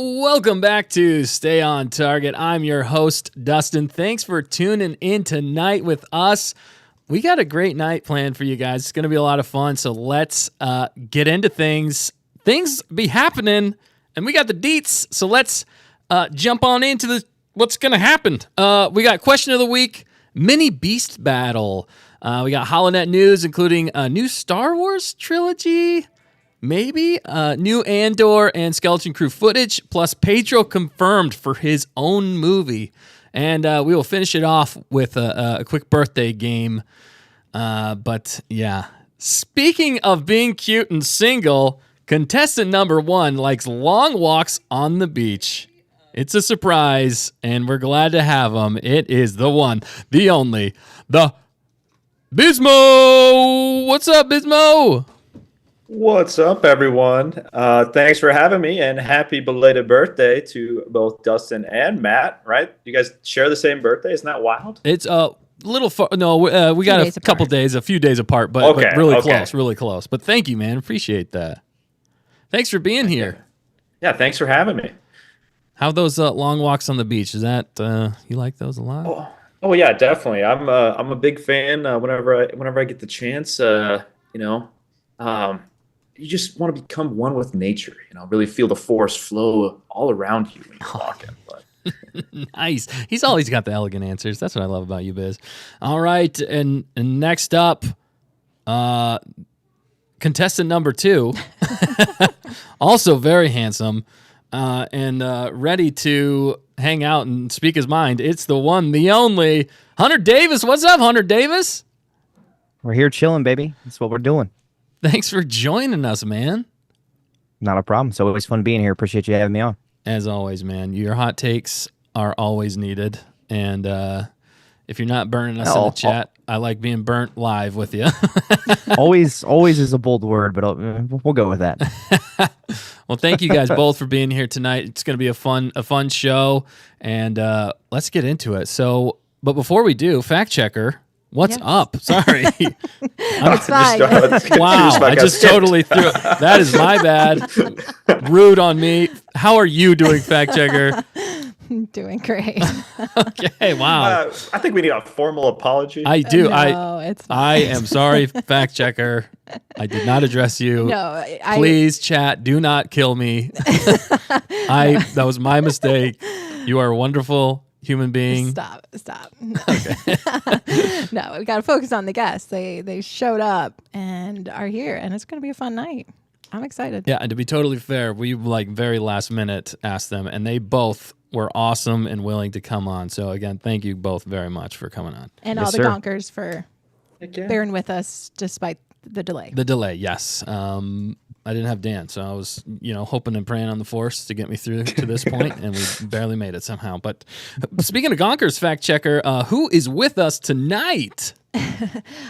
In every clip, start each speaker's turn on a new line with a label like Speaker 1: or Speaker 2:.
Speaker 1: Welcome back to Stay on Target. I'm your host, Dustin. Thanks for tuning in tonight with us. We got a great night planned for you guys. It's going to be a lot of fun, so let's get into things. Things be happening, and we got the deets, so let's jump on into what's going to happen. We got Question of the Week, Mini Beast Battle. We got Holonet news, including a new Star Wars Trilogy, maybe new Andor and Skeleton Crew footage, plus Pedro confirmed for his own movie. And we will finish it off with a quick birthday game. But yeah, speaking of being cute and single, contestant number 1 likes long walks on the beach. It's a surprise, and we're glad to have him. It is the one, the only, the Bismo. What's up, Bismo?
Speaker 2: What's up, everyone? Thanks for having me, and happy belated birthday to both Dustin and Matt, right? You guys share the same birthday? Isn't that wild?
Speaker 1: It's a little far. No, we got a couple days, a few days apart, but really close, really close. But thank you, man. Appreciate that. Thanks for being here.
Speaker 2: Yeah, thanks for having me.
Speaker 1: How those long walks on the beach? Is that you like those a lot?
Speaker 2: Oh yeah, definitely. I'm a big fan. Whenever I get the chance, you just want to become one with nature. Really feel the force flow all around you when you're walking. But.
Speaker 1: Nice. He's always got the elegant answers. That's what I love about you, Biz. All right, and next up, contestant number 2, also very handsome, and ready to hang out and speak his mind. It's the one, the only, Hunter Davis. What's up, Hunter Davis?
Speaker 3: We're here chilling, baby. That's what we're doing.
Speaker 1: Thanks for joining us, man.
Speaker 3: Not a problem. It's always fun being here. Appreciate you having me on. As
Speaker 1: always, man. Your hot takes are always needed. And if you're not burning us in the chat, I like being burnt live with you.
Speaker 3: always is a bold word, but we'll go with that.
Speaker 1: Well, thank you guys both for being here tonight. It's going to be a fun show, and let's get into it. So, but before we do, fact checker. What's up? Sorry.
Speaker 4: It's fine.
Speaker 1: Wow, I just totally threw it. That is my bad. Rude on me. How are you doing, fact checker?
Speaker 4: Doing great.
Speaker 1: Okay, wow.
Speaker 2: I think we need a formal apology.
Speaker 1: I do.
Speaker 4: No, it's fine.
Speaker 1: I am sorry, fact checker. I did not address you.
Speaker 4: No,
Speaker 1: please, chat, do not kill me. That was my mistake. You are a wonderful human being.
Speaker 4: Stop.
Speaker 1: Okay.
Speaker 4: No, we got to focus on the guests. They showed up and are here, and it's going to be a fun night. I'm excited.
Speaker 1: Yeah, and to be totally fair, we very last minute asked them, and they both were awesome and willing to come on. So again, thank you both very much for coming on.
Speaker 4: And all the gonkers for bearing with us despite the delay.
Speaker 1: The delay, yes. I didn't have Dan, so I was, hoping and praying on the force to get me through to this point, and we barely made it somehow. But speaking of Gonkers, fact checker, who is with us tonight?
Speaker 4: All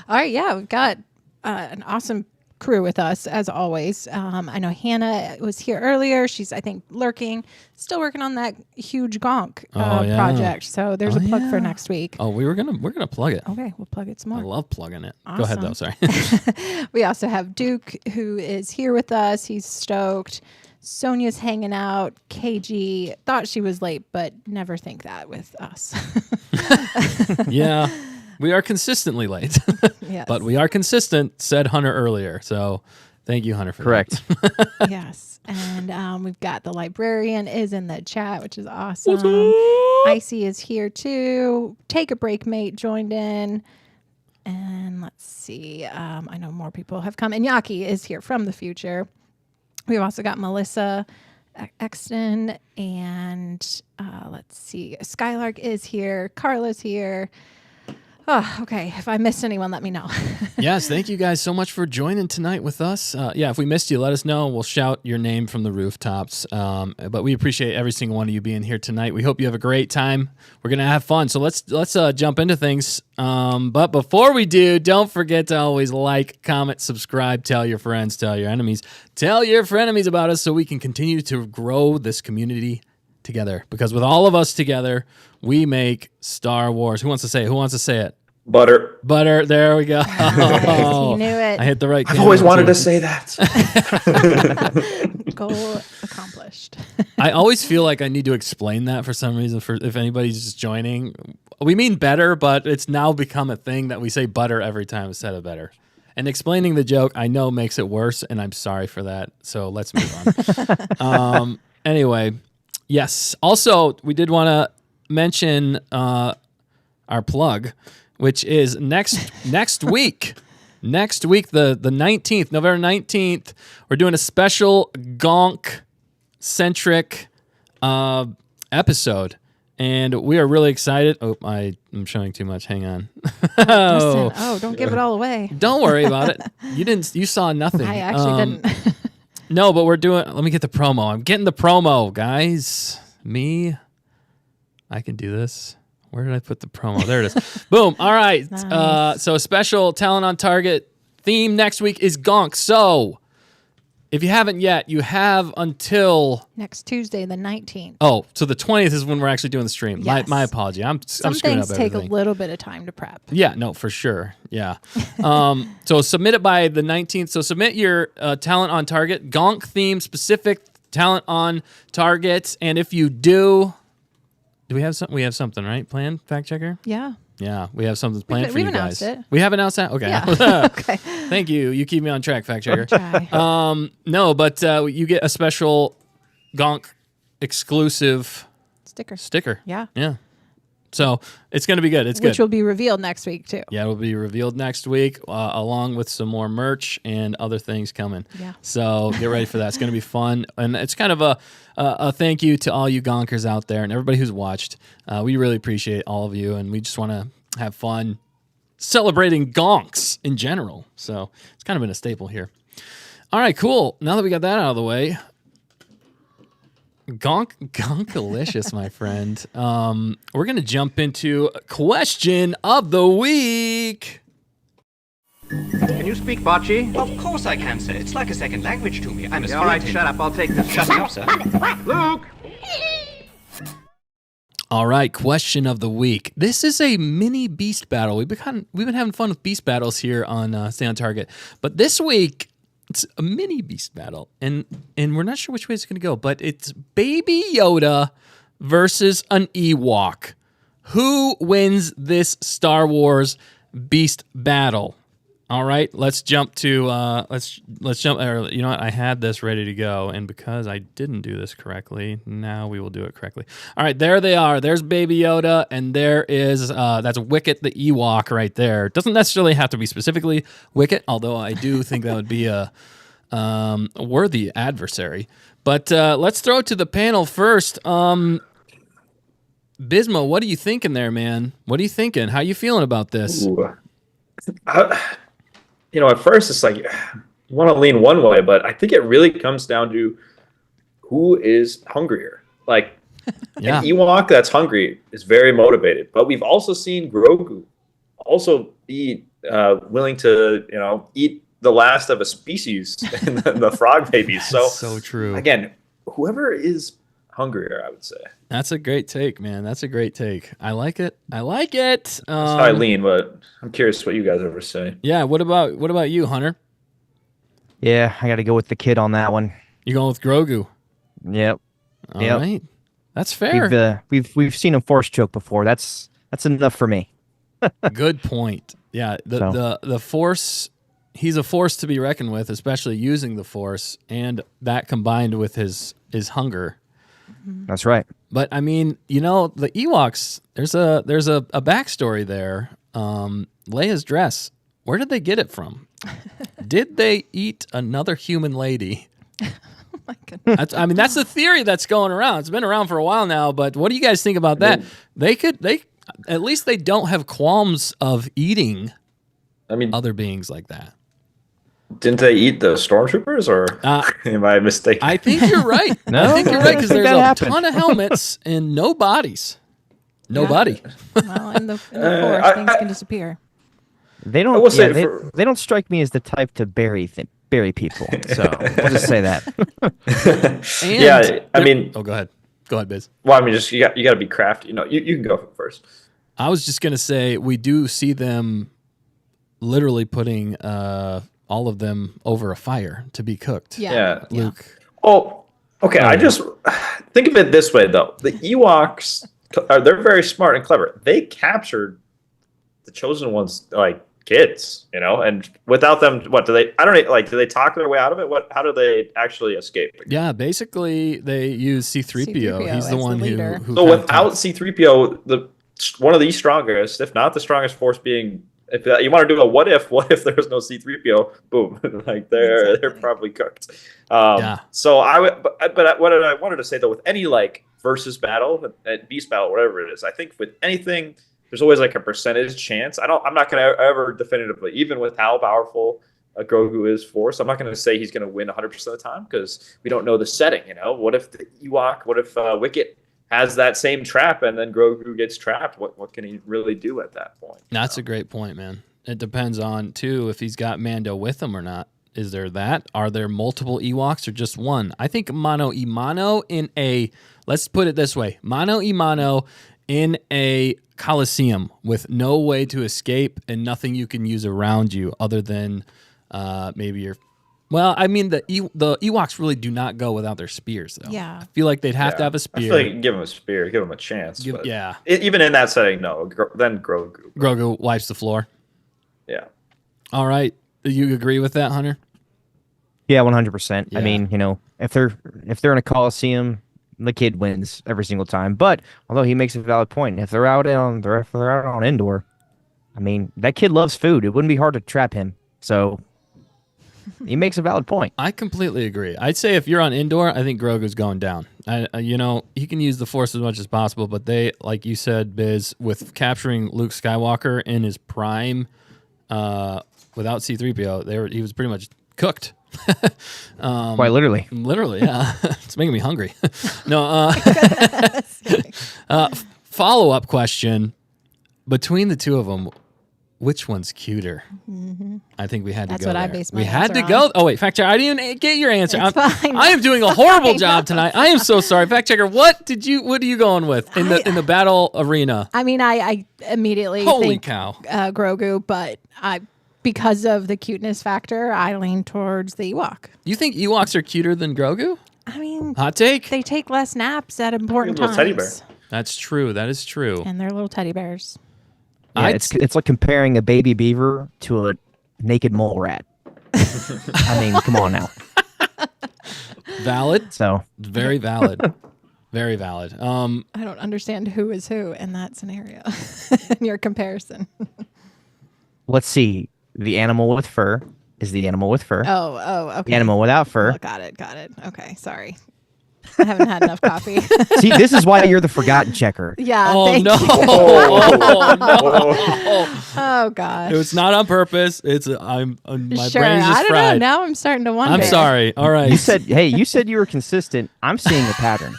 Speaker 4: right, yeah, we've got an awesome crew with us as always. I know Hannah was here earlier. She's, I think, lurking, still working on that huge gonk project. So there's a plug for next week.
Speaker 1: Oh, we're gonna plug it.
Speaker 4: Okay, we'll plug it some more.
Speaker 1: I love plugging it.
Speaker 4: Awesome.
Speaker 1: Go ahead though. Sorry.
Speaker 4: We also have Duke, who is here with us. He's stoked. Sonia's hanging out. KG thought she was late, but never think that with us.
Speaker 1: Yeah. We are consistently late,
Speaker 4: yes.
Speaker 1: But we are consistent, said Hunter earlier. So thank you, Hunter, for
Speaker 3: correct.
Speaker 4: Yes. And we've got the librarian is in the chat, which is awesome. Icy is here too. Take a break, mate, joined in. And let's see. I know more people have come. And Yaki is here from the future. We've also got Melissa Exton. And let's see. Skylark is here. Carla's here. Oh, okay. If I missed anyone, let me know.
Speaker 1: Yes, thank you guys so much for joining tonight with us. If we missed you, let us know. We'll shout your name from the rooftops. But we appreciate every single one of you being here tonight. We hope you have a great time. We're gonna have fun. So let's jump into things. But before we do, don't forget to always like, comment, subscribe, tell your friends, tell your enemies, tell your frenemies about us, so we can continue to grow this community together. Because with all of us together, we make Star Wars. Who wants to say it?
Speaker 2: Butter.
Speaker 1: Butter. There we go.
Speaker 4: Nice. You knew it.
Speaker 1: I hit the right.
Speaker 2: I've always
Speaker 1: camera,
Speaker 2: wanted
Speaker 1: too.
Speaker 2: to say that.
Speaker 4: Goal accomplished.
Speaker 1: I always feel like I need to explain that for some reason. For if anybody's just joining, we mean better, but it's now become a thing that we say butter every time instead of better. And explaining the joke, I know, makes it worse, and I'm sorry for that. So let's move on. Anyway, yes. Also, we did want to mention our plug, which is next week. Next week, the 19th, November 19th, we're doing a special Gonk-centric episode. And we are really excited. Oh, I'm showing too much. Hang on.
Speaker 4: Dustin, don't give it all away.
Speaker 1: Don't worry about it. You saw nothing.
Speaker 4: I actually didn't.
Speaker 1: No, but let me get the promo. I'm getting the promo, guys. I can do this. Where did I put the promo? There it is. Boom. All right.
Speaker 4: Nice.
Speaker 1: So a special Talent on Target theme next week is Gonk. So if you haven't yet, you have until
Speaker 4: Next Tuesday, the 19th.
Speaker 1: so the 20th is when we're actually doing the stream.
Speaker 4: Yes.
Speaker 1: My apology. I'm
Speaker 4: Some
Speaker 1: screwing
Speaker 4: things
Speaker 1: up
Speaker 4: take
Speaker 1: everything.
Speaker 4: a little bit of time to prep.
Speaker 1: Yeah, no, for sure. Yeah. So submit it by the 19th. So submit your Talent on Target, Gonk theme specific Talent on Target. And if you do we have something? We have something, right? Planned, fact checker?
Speaker 4: Yeah.
Speaker 1: Yeah, we have something planned for
Speaker 4: we've
Speaker 1: you guys.
Speaker 4: announced it.
Speaker 1: We have announced that? Okay.
Speaker 4: Yeah. Okay.
Speaker 1: Thank you. You keep me on track, fact checker.
Speaker 4: Try.
Speaker 1: No, but you get a special Gonk exclusive sticker.
Speaker 4: Yeah.
Speaker 1: Yeah. So it's going to be good. It's good.
Speaker 4: Which will be revealed next week, too.
Speaker 1: Yeah, it will be revealed next week, along with some more merch and other things coming.
Speaker 4: Yeah.
Speaker 1: So get ready for that. It's going to be fun, and it's kind of a thank you to all you Gonkers out there and everybody who's watched. We really appreciate all of you, and we just want to have fun celebrating Gonks in general. So it's kind of been a staple here. All right, cool. Now that we got that out of the way, Gonkalicious, my friend. We're going to jump into question of the week.
Speaker 5: Can you speak Bocce?
Speaker 6: Of course I can, sir. It's like a second language to me. I'm a
Speaker 5: All right,
Speaker 6: spirit.
Speaker 5: shut up. I'll take this.
Speaker 6: Shut up, sir.
Speaker 5: Luke!
Speaker 1: All right, question of the week. This is a mini beast battle. We've been having fun with beast battles here on Stay on Target, but this week it's a mini beast battle, and we're not sure which way it's going to go. But it's Baby Yoda versus an Ewok. Who wins this Star Wars beast battle? All right, let's jump to let's jump. Or, you know what? I had this ready to go, and because I didn't do this correctly, now we will do it correctly. All right, there they are. There's Baby Yoda, and there is that's Wicket the Ewok right there. It doesn't necessarily have to be specifically Wicket, although I do think that would be a worthy adversary. But let's throw it to the panel first. Bismo, what are you thinking there, man? What are you thinking? How you feeling about this?
Speaker 2: Ooh. At first it's like you want to lean one way, but I think it really comes down to who is hungrier. Like
Speaker 1: Yeah.
Speaker 2: an Ewok that's hungry is very motivated, but we've also seen Grogu also be willing to, eat the last of a species in the frog babies.
Speaker 1: So true.
Speaker 2: Again, whoever is hungrier, I would say.
Speaker 1: That's a great take, man. That's a great take. I like it. That's
Speaker 2: That's how I lean, but I'm curious what you guys ever say.
Speaker 1: Yeah. What about you, Hunter?
Speaker 3: Yeah, I got to go with the kid on that one.
Speaker 1: You going with Grogu?
Speaker 3: Yep.
Speaker 1: All
Speaker 3: Yep.
Speaker 1: right. That's fair.
Speaker 3: We've seen him force choke before. That's enough for me.
Speaker 1: Good point. Yeah. The Force. He's a force to be reckoned with, especially using the Force, and that combined with his hunger.
Speaker 3: That's right.
Speaker 1: But I mean, the Ewoks. There's a backstory there. Leia's dress. Where did they get it from? Did they eat another human lady?
Speaker 4: Oh my goodness.
Speaker 1: That's the theory that's going around. It's been around for a while now. But what do you guys think about that? They at least they don't have qualms of eating other beings like that.
Speaker 2: Didn't they eat the stormtroopers, or am I mistaken?
Speaker 1: I think you're right.
Speaker 3: No,
Speaker 1: I think you're right because
Speaker 3: I think
Speaker 1: there's
Speaker 3: that
Speaker 1: a
Speaker 3: happened.
Speaker 1: ton of helmets and no bodies. Nobody.
Speaker 4: Well, in the forest, things can disappear.
Speaker 3: They
Speaker 2: I
Speaker 3: don't.
Speaker 2: will say
Speaker 3: They don't strike me as the type to bury people. So we'll just say that.
Speaker 1: And
Speaker 2: Yeah, I mean-
Speaker 1: oh, go ahead. Go ahead, Biz.
Speaker 2: Well, I mean, just you got to be crafty. You can go first.
Speaker 1: I was just gonna say we do see them literally putting all of them over a fire to be cooked.
Speaker 2: Yeah.
Speaker 1: Luke.
Speaker 2: Oh, okay. I just think of it this way, though. The Ewoks they're very smart and clever. They captured the chosen ones like kids, and without them, what do they? I don't know. Like, do they talk their way out of it? How do they actually escape?
Speaker 1: Yeah, basically they use C-3PO.
Speaker 4: C-3PO
Speaker 1: He's the
Speaker 4: as
Speaker 1: one
Speaker 4: the
Speaker 1: who.
Speaker 4: leader.
Speaker 1: who
Speaker 2: So
Speaker 1: kind of
Speaker 2: without
Speaker 1: talks.
Speaker 2: C-3PO, one of the strongest, if not the strongest force being. If you want to do a what if there's no C-3PO? Boom, like they're probably cooked. So I would, but what I wanted to say though, with any like versus battle, beast battle, whatever it is, I think with anything, there's always like a percentage chance. I'm not going to ever definitively, even with how powerful Grogu is force, I'm not going to say he's going to win 100% of the time because we don't know the setting. What if the Ewok? What if Wicket has that same trap and then Grogu gets trapped? What can he really do at that point?
Speaker 1: That's a great point, man. It depends on, too, if he's got Mando with him or not. Is there that? Are there multiple Ewoks or just one? I think mano y mano in a, let's put it this way, mano y mano in a Coliseum with no way to escape and nothing you can use around you other than maybe your... Well, I mean, the Ewoks really do not go without their spears, though.
Speaker 4: Yeah.
Speaker 1: I feel like they'd have to have a
Speaker 2: I
Speaker 1: spear.
Speaker 2: feel like you can give him a spear, give him a chance.
Speaker 1: Yeah.
Speaker 2: Even in that setting, no. Then Grogu.
Speaker 1: Grogu wipes the floor.
Speaker 2: Yeah.
Speaker 1: All right. Do you agree with that, Hunter?
Speaker 3: Yeah, 100%.
Speaker 1: Yeah.
Speaker 3: I mean, if they're in a Coliseum, the kid wins every single time. But although he makes a valid point, if they're out on Endor, I mean, that kid loves food. It wouldn't be hard to trap him. So he makes a valid point.
Speaker 1: I completely agree. I'd say if you're on Endor, I think Grogu's going down. He can use the Force as much as possible, but they, like you said, Biz, with capturing Luke Skywalker in his prime, without C-3PO, he was pretty much cooked.
Speaker 3: Quite literally.
Speaker 1: Literally, yeah. It's making me hungry. No. Follow-up question: between the two of them, which one's cuter?
Speaker 4: Mm-hmm.
Speaker 1: I think we had
Speaker 4: That's
Speaker 1: to go
Speaker 4: what I
Speaker 1: there.
Speaker 4: based my
Speaker 1: We had to
Speaker 4: answer
Speaker 1: go.
Speaker 4: on.
Speaker 1: Oh wait, fact checker. I didn't even get your answer.
Speaker 4: It's fine.
Speaker 1: I am doing a horrible job tonight. I am so sorry, fact checker. What are you going with in the battle arena?
Speaker 4: I mean, I immediately
Speaker 1: Holy
Speaker 4: think
Speaker 1: cow.
Speaker 4: Grogu, but because of the cuteness factor, I lean towards the Ewok.
Speaker 1: You think Ewoks are cuter than Grogu?
Speaker 4: I mean,
Speaker 1: Hot take.
Speaker 4: they take less naps at important
Speaker 2: Little
Speaker 4: times.
Speaker 2: teddy bear.
Speaker 1: That's true. That is true.
Speaker 4: And they're little teddy bears.
Speaker 3: Yeah, it's like comparing a baby beaver to a naked mole rat. I mean, come on now.
Speaker 1: Valid.
Speaker 3: So
Speaker 1: Very valid. Very valid.
Speaker 4: I don't understand who is who in that scenario in your comparison.
Speaker 3: let's see. The animal with fur is the animal with fur.
Speaker 4: Oh, okay.
Speaker 3: The animal without fur.
Speaker 4: Oh, got it. Okay, sorry. I haven't had enough coffee.
Speaker 3: See, this is why you're the forgotten checker.
Speaker 4: Yeah.
Speaker 1: Oh
Speaker 4: thank
Speaker 1: no!
Speaker 4: you.
Speaker 1: Oh no!
Speaker 4: Oh gosh.
Speaker 1: It's not on purpose. My
Speaker 4: sure.
Speaker 1: brain's just
Speaker 4: I don't
Speaker 1: fried.
Speaker 4: know. Now I'm starting to wonder.
Speaker 1: I'm sorry. All right.
Speaker 3: You said you were consistent. I'm seeing a pattern.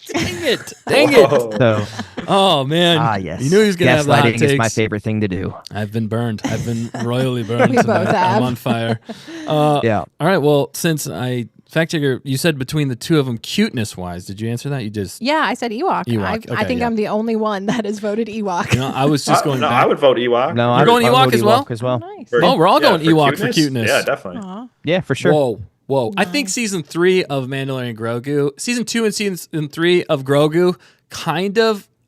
Speaker 1: Dang it! Dang it!
Speaker 2: Whoa.
Speaker 3: So
Speaker 1: Oh man!
Speaker 3: yes.
Speaker 1: You knew he was gonna have the hot
Speaker 3: Gaslighting is my
Speaker 1: takes.
Speaker 3: favorite thing to do.
Speaker 1: I've been burned. I've been royally burned.
Speaker 4: We both
Speaker 1: tonight.
Speaker 4: have.
Speaker 1: I'm on fire.
Speaker 3: Yeah.
Speaker 1: All right. Well, since fact checker, you said between the two of them, cuteness wise, did you answer that? You just.
Speaker 4: Yeah, I said Ewok.
Speaker 1: Ewok.
Speaker 4: I
Speaker 1: Okay,
Speaker 4: think
Speaker 1: yeah.
Speaker 4: I'm the only one that has voted Ewok.
Speaker 1: I was just going
Speaker 2: no,
Speaker 1: back.
Speaker 2: I would vote Ewok.
Speaker 3: No,
Speaker 1: You're going
Speaker 3: I
Speaker 1: Ewok
Speaker 3: vote
Speaker 1: as well?
Speaker 3: As well.
Speaker 4: Nice.
Speaker 1: Oh, we're all going Ewok for cuteness.
Speaker 2: Yeah, definitely.
Speaker 4: Aw.
Speaker 3: Yeah, for sure.
Speaker 1: Whoa. I think season 3 of Mandalorian Grogu, season 2 and season 3 of Grogu,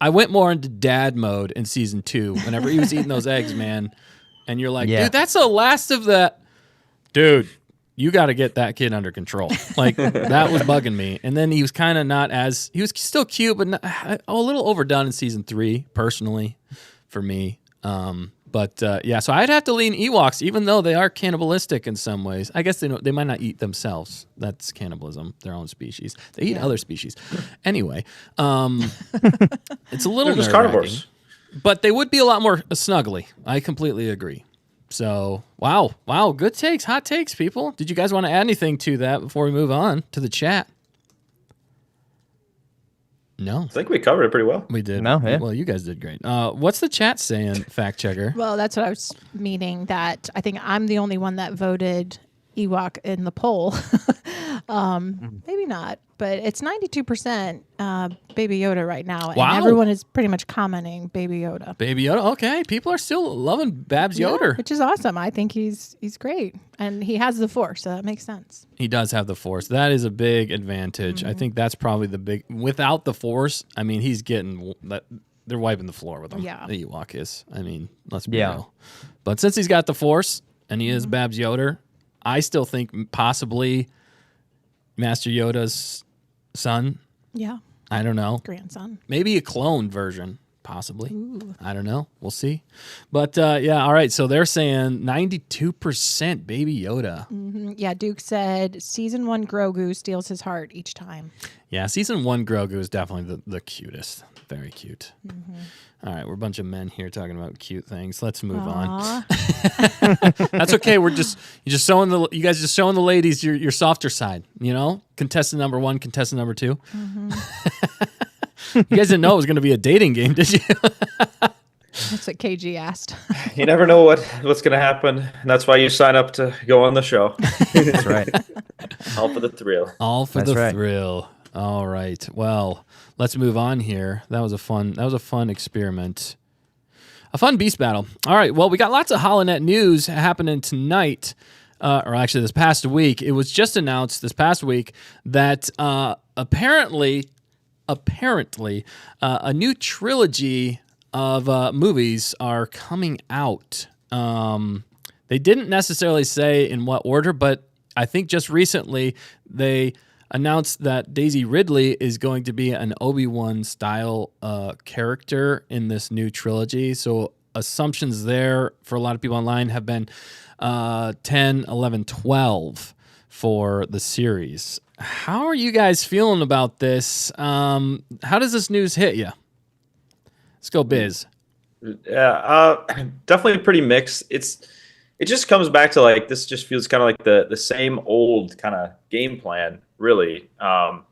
Speaker 1: I went more into dad mode in season 2 whenever he was eating those eggs, man. And you're like,
Speaker 3: Yeah.
Speaker 1: dude, that's the last of that. Dude, you got to get that kid under control. Like, that was bugging me. And then he was kind of he was still cute, but a little overdone in season 3, personally, for me. Yeah, so I'd have to lean Ewoks, even though they are cannibalistic in some ways. I guess they might not eat themselves. That's cannibalism, their own species. They eat other species. Anyway, it's a little
Speaker 2: They're just
Speaker 1: nerve-wracking,
Speaker 2: carnivores.
Speaker 1: but they would be a lot more snuggly. I completely agree. So, wow, good takes, hot takes, people. Did you guys want to add anything to that before we move on to the chat? No.
Speaker 2: I think we covered it pretty well.
Speaker 1: We did.
Speaker 3: No, yeah.
Speaker 1: Well, you guys did great. What's the chat saying, fact checker?
Speaker 4: Well, that's what I was meaning, that I think I'm the only one that voted Ewok in the poll. Maybe not, but it's 92% Baby Yoda right now, and
Speaker 1: Wow.
Speaker 4: everyone is pretty much commenting Baby Yoda.
Speaker 1: Baby Yoda. Okay, people are still loving Babs Yoder.
Speaker 4: Yeah, which is awesome. I think he's great, and he has the Force, so that makes sense.
Speaker 1: He does have the Force. That is a big advantage. I think that's probably the big. Without the Force, I mean, he's getting that. They're wiping the floor with him.
Speaker 4: Yeah.
Speaker 1: The Ewok is. I mean, let's be real. But since he's got the Force and he is Babs Yoder, I still think possibly Master Yoda's son.
Speaker 4: Yeah,
Speaker 1: I don't know.
Speaker 4: grandson.
Speaker 1: Maybe a cloned version, possibly. I don't know. We'll see. But yeah, all right. So they're saying 92% Baby Yoda.
Speaker 4: Yeah, Duke said season 1 Grogu steals his heart each time.
Speaker 1: Yeah, season 1 Grogu is definitely the cutest. Very cute. All right, we're a bunch of men here talking about cute things. Let's move on. That's okay. You guys just showing the ladies your softer side. You know, contestant number 1, contestant number 2. You guys didn't know it was going to be a dating game, did you?
Speaker 4: That's what KG asked.
Speaker 2: You never know what's going to happen, and that's why you sign up to go on the show.
Speaker 3: That's right.
Speaker 2: All for the thrill.
Speaker 1: All for
Speaker 3: That's
Speaker 1: the
Speaker 3: right.
Speaker 1: thrill. All right. Well, let's move on here. That was a fun experiment. A fun beast battle. All right. Well, we got lots of Holonet news happening tonight, or actually this past week. It was just announced this past week that apparently, a new trilogy of movies are coming out. They didn't necessarily say in what order, but I think just recently they announced that Daisy Ridley is going to be an Obi-Wan style character in this new trilogy. So assumptions there for a lot of people online have been 10, 11, 12 for the series. How are you guys feeling about this? How does this news hit you? Let's go, Biz.
Speaker 2: Yeah, definitely pretty mixed. It just comes back to like this. Just feels kind of like the same old kind of game plan, really. And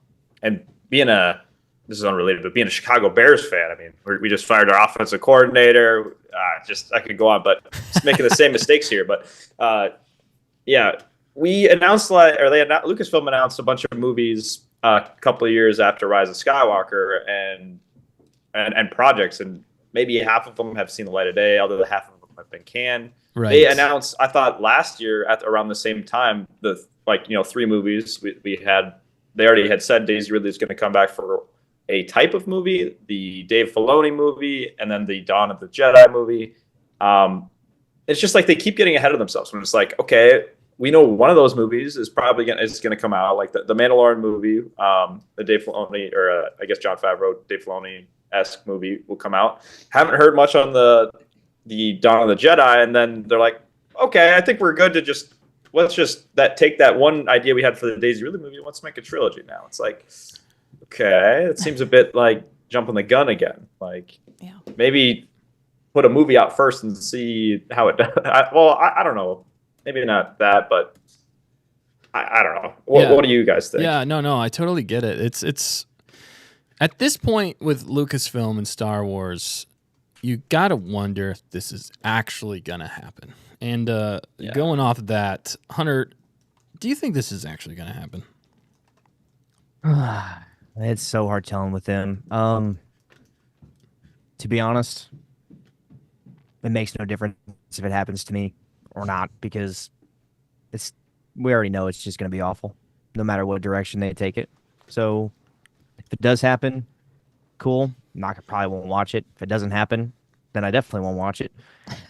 Speaker 2: this is unrelated, but being a Chicago Bears fan, I mean, we just fired our offensive coordinator. I could go on, but just making the same mistakes here. But yeah, we announced Lucasfilm announced a bunch of movies a couple of years after Rise of Skywalker and projects, and maybe half of them have seen the light of day, although half of them have been canned.
Speaker 1: Right.
Speaker 2: They announced, I thought last year around the same time, 3 movies they already had said Daisy Ridley is going to come back for a type of movie, the Dave Filoni movie, and then the Dawn of the Jedi movie. It's just like they keep getting ahead of themselves when it's like, okay, we know one of those movies is probably going to come out, like the Mandalorian movie, the Dave Filoni, or I guess Jon Favreau, Dave Filoni-esque movie will come out. Haven't heard much on the Dawn of the Jedi, and then they're like, okay, I think we're good to let's take that one idea we had for the Daisy Ridley movie, let's make a trilogy now. It's like, okay, it seems a bit like jumping the gun again. Like, maybe put a movie out first and see how it does. I don't know. Maybe not that, but I don't know. What do you guys think?
Speaker 1: Yeah, no, I totally get it. It's at this point with Lucasfilm and Star Wars, you gotta wonder if this is actually gonna happen. And going off of that, Hunter, do you think this is actually gonna happen?
Speaker 3: It's so hard telling with them. To be honest, it makes no difference if it happens to me or not, because we already know it's just going to be awful, no matter what direction they take it. So if it does happen, cool. I probably won't watch it. If it doesn't happen, then I definitely won't watch it.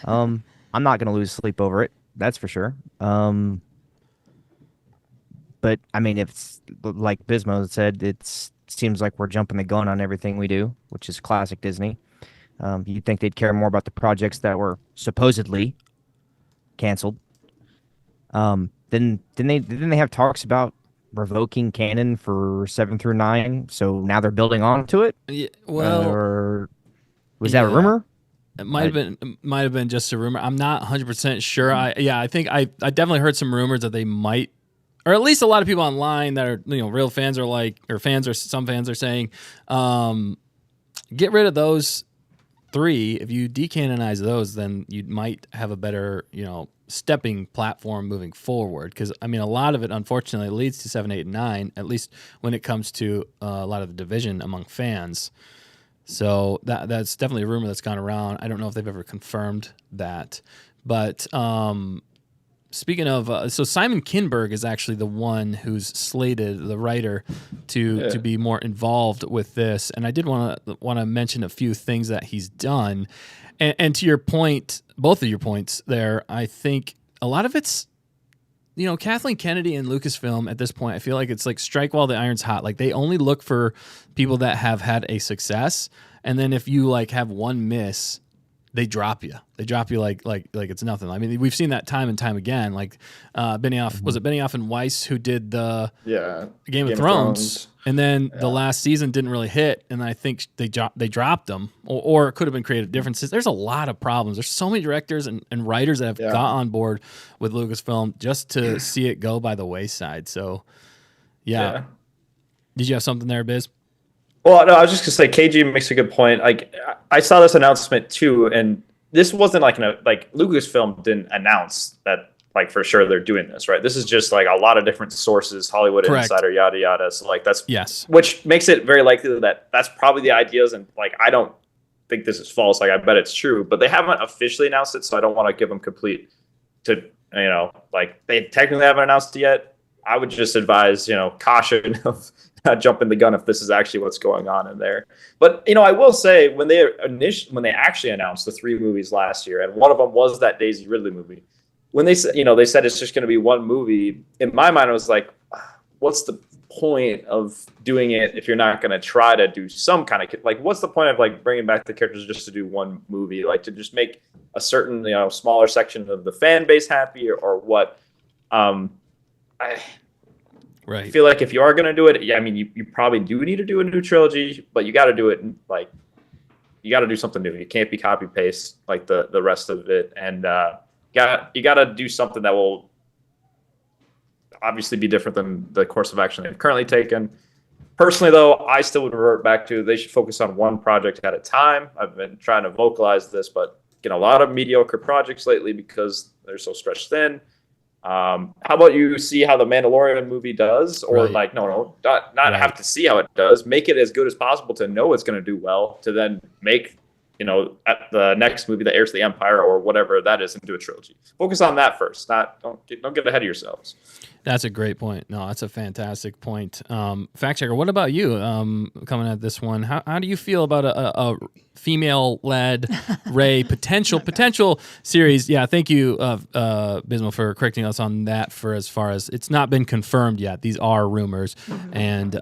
Speaker 3: I'm not going to lose sleep over it. That's for sure. But I mean, if it's like Bismo said, it seems like we're jumping the gun on everything we do, which is classic Disney. You'd think they'd care more about the projects that were supposedly canceled. Didn't they have talks about revoking canon for 7 through 9? So now they're building onto it.
Speaker 1: Yeah, well,
Speaker 3: or was that a rumor?
Speaker 1: It might have been just a rumor. I'm not 100% sure. I think I definitely heard some rumors that they might, or at least a lot of people online that are real fans are like, or fans or some fans are saying, get rid of those 3. If you decanonize those, then you might have a better stepping platform moving forward, because I mean a lot of it unfortunately leads to 7, 8, and 9, at least when it comes to a lot of the division among fans. So that's definitely a rumor that's gone around. I don't know if they've ever confirmed that, but speaking of, so Simon Kinberg is actually the one who's slated, the writer, to be more involved with this, and I did want to mention a few things that he's done. And to your point, both of your points there, I think a lot of it's, Kathleen Kennedy and Lucasfilm at this point, I feel like it's like strike while the iron's hot. Like they only look for people that have had a success. And then if you like have one miss, they drop you. They drop you like it's nothing. I mean, we've seen that time and time again. Like Benioff, was it Benioff and Weiss who did the Game of Thrones? And then the last season didn't really hit, and I think they dropped them, or it could have been creative differences. There's a lot of problems. There's so many directors and writers that have got on board with Lucasfilm just to see it go by the wayside. So, yeah. Did you have something there, Biz?
Speaker 2: Well, no, I was just gonna say KG makes a good point. Like I saw this announcement too, and this wasn't like Lucasfilm didn't announce that like for sure they're doing this, right? This is just like a lot of different sources, Hollywood Insider, yada yada. So like that's which makes it very likely that that's probably the ideas, and like I don't think this is false. Like I bet it's true, but they haven't officially announced it, so I don't want to give them complete to like they technically haven't announced it yet. I would just advise caution of not jumping the gun if this is actually what's going on in there. But I will say when they actually announced the 3 movies last year, and one of them was that Daisy Ridley movie. When they said they said it's just going to be one movie, in my mind I was like, what's the point of doing it if you're not going to try to do some kind of like what's the point of like bringing back the characters just to do one movie, like to just make a certain smaller section of the fan base happy or what? I feel like if you are going to do it, I mean, you probably do need to do a new trilogy, but you got to do it like you got to do something new. You can't be copy paste like the rest of it, and you got to do something that will obviously be different than the course of action they've currently taken. Personally, though, I still would revert back to they should focus on one project at a time. I've been trying to vocalize this, but getting a lot of mediocre projects lately because they're so stretched thin. How about you see how the Mandalorian movie does, or not have to see how it does, make it as good as possible to know it's going to do well, to then make at the next movie, The Heirs to the Empire or whatever that is, into a trilogy. Focus on that first. Don't get ahead of yourselves.
Speaker 1: That's a great point. No, that's a fantastic point. Fact checker, what about you? Coming at this one, how do you feel about a female-led Rey potential series? Yeah, thank you, Bismo, for correcting us on that. For as far as it's not been confirmed yet, these are rumors, and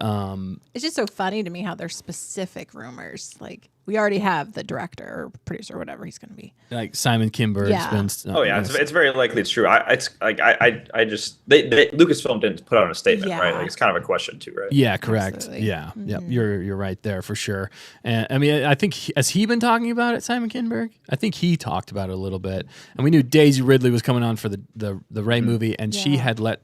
Speaker 4: it's just so funny to me how they're specific rumors. Like we already have the director or producer or whatever he's going to be.
Speaker 1: Like Simon Kinberg.
Speaker 2: It's very likely it's true. Lucasfilm didn't put out a statement, right? Like it's kind of a question too, right?
Speaker 1: Yeah, correct. Absolutely. Yeah, you're right there for sure. And I mean, I think has he been talking about it, Simon Kinberg? I think he talked about it a little bit. And we knew Daisy Ridley was coming on for the Rey movie, and she had let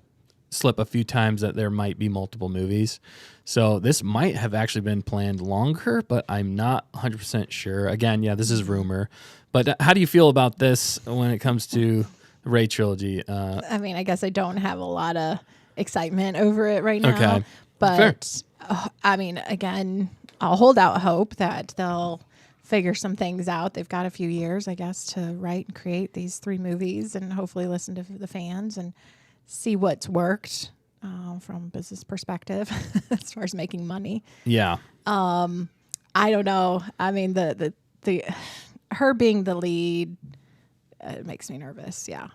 Speaker 1: slip a few times that there might be multiple movies. So this might have actually been planned longer, but I'm not 100% sure. Again, this is rumor. But how do you feel about this when it comes to the Rey trilogy?
Speaker 4: I mean, I guess I don't have a lot of excitement over it right now.
Speaker 1: Okay.
Speaker 4: But, I mean, again, I'll hold out hope that they'll figure some things out. They've got a few years, I guess, to write and create these 3 movies and hopefully listen to the fans and see what's worked from business perspective as far as making money.
Speaker 1: Yeah.
Speaker 4: I don't know. I mean, the her being the lead makes me nervous. Yeah.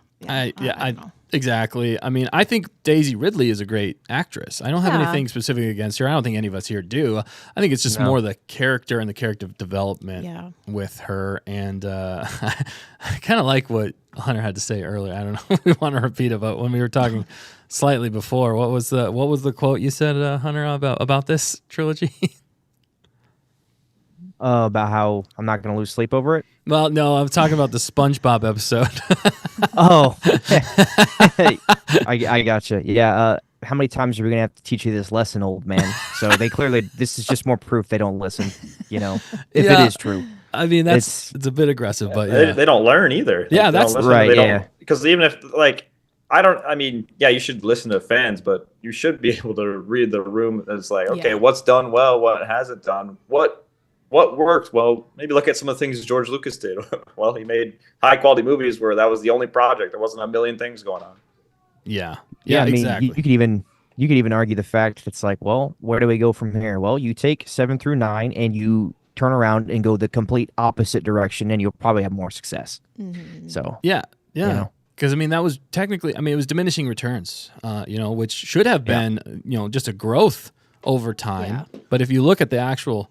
Speaker 1: Exactly. I mean, I think Daisy Ridley is a great actress. I don't have anything specific against her. I don't think any of us here do. I think it's just more the character and the character development with her. And I kind of like what Hunter had to say earlier. I don't know if we want to repeat about when we were talking slightly before. What was the quote you said, Hunter, about this trilogy?
Speaker 3: About how I'm not going to lose sleep over it?
Speaker 1: Well, no, I'm talking about the SpongeBob episode.
Speaker 3: Oh, I gotcha. Yeah. How many times are we going to have to teach you this lesson, old man? So they clearly, this is just more proof they don't listen, if it is true.
Speaker 1: I mean, it's a bit aggressive, but
Speaker 2: they don't learn either.
Speaker 1: Yeah,
Speaker 2: that's
Speaker 3: right. Yeah,
Speaker 2: because even if I mean, yeah, you should listen to fans, but you should be able to read the room. It's like, okay, what's done well, what hasn't done, what worked. Well, maybe look at some of the things George Lucas did. Well, he made high quality movies where that was the only project. There wasn't a million things going on.
Speaker 1: Yeah,
Speaker 3: I mean,
Speaker 1: exactly.
Speaker 3: you could even argue the fact that it's like, well, where do we go from here? Well, you take 7 through 9 and you turn around and go the complete opposite direction, and you'll probably have more success. So
Speaker 1: yeah.
Speaker 3: You know.
Speaker 1: Because, I mean, that was technically, it was diminishing returns, which should have been, just a growth over time. Yeah. But if you look at the actual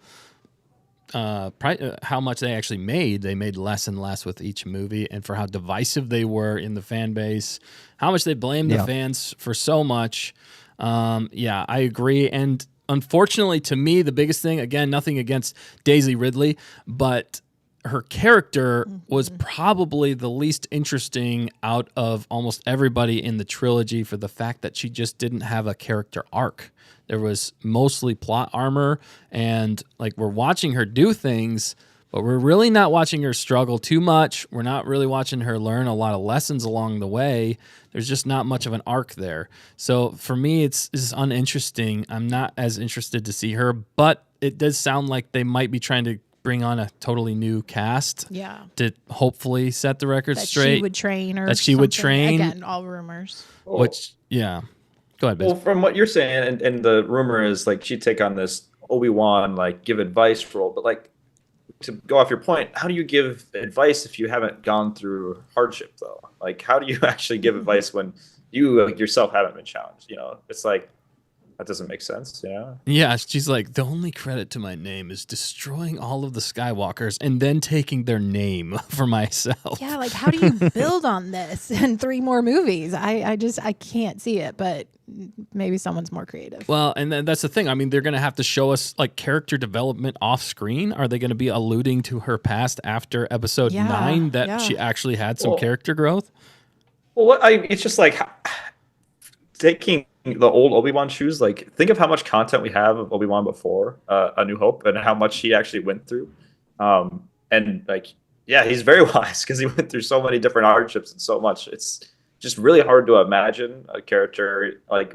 Speaker 1: how much they actually made, they made less and less with each movie, and for how divisive they were in the fan base, how much they blamed the fans for so much. I agree. And unfortunately, to me, the biggest thing, again, nothing against Daisy Ridley, but her character was probably the least interesting out of almost everybody in the trilogy for the fact that she just didn't have a character arc. There was mostly plot armor, and like we're watching her do things, but we're really not watching her struggle too much. We're not really watching her learn a lot of lessons along the way. There's just not much of an arc there. So for me, it's uninteresting. I'm not as interested to see her, but it does sound like they might be trying to bring on a totally new cast to hopefully set the record straight.
Speaker 4: She would train or
Speaker 1: that she would train.
Speaker 4: Again, all rumors.
Speaker 1: Which, go ahead, Biz.
Speaker 2: Well, from what you're saying, and the rumor is like she'd take on this Obi-Wan like give advice role, but like to go off your point, how do you give advice if you haven't gone through hardship though? Like how do you actually give advice when you yourself haven't been challenged? It's like that doesn't make sense,
Speaker 1: Yeah, she's like, the only credit to my name is destroying all of the Skywalkers and then taking their name for myself.
Speaker 4: Yeah, like how do you build on this in 3 more movies? I can't see it, but maybe someone's more creative.
Speaker 1: Well, and that's the thing. I mean, they're going to have to show us like character development off screen. Are they going to be alluding to her past after episode 9 that she actually had some character growth?
Speaker 2: Well, it's just like taking the old Obi-Wan shoes, like think of how much content we have of Obi-Wan before A New Hope and how much he actually went through. And like, yeah, he's very wise because he went through so many different hardships and so much. It's just really hard to imagine a character like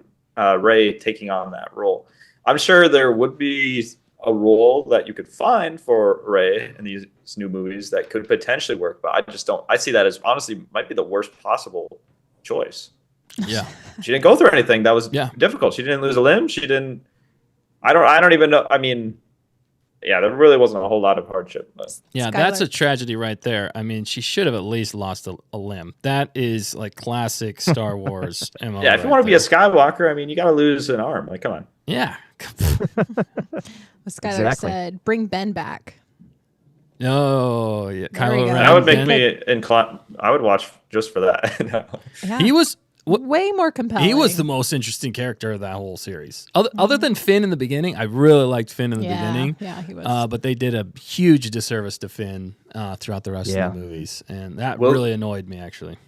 Speaker 2: Rey taking on that role. I'm sure there would be a role that you could find for Rey in these new movies that could potentially work, but I just don't. I see that as honestly might be the worst possible choice.
Speaker 1: Yeah,
Speaker 2: she didn't go through anything that was difficult. She didn't lose a limb. She didn't. I don't even know. I mean, yeah, there really wasn't a whole lot of hardship. But.
Speaker 1: Yeah, that's a tragedy right there. I mean, she should have at least lost a limb. That is like classic Star Wars MO.
Speaker 2: Yeah, if you want to be a Skywalker, I mean, you got to lose an arm. Like, come on.
Speaker 1: Yeah.
Speaker 4: Skylar said, "Bring Ben back."
Speaker 1: Oh, yeah, Kylo Ren.
Speaker 2: That would make me inclined. I would watch just for that.
Speaker 1: He was.
Speaker 4: Way more compelling.
Speaker 1: He was the most interesting character of that whole series. Other than Finn in the beginning, I really liked Finn in the beginning.
Speaker 4: Yeah, he was.
Speaker 1: But they did a huge disservice to Finn throughout the rest of the movies, and that really annoyed me, actually.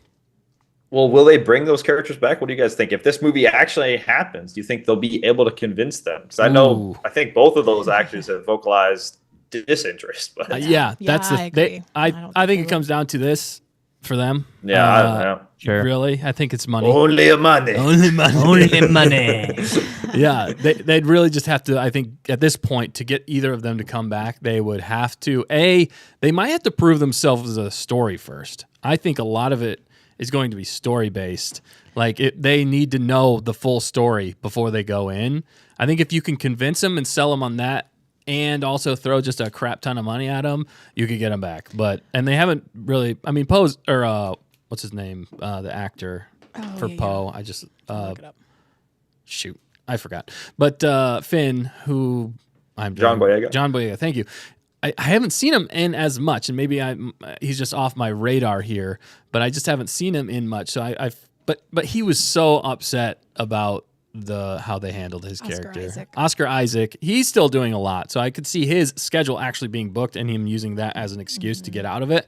Speaker 2: Well, will they bring those characters back? What do you guys think? If this movie actually happens, do you think they'll be able to convince them? Because I think both of those actors have vocalized disinterest. But
Speaker 1: that's the thing. I think it comes down to this. For them,
Speaker 3: sure.
Speaker 1: Really, I think it's money.
Speaker 2: Only money.
Speaker 3: Only money.
Speaker 1: Yeah, they'd really just have to. I think at this point, to get either of them to come back, they would have to. They might have to prove themselves as a story first. I think a lot of it is going to be story based. Like they need to know the full story before they go in. I think if you can convince them and sell them on that. And also throw just a crap ton of money at them, you could get them back. And they haven't really. I mean, Poe's or what's his name? The actor for Poe. I just
Speaker 4: look it up.
Speaker 1: Shoot, I forgot. But Finn, who
Speaker 2: John Boyega.
Speaker 1: John Boyega. Thank you. I haven't seen him in as much, and maybe he's just off my radar here. But I just haven't seen him in much. So but he was so upset about how they handled his character. Oscar Isaac, he's still doing a lot, so I could see his schedule actually being booked and him using that as an excuse to get out of it.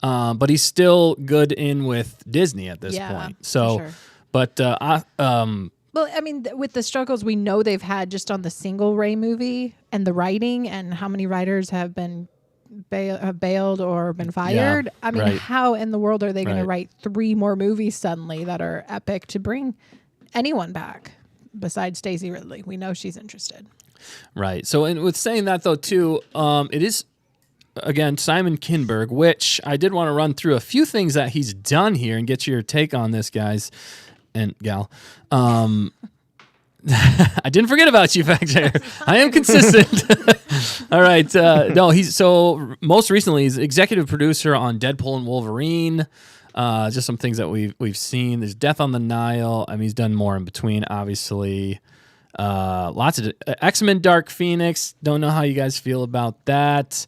Speaker 1: But he's still good in with Disney at this point. So,
Speaker 4: sure.
Speaker 1: But
Speaker 4: well, I mean, with the struggles we know they've had just on the single Rey movie and the writing and how many writers have been bailed or been fired. I mean,
Speaker 1: right.
Speaker 4: how in the world are they going to
Speaker 1: Right.
Speaker 4: write 3 more movies suddenly that are epic to bring anyone back besides Daisy Ridley? We know she's interested.
Speaker 1: Right. So, and with saying that though, too, it is again Simon Kinberg, which I did want to run through a few things that he's done here and get your take on this, guys and gal. I didn't forget about you, fact checker. I am consistent. All right. No, he's so most recently he's executive producer on Deadpool and Wolverine. Just some things that we've seen. There's Death on the Nile. I mean, he's done more in between, obviously. Lots of X-Men Dark Phoenix. Don't know how you guys feel about that.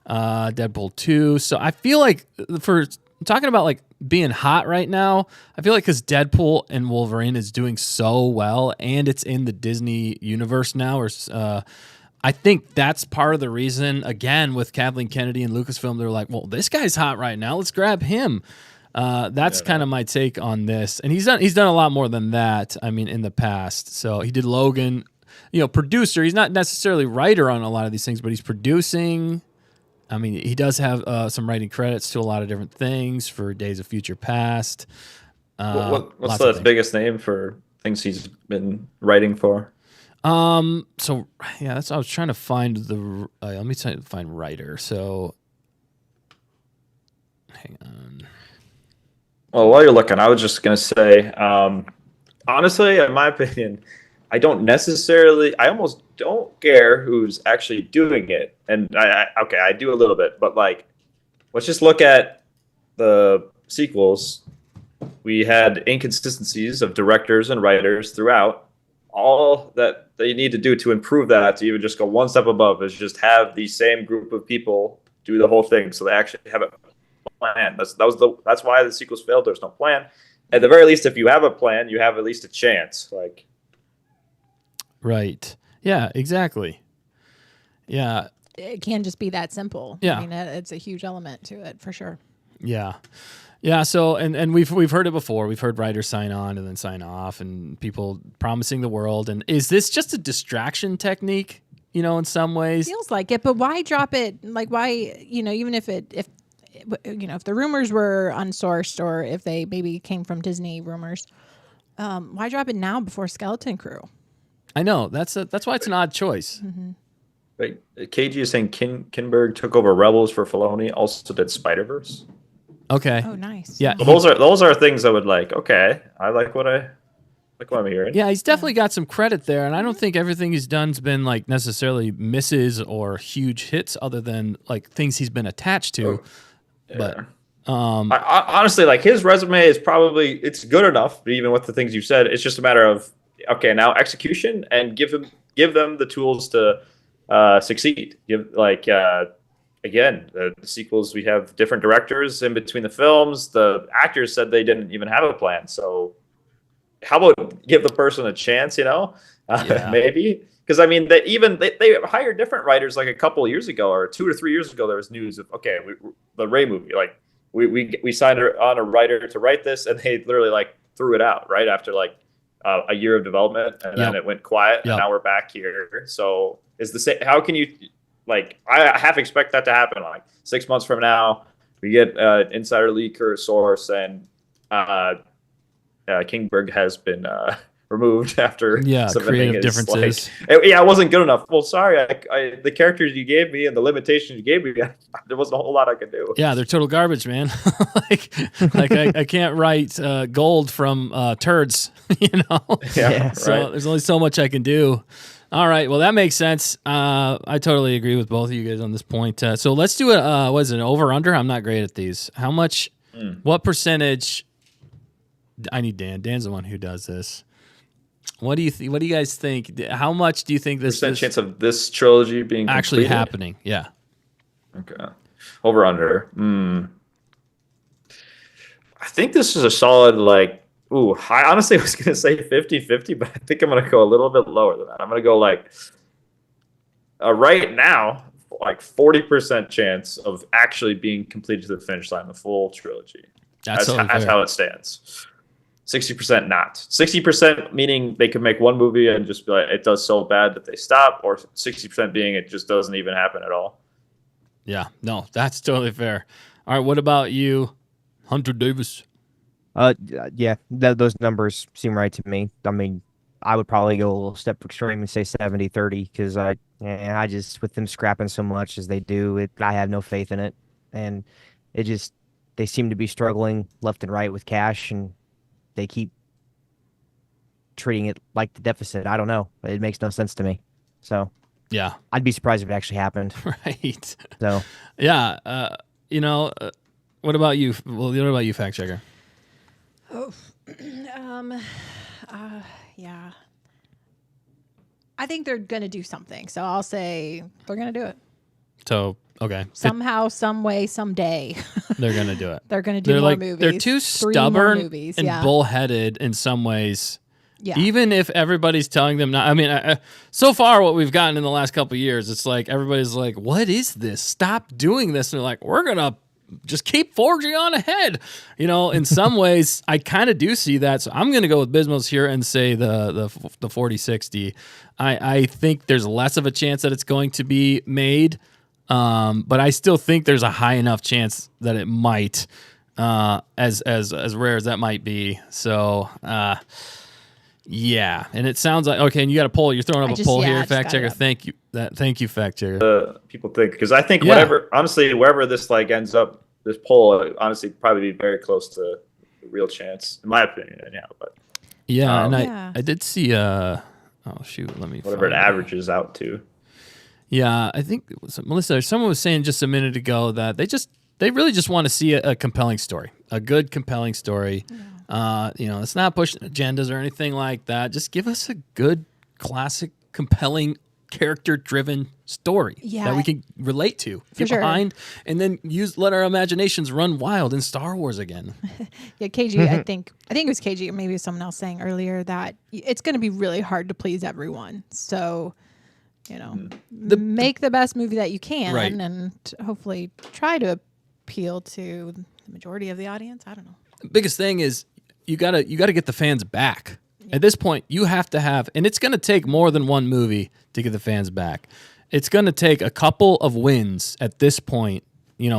Speaker 1: Deadpool 2. So I feel like for talking about like being hot right now, I feel like because Deadpool and Wolverine is doing so well and it's in the Disney universe now, or I think that's part of the reason, again, with Kathleen Kennedy and Lucasfilm, they're like, well, this guy's hot right now. Let's grab him. That's kind of my take on this. And he's done a lot more than that, I mean, in the past. So he did Logan, producer. He's not necessarily writer on a lot of these things, but he's producing. I mean, he does have some writing credits to a lot of different things for Days of Future Past.
Speaker 2: What's the biggest name for things he's been writing for?
Speaker 1: So yeah, that's I was trying to find the. Let me find writer. So, hang on.
Speaker 2: Well, while you're looking, I was just gonna say, honestly, in my opinion, I almost don't care who's actually doing it. And I do a little bit, but like, let's just look at the sequels. We had inconsistencies of directors and writers throughout. All that they need to do to improve that, to even just go one step above, is just have the same group of people do the whole thing, so they actually have a plan. That's why the sequels failed. There's no plan. At the very least, if you have a plan, you have at least a chance. Like,
Speaker 1: right? Yeah, exactly. Yeah,
Speaker 4: It can just be that simple.
Speaker 1: Yeah.
Speaker 4: I mean, it's a huge element to it for sure.
Speaker 1: yeah. Yeah, so and we've heard it before. We've heard writers sign on and then sign off, and people promising the world. And is this just a distraction technique? In some ways,
Speaker 4: Feels like it, but why drop it? Like, why? Even if if the rumors were unsourced or if they maybe came from Disney rumors, why drop it now before Skeleton Crew?
Speaker 1: I know that's why it's an odd choice.
Speaker 4: Mm-hmm.
Speaker 2: right, KG is saying Kinberg took over Rebels for Filoni, also did Spider-Verse.
Speaker 1: Okay.
Speaker 4: Oh, nice.
Speaker 1: Yeah,
Speaker 2: Well, those are things I would like. Okay, I like what I'm hearing.
Speaker 1: yeah, he's definitely got some credit there, and I don't think everything he's done's been like necessarily misses or huge hits, other than like things he's been attached to.
Speaker 2: Yeah.
Speaker 1: But
Speaker 2: I honestly, like, his resume is it's good enough, even with the things you said. It's just a matter of, okay, now execution, and give them the tools to succeed. Again, the sequels, we have different directors in between the films. The actors said they didn't even have a plan. So how about give the person a chance, maybe? Because, I mean, they hired different writers like a couple of years ago, or 2 or 3 years ago. There was news of, okay, the Rey movie. Like, we signed on a writer to write this, and they literally, like, threw it out right after, like, a year of development, and then it went quiet, and now we're back here. So how can you... Like, I half expect that to happen. Like 6 months from now, we get an insider leak or a source, and Kinberg has been removed after
Speaker 1: creative differences.
Speaker 2: It wasn't good enough. Well, sorry, the characters you gave me and the limitations you gave me, there wasn't a whole lot I could do.
Speaker 1: Yeah, they're total garbage, man. I can't write gold from turds,
Speaker 2: Yeah,
Speaker 1: So
Speaker 2: right.
Speaker 1: there's only so much I can do. All right, well, that makes sense. I totally agree with both of you guys on this point. So let's do an over-under? I'm not great at these. How much, what percentage, I need Dan. Dan's the one who does this. What do you guys think? How much do you think this
Speaker 2: % chance of this trilogy being
Speaker 1: actually
Speaker 2: completed?
Speaker 1: happening? Yeah.
Speaker 2: Okay. Over under. I think this is a solid, like, I honestly was going to say 50-50, but I think I'm going to go a little bit lower than that. I'm going to go like right now, like 40% chance of actually being completed to the finish line, the full trilogy. That's how it stands. 60% not. 60% meaning they could make one movie and just be like, it does so bad that they stop, or 60% being it just doesn't even happen at all.
Speaker 1: Yeah, no, that's totally fair. All right, what about you, Hunter Davis?
Speaker 3: Yeah, those numbers seem right to me. I mean, I would probably go a little step extreme and say 70-30 because I just, with them scrapping so much as they do, I have no faith in it. And it just, they seem to be struggling left and right with cash, and they keep treating it like the deficit. I don't know. It makes no sense to me. So
Speaker 1: Yeah,
Speaker 3: I'd be surprised if it actually happened.
Speaker 1: right.
Speaker 3: So
Speaker 1: Yeah, what about you? Well, what about you, fact checker?
Speaker 4: Oh, yeah. I think they're gonna do something, so I'll say they're gonna do it
Speaker 1: So, okay,
Speaker 4: somehow, some way, someday.
Speaker 1: they're gonna do it.
Speaker 4: They're gonna do
Speaker 1: They're
Speaker 4: more
Speaker 1: like
Speaker 4: movies.
Speaker 1: they're too
Speaker 4: 3 more
Speaker 1: stubborn
Speaker 4: movies,
Speaker 1: and
Speaker 4: yeah.
Speaker 1: bullheaded in some ways.
Speaker 4: Yeah.
Speaker 1: Even if everybody's telling them not, I mean, so far what we've gotten in the last couple of years, it's like everybody's like, "What is this? Stop doing this!" And they're like, "We're gonna just keep forging on ahead." In some ways, I kind of do see that. So I'm gonna go with Bismos here and say the 4060. I think there's less of a chance that it's going to be made, but I still think there's a high enough chance that it might, as rare as that might be. So. Yeah, and it sounds like okay. And you got a poll. You're throwing up a poll here, fact checker. Thank you. Thank you, fact checker.
Speaker 2: People think because I think honestly, wherever this ends up, this poll honestly probably be very close to the real chance, in my opinion. Yeah, but
Speaker 1: and I did see. Oh shoot, let me.
Speaker 2: Whatever it averages out to.
Speaker 1: Yeah, I think Melissa. Someone was saying just a minute ago that they really just want to see a compelling story, a good compelling story. Yeah. It's not pushing agendas or anything like that. Just give us a good, classic, compelling, character-driven story that we can relate to, get behind, and then let our imaginations run wild in Star Wars again.
Speaker 4: Yeah, KG. I think it was KG, or maybe it was someone else saying earlier that it's going to be really hard to please everyone. So, make the best movie that you can, and hopefully try to appeal to the majority of the audience. I don't know.
Speaker 1: The biggest thing is you gotta get the fans back. Yeah. At this point, you have to have, and it's gonna take more than one movie to get the fans back. It's gonna take a couple of wins at this point,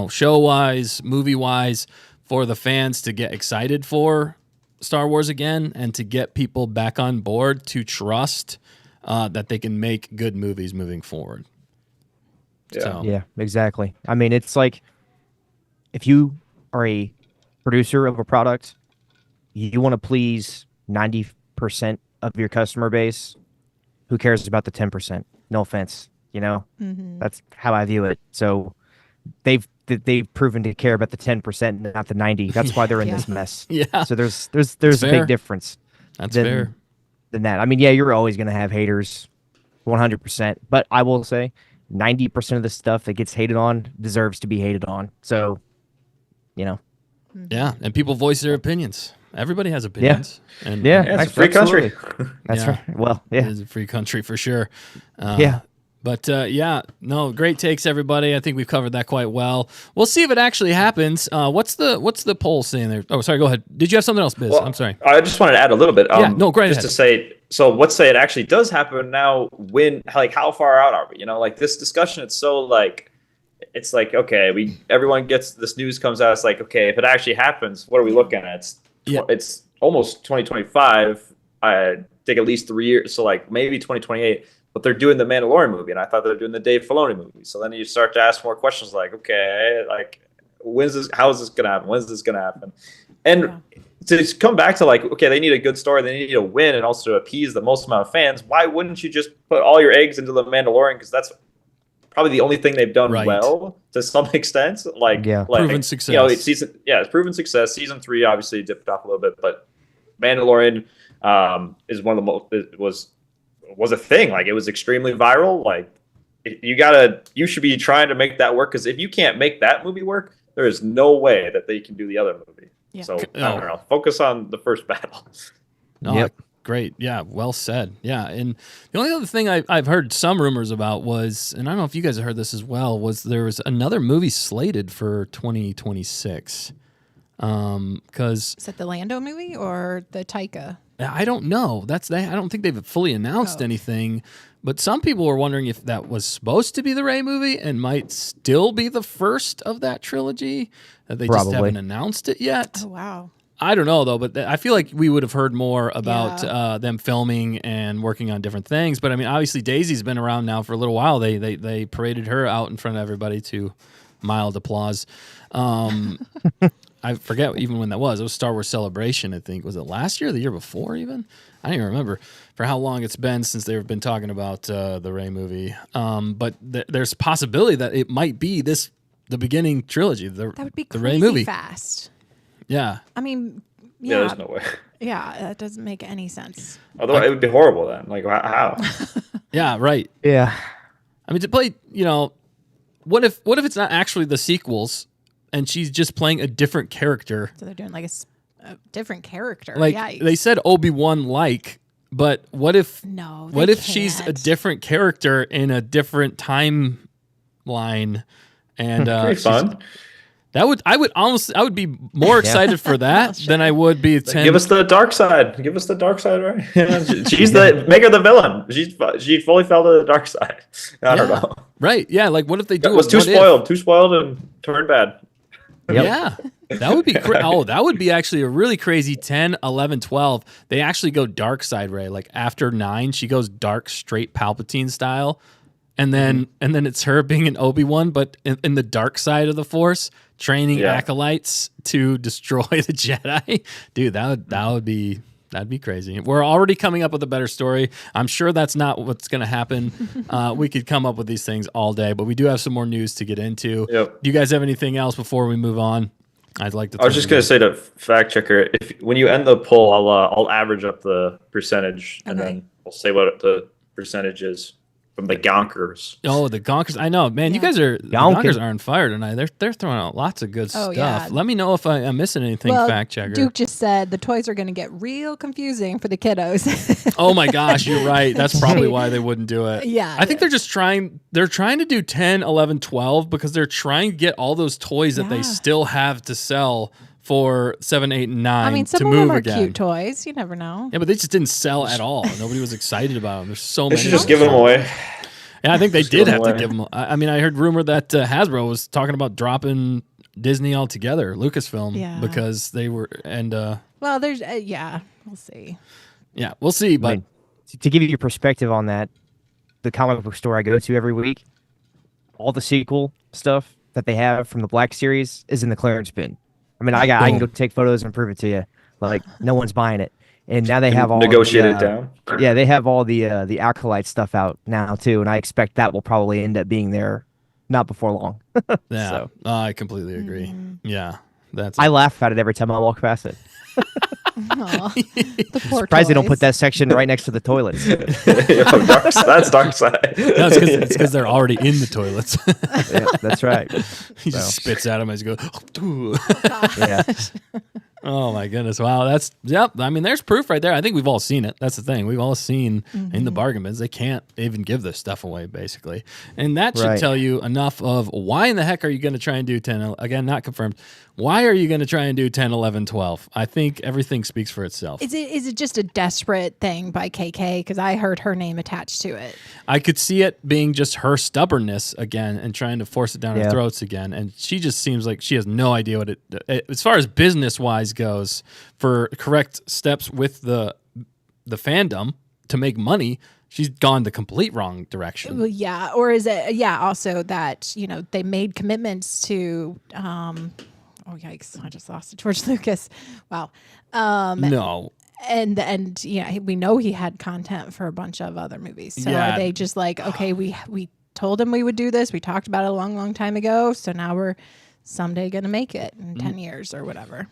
Speaker 1: show wise, movie wise, for the fans to get excited for Star Wars again and to get people back on board to trust that they can make good movies moving forward.
Speaker 2: Yeah.
Speaker 1: So.
Speaker 3: Yeah, exactly. I mean, it's like if you are a producer of a product, you want to please 90% of your customer base. Who cares about the 10%? No offense, That's how I view it. So they've proven to care about the 10%, not the 90. That's why they're in this mess.
Speaker 1: Yeah.
Speaker 3: So there's a big difference.
Speaker 1: That's fair.
Speaker 3: Than that. I mean, yeah, you're always going to have haters, 100%. But I will say, 90% of the stuff that gets hated on deserves to be hated on. So,
Speaker 1: Yeah, and people voice their opinions. Everybody has opinions.
Speaker 3: Yeah,
Speaker 1: and
Speaker 2: it's a free country.
Speaker 3: That's right. Well, yeah.
Speaker 1: It is a free country for sure.
Speaker 3: Yeah.
Speaker 1: But great takes, everybody. I think we've covered that quite well. We'll see if it actually happens. What's the poll saying there? Oh, sorry, go ahead. Did you have something else, Biz?
Speaker 2: Well,
Speaker 1: I'm sorry.
Speaker 2: I just wanted to add a little bit.
Speaker 1: Go right
Speaker 2: just
Speaker 1: ahead.
Speaker 2: to say, so let's say it actually does happen now. How far out are we? This discussion, it's so it's like, okay, everyone gets this news comes out. It's like, okay, if it actually happens, what are we looking at? It's almost 2025. I think at least 3 years. So maybe 2028. But they're doing the Mandalorian movie, and I thought they were doing the Dave Filoni movie. So then you start to ask more questions like, okay, when's this? How is this gonna happen? When's this gonna happen? And to come back to okay, they need a good story, they need a win, and also to appease the most amount of fans. Why wouldn't you just put all your eggs into the Mandalorian? Because that's probably the only thing they've done well to some extent.
Speaker 1: Proven success.
Speaker 2: It's proven success. Season 3 obviously dipped off a little bit, but Mandalorian is one of the most was a thing. It was extremely viral. You should be trying to make that work, because if you can't make that movie work, there is no way that they can do the other movie. Yeah. So I don't know. Focus on the first battle.
Speaker 1: No, great. Yeah, well said. Yeah, and the only other thing I've heard some rumors about was, and I don't know if you guys have heard this as well, was there was another movie slated for 2026. Because
Speaker 4: Is that the Lando movie or the Taika?
Speaker 1: I don't know. I don't think they've fully announced anything. But some people were wondering if that was supposed to be the Rey movie and might still be the first of that trilogy. That they just haven't announced it yet.
Speaker 4: Oh wow.
Speaker 1: I don't know though, but I feel like we would have heard more about them filming and working on different things. But I mean, obviously Daisy's been around now for a little while. They paraded her out in front of everybody to mild applause. I forget even when that was. It was Star Wars Celebration, I think. Was it last year or the year before even? I don't even remember for how long it's been since they've been talking about the Rey movie. But there's a possibility that it might be the beginning trilogy,
Speaker 4: that would be
Speaker 1: the
Speaker 4: crazy
Speaker 1: Rey movie.
Speaker 4: fast.
Speaker 1: Yeah.
Speaker 4: I mean,
Speaker 2: Yeah, there's no way.
Speaker 4: Yeah, that doesn't make any sense.
Speaker 2: Although it would be horrible then. Like, how?
Speaker 1: Yeah, right.
Speaker 3: Yeah.
Speaker 1: I mean, to play, what if it's not actually the sequels and she's just playing a different character?
Speaker 4: So they're doing like a different character.
Speaker 1: Like
Speaker 4: Yikes.
Speaker 1: they said Obi-Wan but what if she's a
Speaker 4: can't.
Speaker 1: different character in a different timeline? And
Speaker 2: Pretty fun.
Speaker 1: I would be more excited for that than I would be 10.
Speaker 2: Give us the dark side. Give us the dark side, right? Make her the villain. She fully fell to the dark side. I don't know.
Speaker 1: Right. Yeah. Like what if they do
Speaker 2: was too spoiled and turned bad.
Speaker 3: Yep.
Speaker 1: Yeah. That would be that would be actually a really crazy 10, 11, 12. They actually go dark side Rey. Like after 9, she goes dark straight Palpatine style. And then it's her being an Obi-Wan, but in the dark side of the Force, training acolytes to destroy the Jedi. Dude, that'd be crazy. We're already coming up with a better story. I'm sure that's not what's going to happen. We could come up with these things all day, but we do have some more news to get into.
Speaker 2: Yep.
Speaker 1: Do you guys have anything else before we move on? I'd like to.
Speaker 2: I was just going to say to fact checker, when you end the poll, I'll average up the percentage and then I'll say what the percentage is. From the Gonkers.
Speaker 1: Oh, the Gonkers. I know, man. You guys the Gonkers are on fire tonight. They're throwing out lots of good stuff. Yeah. Let me know if I'm missing anything, fact checker.
Speaker 4: Duke just said the toys are going to get real confusing for the kiddos.
Speaker 1: Oh my gosh, you're right. That's probably why they wouldn't do it.
Speaker 4: Yeah.
Speaker 1: I think they're trying to do 10, 11, 12 because they're trying to get all those toys that they still have to sell for 7, 8, and 9
Speaker 4: I mean, some
Speaker 1: to
Speaker 4: of
Speaker 1: move
Speaker 4: them are
Speaker 1: again.
Speaker 4: Cute toys. You never know.
Speaker 1: Yeah, but they just didn't sell at all. Nobody was excited about them. There's so many.
Speaker 2: They should just give them away.
Speaker 1: Yeah, I think they did have to give them. I mean, I heard rumor that Hasbro was talking about dropping Disney altogether, Lucasfilm, because they were
Speaker 4: well, there's we'll see.
Speaker 1: Yeah, we'll see. But
Speaker 3: I mean, to give you your perspective on that, the comic book store I go to every week, all the sequel stuff that they have from the Black Series is in the clearance bin. I mean, I can go take photos and prove it to you. Like no one's buying it. And now they have all
Speaker 2: negotiated down.
Speaker 3: Yeah, they have all the acolyte stuff out now too, and I expect that will probably end up being there not before long.
Speaker 1: Yeah,
Speaker 3: so.
Speaker 1: I completely agree. Yeah,
Speaker 3: I laugh at it every time I walk past it.
Speaker 4: The poor
Speaker 3: Surprised they don't put that section right next to the toilets.
Speaker 2: That's dark side.
Speaker 1: No, it's because they're already in the toilets.
Speaker 3: Yeah, that's right.
Speaker 1: He just spits at them as he goes.
Speaker 3: Yeah.
Speaker 1: Oh my goodness! Wow, I mean, there's proof right there. I think we've all seen it. That's the thing. We've all seen in the bargain bins. They can't even give this stuff away, basically, and that should tell you enough of why in the heck are you going to try and do 10? Again, not confirmed. Why are you going to try and do 10, 11, 12? I think everything speaks for itself.
Speaker 4: Is it just a desperate thing by KK? Because I heard her name attached to it.
Speaker 1: I could see it being just her stubbornness again and trying to force it down our throats again. And she just seems like she has no idea what as far as business-wise goes, for correct steps with the fandom to make money, she's gone the complete wrong direction.
Speaker 4: Well, yeah. Or is it, also that, they made commitments to, oh, yikes. I just lost it. George Lucas. Wow.
Speaker 1: No.
Speaker 4: And we know he had content for a bunch of other movies. So are they just like, okay, we told him we would do this. We talked about it a long, long time ago. So now we're someday going to make it in 10 years or whatever.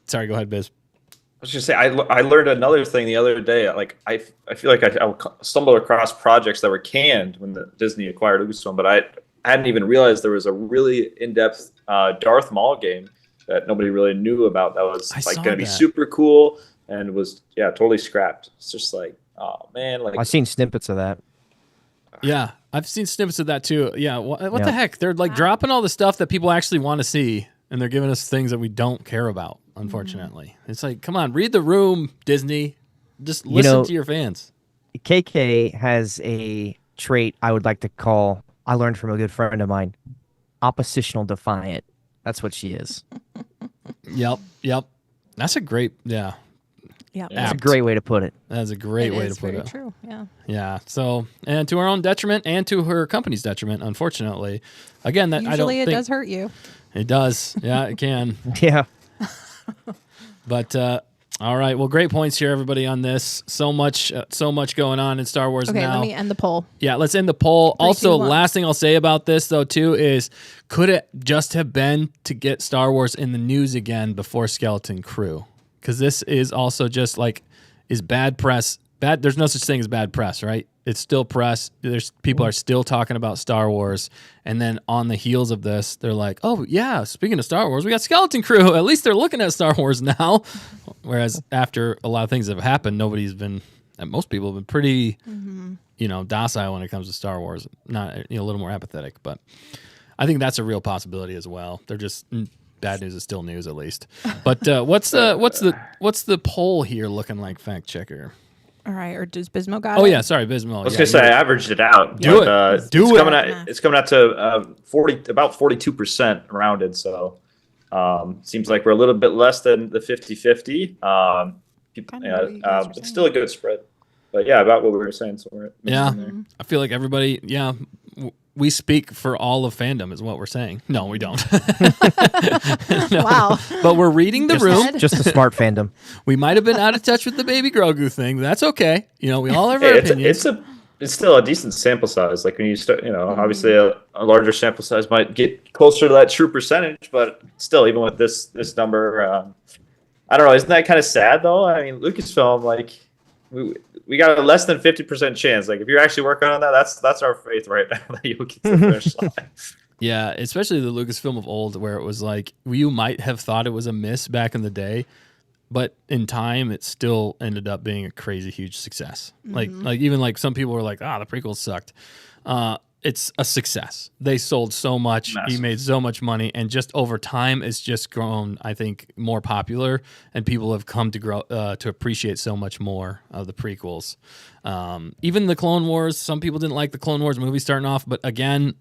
Speaker 1: Sorry, go ahead, Biz.
Speaker 2: I was just say I learned another thing the other day. Like I feel like I stumbled across projects that were canned when Disney acquired Lucasfilm, but I hadn't even realized there was a really in-depth Darth Maul game that nobody really knew about. That was going to be super cool and was totally scrapped. It's just like, oh man, like
Speaker 3: I've seen snippets of that.
Speaker 1: Yeah, I've seen snippets of that too. Yeah, what the heck? They're like dropping all the stuff that people actually want to see. and they're giving us things that we don't care about, unfortunately. It's like, come on, read the room, Disney. Just listen to your fans.
Speaker 3: KK has a trait I would like to call, I learned from a good friend of mine, oppositional defiant. That's what she is.
Speaker 1: Yep. That's a great,
Speaker 4: Yeah,
Speaker 3: that's a great way to put it.
Speaker 1: That's a great way to put it.
Speaker 4: True. Yeah.
Speaker 1: Yeah. So, and to our own detriment and to her company's detriment, unfortunately. Again, that
Speaker 4: Usually
Speaker 1: I don't think
Speaker 4: does hurt you.
Speaker 1: It does. Yeah, it can.
Speaker 3: Yeah.
Speaker 1: But all right. Well, great points here, everybody, on this. So much going on in Star Wars now.
Speaker 4: Okay, let me end the poll.
Speaker 1: Yeah, let's end the poll.
Speaker 4: 3,
Speaker 1: Also,
Speaker 4: 2, 1.
Speaker 1: last thing I'll say about this, though, too, is could it just have been to get Star Wars in the news again before Skeleton Crew? Because this is also just like, is bad press bad? There's no such thing as bad press, right? It's still press. People are still talking about Star Wars, and then on the heels of this, they're like, "Oh yeah, speaking of Star Wars, we got Skeleton Crew. At least they're looking at Star Wars now." Whereas after a lot of things have happened, most people have been pretty, docile when it comes to Star Wars. Not a little more apathetic, but I think that's a real possibility as well. They're just bad news is still news, at least. But what's the poll here looking like, fact checker?
Speaker 4: All right, or does Bismo got
Speaker 1: Oh
Speaker 4: it?
Speaker 1: yeah, sorry, Bismo.
Speaker 2: I was gonna say I averaged it out.
Speaker 1: Do it.
Speaker 2: It's coming out to about 42% rounded. So seems like we're a little bit less than the 50-50. It's still a good spread. But yeah, about what we were saying. So we're there.
Speaker 1: I feel like everybody. Yeah. We speak for all of fandom, is what we're saying. No, we don't. No.
Speaker 4: Wow.
Speaker 1: But we're reading the room.
Speaker 3: Just a smart fandom.
Speaker 1: We might have been out of touch with the Baby Grogu thing, but that's okay. We all have our opinions.
Speaker 2: It's still a decent sample size. Like when you start, obviously a larger sample size might get closer to that true percentage, but still, even with this number, I don't know. Isn't that kind of sad though? I mean, Lucasfilm, like we got a less than 50% chance. Like if you're actually working on that, that's our faith right now that you'll get to the finish line.
Speaker 1: Yeah, especially the Lucasfilm of old, where it was like you might have thought it was a miss back in the day, but in time it still ended up being a crazy huge success. Like even like some people were like, the prequels sucked. It's a success. They sold so much.
Speaker 2: Massive.
Speaker 1: He made so much money, and just over time, it's just grown, I think, more popular, and people have come to grow to appreciate so much more of the prequels. Even the Clone Wars, some people didn't like the Clone Wars movie starting off, but again,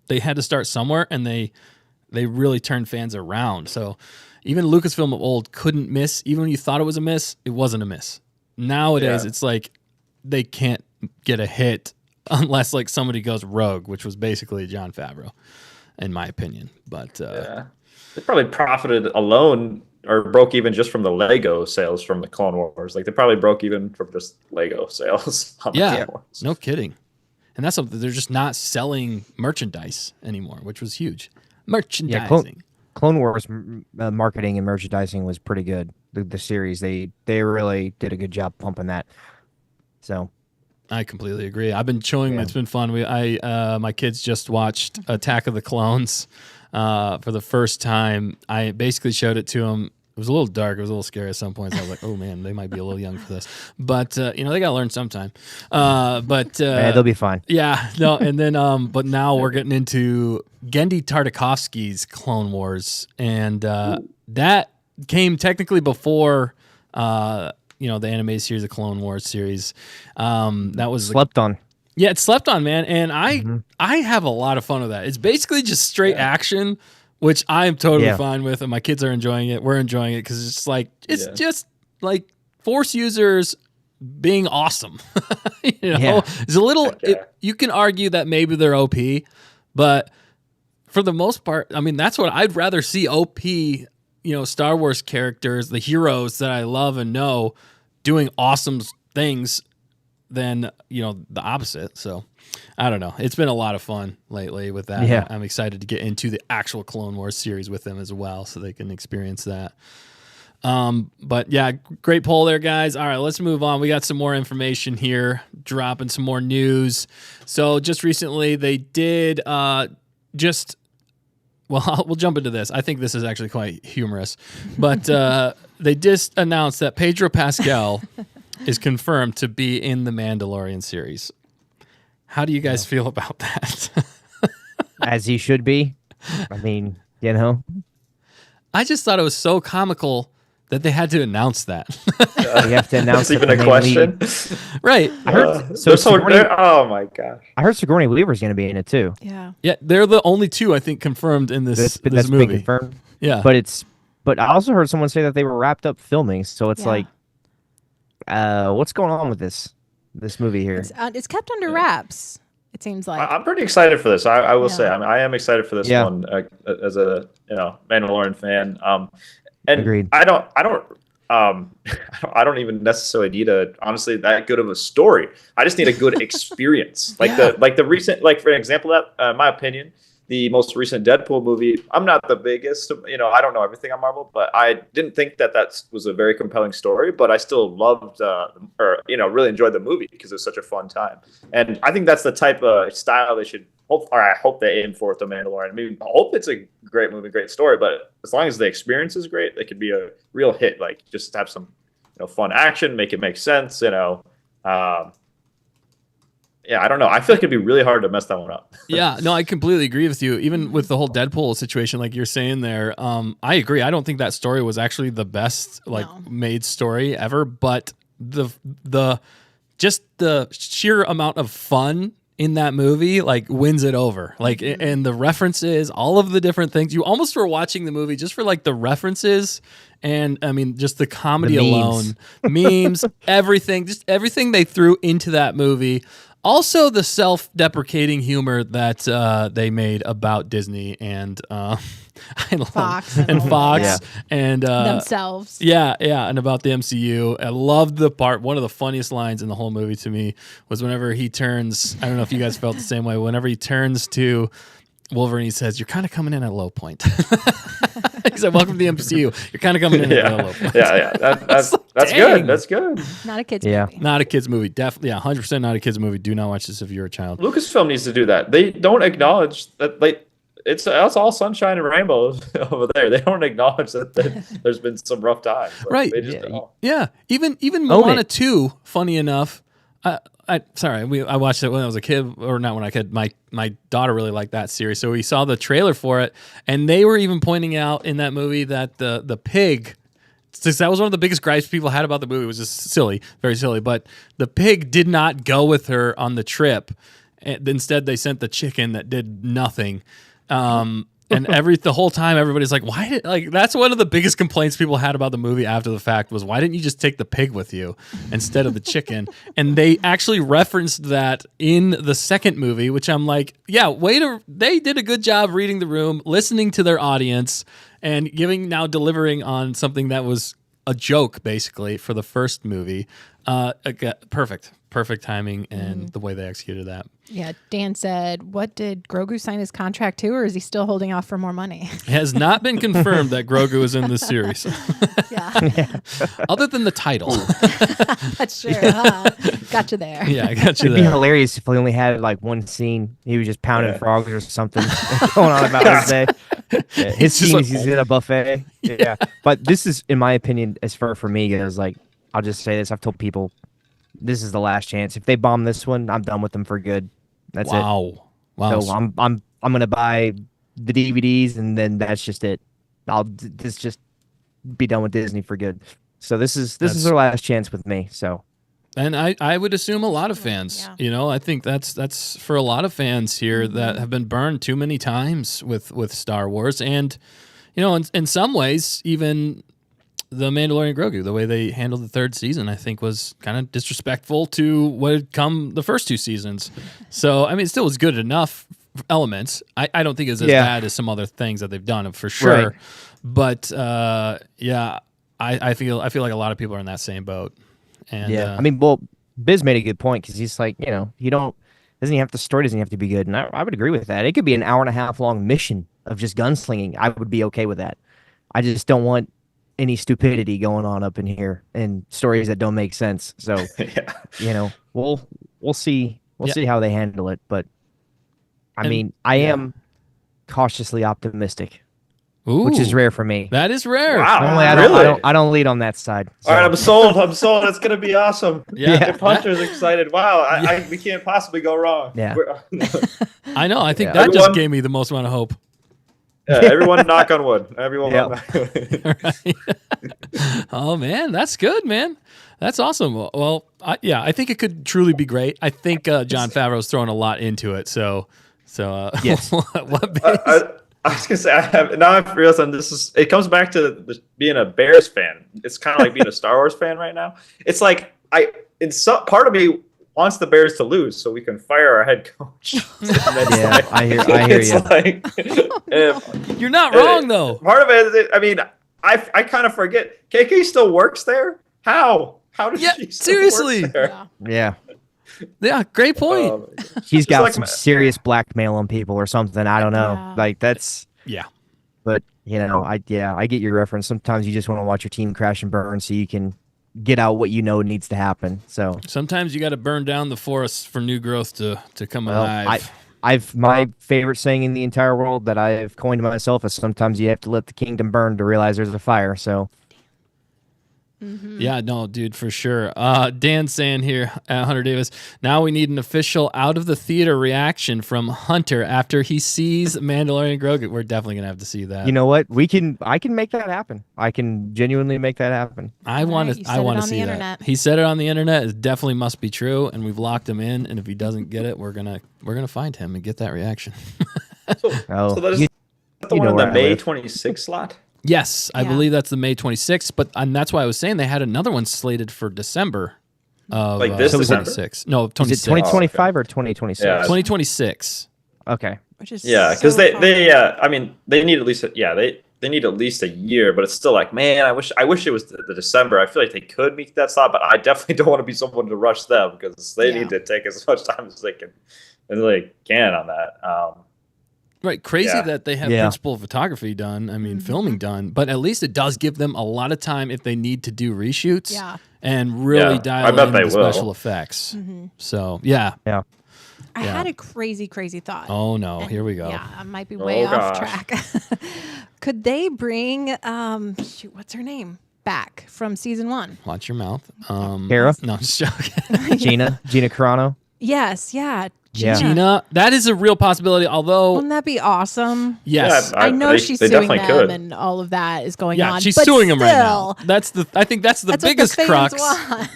Speaker 1: they had to start somewhere, and they really turned fans around. So even Lucasfilm of old couldn't miss. Even when you thought it was a miss, it wasn't a miss. Nowadays, it's like they can't get a hit unless like somebody goes rogue, which was basically Jon Favreau, in my opinion. But
Speaker 2: they probably profited alone or broke even just from the Lego sales from the Clone Wars. Like they probably broke even from just Lego sales. On the Clone Wars.
Speaker 1: No kidding. And that's something, they're just not selling merchandise anymore, which was huge. Merchandising.
Speaker 3: Clone Wars marketing and merchandising was pretty good. The series, they really did a good job pumping that. So
Speaker 1: I completely agree. I've been showing them. It's been fun. My kids just watched Attack of the Clones for the first time. I basically showed it to them. It was a little dark. It was a little scary at some points. I was like, oh, man, they might be a little young for this. But, they got to learn sometime.
Speaker 3: They'll be fine.
Speaker 1: Yeah. No, and then, but now we're getting into Genndy Tartakovsky's Clone Wars. And that came technically before the animated series, the Clone Wars series. That was
Speaker 3: slept on.
Speaker 1: Yeah, it's slept on, man. And I have a lot of fun with that. It's basically just straight action, which I'm totally fine with, and my kids are enjoying it. We're enjoying it because it's just Force users being awesome. It's a little. You can argue that maybe they're OP, but for the most part, I mean, that's what I'd rather see. OP. Star Wars characters, the heroes that I love and know, doing awesome things than, the opposite. So, I don't know. It's been a lot of fun lately with that.
Speaker 3: Yeah.
Speaker 1: I'm excited to get into the actual Clone Wars series with them as well so they can experience that. But yeah, great poll there, guys. All right, let's move on. We got some more information here, dropping some more news. So, just recently they did well, we'll jump into this. I think this is actually quite humorous. But they just announced that Pedro Pascal is confirmed to be in the Mandalorian series. How do you guys feel about that?
Speaker 3: As he should be. I mean,
Speaker 1: I just thought it was so comical that they had to announce that.
Speaker 3: You have to announce
Speaker 2: That's even a question.
Speaker 1: Right.
Speaker 3: I heard,
Speaker 2: Oh my gosh.
Speaker 3: I heard Sigourney Weaver's going to be in it too.
Speaker 4: Yeah.
Speaker 1: Yeah, they're the only two I think confirmed in this
Speaker 3: That's
Speaker 1: movie.
Speaker 3: been confirmed.
Speaker 1: Yeah.
Speaker 3: But I also heard someone say that they were wrapped up filming. So it's like, what's going on with this movie here?
Speaker 4: It's kept under wraps. It seems like.
Speaker 2: I'm pretty excited for this. I will say, I am excited for this
Speaker 3: Yeah.
Speaker 2: one as a Mandalorian fan. And
Speaker 3: Agreed.
Speaker 2: I don't even necessarily need honestly that good of a story. I just need a good experience. The recent, for an example, that in my opinion, the most recent Deadpool movie. I'm not the biggest, I don't know everything on Marvel, but I didn't think that was a very compelling story. But I still loved, really enjoyed the movie because it was such a fun time. And I think that's the type of style they should. I hope they aim for with The Mandalorian. I mean, I hope it's a great movie, great story. But as long as the experience is great, it could be a real hit. Like just have some, fun action, make it make sense. Yeah, I don't know. I feel like it'd be really hard to mess that one up.
Speaker 1: Yeah, no, I completely agree with you. Even with the whole Deadpool situation, like you're saying there, I agree. I don't think that story was actually the best made story ever, but the sheer amount of fun in that movie wins it over. And the references, all of the different things. You almost were watching the movie just for the references. And I mean, just the comedy alone, memes, everything, just everything they threw into that movie. Also, the self-deprecating humor that they made about Disney and
Speaker 4: Fox
Speaker 1: and
Speaker 4: themselves.
Speaker 1: Yeah, and about the MCU. I loved the part. One of the funniest lines in the whole movie to me was whenever he turns. I don't know if you guys felt the same way. Whenever he turns to Wolverine, he says, "You're kind of coming in at a low point." He said, "Welcome to the MCU. You're kind of coming in at a low point."
Speaker 2: Yeah. That's good. That's good.
Speaker 4: Not a kid's movie.
Speaker 1: Not a kid's movie. Definitely, 100% not a kid's movie. Do not watch this if you're a child.
Speaker 2: Lucasfilm needs to do that. They don't acknowledge that. It's all sunshine and rainbows over there. They don't acknowledge that there's been some rough times.
Speaker 1: Right.
Speaker 2: They just don't.
Speaker 1: Yeah. Even Moana 2, funny enough. I watched it when I was a kid, or not when I could. My daughter really liked that series, so we saw the trailer for it, and they were even pointing out in that movie that the pig. That was one of the biggest gripes people had about the movie. It was just silly, very silly. But the pig did not go with her on the trip. And instead, they sent the chicken that did nothing. And the whole time, everybody's like, "Why did that's one of the biggest complaints people had about the movie after the fact was why didn't you just take the pig with you instead of the chicken?" And they actually referenced that in the second movie, which I'm like, yeah, they did a good job reading the room, listening to their audience, and delivering on something that was a joke basically for the first movie. Perfect timing and the way they executed that.
Speaker 4: Yeah, Dan said, "What did Grogu sign his contract to, or is he still holding off for more money?"
Speaker 1: It has not been confirmed that Grogu is in this series.
Speaker 4: Yeah.
Speaker 1: Other than the title.
Speaker 4: That's true. Huh? Got you there.
Speaker 1: Yeah, I got you
Speaker 3: It'd be
Speaker 1: there.
Speaker 3: hilarious if we only had one scene. He was just pounding frogs or something going on about his day. Yeah, his scene is he's in a buffet. Yeah. But this is, in my opinion, as far for me goes, I'll just say this. I've told people this is the last chance. If they bomb this one, I'm done with them for good. That's it.
Speaker 1: Wow.
Speaker 3: So I'm gonna buy the DVDs and then that's just it. I'll just be done with Disney for good. So this is their last chance with me. So,
Speaker 1: and I would assume a lot of fans.
Speaker 4: Yeah.
Speaker 1: I think that's for a lot of fans here that have been burned too many times with Star Wars, and in some ways even the Mandalorian Grogu, the way they handled the third season, I think was kind of disrespectful to what had come the first two seasons. So, I mean, it still was good enough elements. I don't think it's as bad as some other things that they've done for sure. Right. But, I feel like a lot of people are in that same boat. And
Speaker 3: I mean, Biz made a good point because he's like, the story doesn't have to be good. And I would agree with that. It could be an 1.5 hour long mission of just gunslinging. I would be okay with that. I just don't want any stupidity going on up in here and stories that don't make sense. So, we'll see how they handle it. But I mean, I am cautiously optimistic, which is rare for me.
Speaker 1: That is rare.
Speaker 2: Wow.
Speaker 3: Normally, I don't lead on that side. So.
Speaker 2: All right, I'm sold. It's going to be awesome.
Speaker 1: Yeah.
Speaker 2: If Hunter's excited, wow, we can't possibly go wrong.
Speaker 3: Yeah.
Speaker 1: I know. I think that just gave me the most amount of hope.
Speaker 2: Yeah, everyone knock on wood. Everyone.
Speaker 3: Yep.
Speaker 1: Right. Oh man, that's good, man. That's awesome. Well, I think it could truly be great. I think Jon Favreau's throwing a lot into it. So
Speaker 3: Yes.
Speaker 1: what base?
Speaker 2: I was gonna say I've realized it comes back to being a Bears fan. It's kind of like being a Star Wars fan right now. It's like part of me wants the Bears to lose so we can fire our head coach.
Speaker 3: Yeah, I hear you.
Speaker 2: Like,
Speaker 1: You're not wrong though.
Speaker 2: Part of it, I mean, I kind of forget. KK still works there. How does she still
Speaker 1: seriously?
Speaker 2: work there?
Speaker 3: Yeah.
Speaker 1: Yeah, great point.
Speaker 3: He's got
Speaker 2: like
Speaker 3: some serious blackmail on people or something. I don't know.
Speaker 4: Yeah.
Speaker 3: Like that's.
Speaker 1: Yeah.
Speaker 3: But I get your reference. Sometimes you just want to watch your team crash and burn so you can get out what you know needs to happen. So
Speaker 1: Sometimes you got to burn down the forest for new growth to come alive.
Speaker 3: My favorite saying in the entire world that I've coined myself is sometimes you have to let the kingdom burn to realize there's a fire. So.
Speaker 1: Yeah, no, dude, for sure. Dan saying here at Hunter Davis, now we need an official out of the theater reaction from Hunter after he sees Mandalorian Grogu. We're definitely gonna have to see that.
Speaker 3: You know what? I can make that happen. I can genuinely make that happen.
Speaker 1: I want to see that.
Speaker 4: internet.
Speaker 1: He said it on the internet. It definitely must be true, and we've locked him in. And if he doesn't get it, we're gonna find him and get that reaction.
Speaker 2: So that is the one in the May 26th slot.
Speaker 1: Yes, I
Speaker 4: Yeah.
Speaker 1: believe that's the May 26th, and that's why I was saying they had another one slated for December of
Speaker 2: Like this December?
Speaker 1: 26. No,
Speaker 3: Is
Speaker 1: 26.
Speaker 3: it 2025 or 2026?
Speaker 2: Yeah.
Speaker 1: 2026.
Speaker 3: Okay.
Speaker 4: Which is
Speaker 2: Because
Speaker 4: so
Speaker 2: they
Speaker 4: fun.
Speaker 2: I mean they need at least they need at least a year, but it's still like, man, I wish it was the December. I feel like they could meet that slot, but I definitely don't want to be someone to rush them because they need to take as much time as they can on that.
Speaker 1: Right, crazy
Speaker 2: Yeah.
Speaker 1: that they have principal photography done. I mean, filming done, but at least it does give them a lot of time if they need to do reshoots.
Speaker 4: Yeah.
Speaker 1: And really
Speaker 2: Yeah,
Speaker 1: dial
Speaker 2: I bet
Speaker 1: in
Speaker 2: they
Speaker 1: the
Speaker 2: will.
Speaker 1: special effects. So yeah.
Speaker 3: Yeah.
Speaker 4: I had a crazy thought.
Speaker 1: Oh no, here we go.
Speaker 4: Yeah, I might be way off track. Could they bring what's her name back from season 1?
Speaker 1: Watch your mouth.
Speaker 3: Kara?
Speaker 1: No, I'm just joking.
Speaker 3: Gina Carano.
Speaker 4: Yes, yeah.
Speaker 3: Yeah.
Speaker 1: Gina, that is a real possibility. Although,
Speaker 4: Wouldn't that be awesome?
Speaker 1: yes,
Speaker 2: Yeah,
Speaker 4: I know she's
Speaker 2: they
Speaker 4: suing them
Speaker 2: definitely could.
Speaker 4: and all of that is going
Speaker 1: yeah,
Speaker 4: on.
Speaker 1: she's
Speaker 4: but
Speaker 1: suing him right now.
Speaker 4: still,
Speaker 1: I think that's the
Speaker 4: that's what
Speaker 1: biggest
Speaker 4: the fans
Speaker 1: crux.
Speaker 4: want.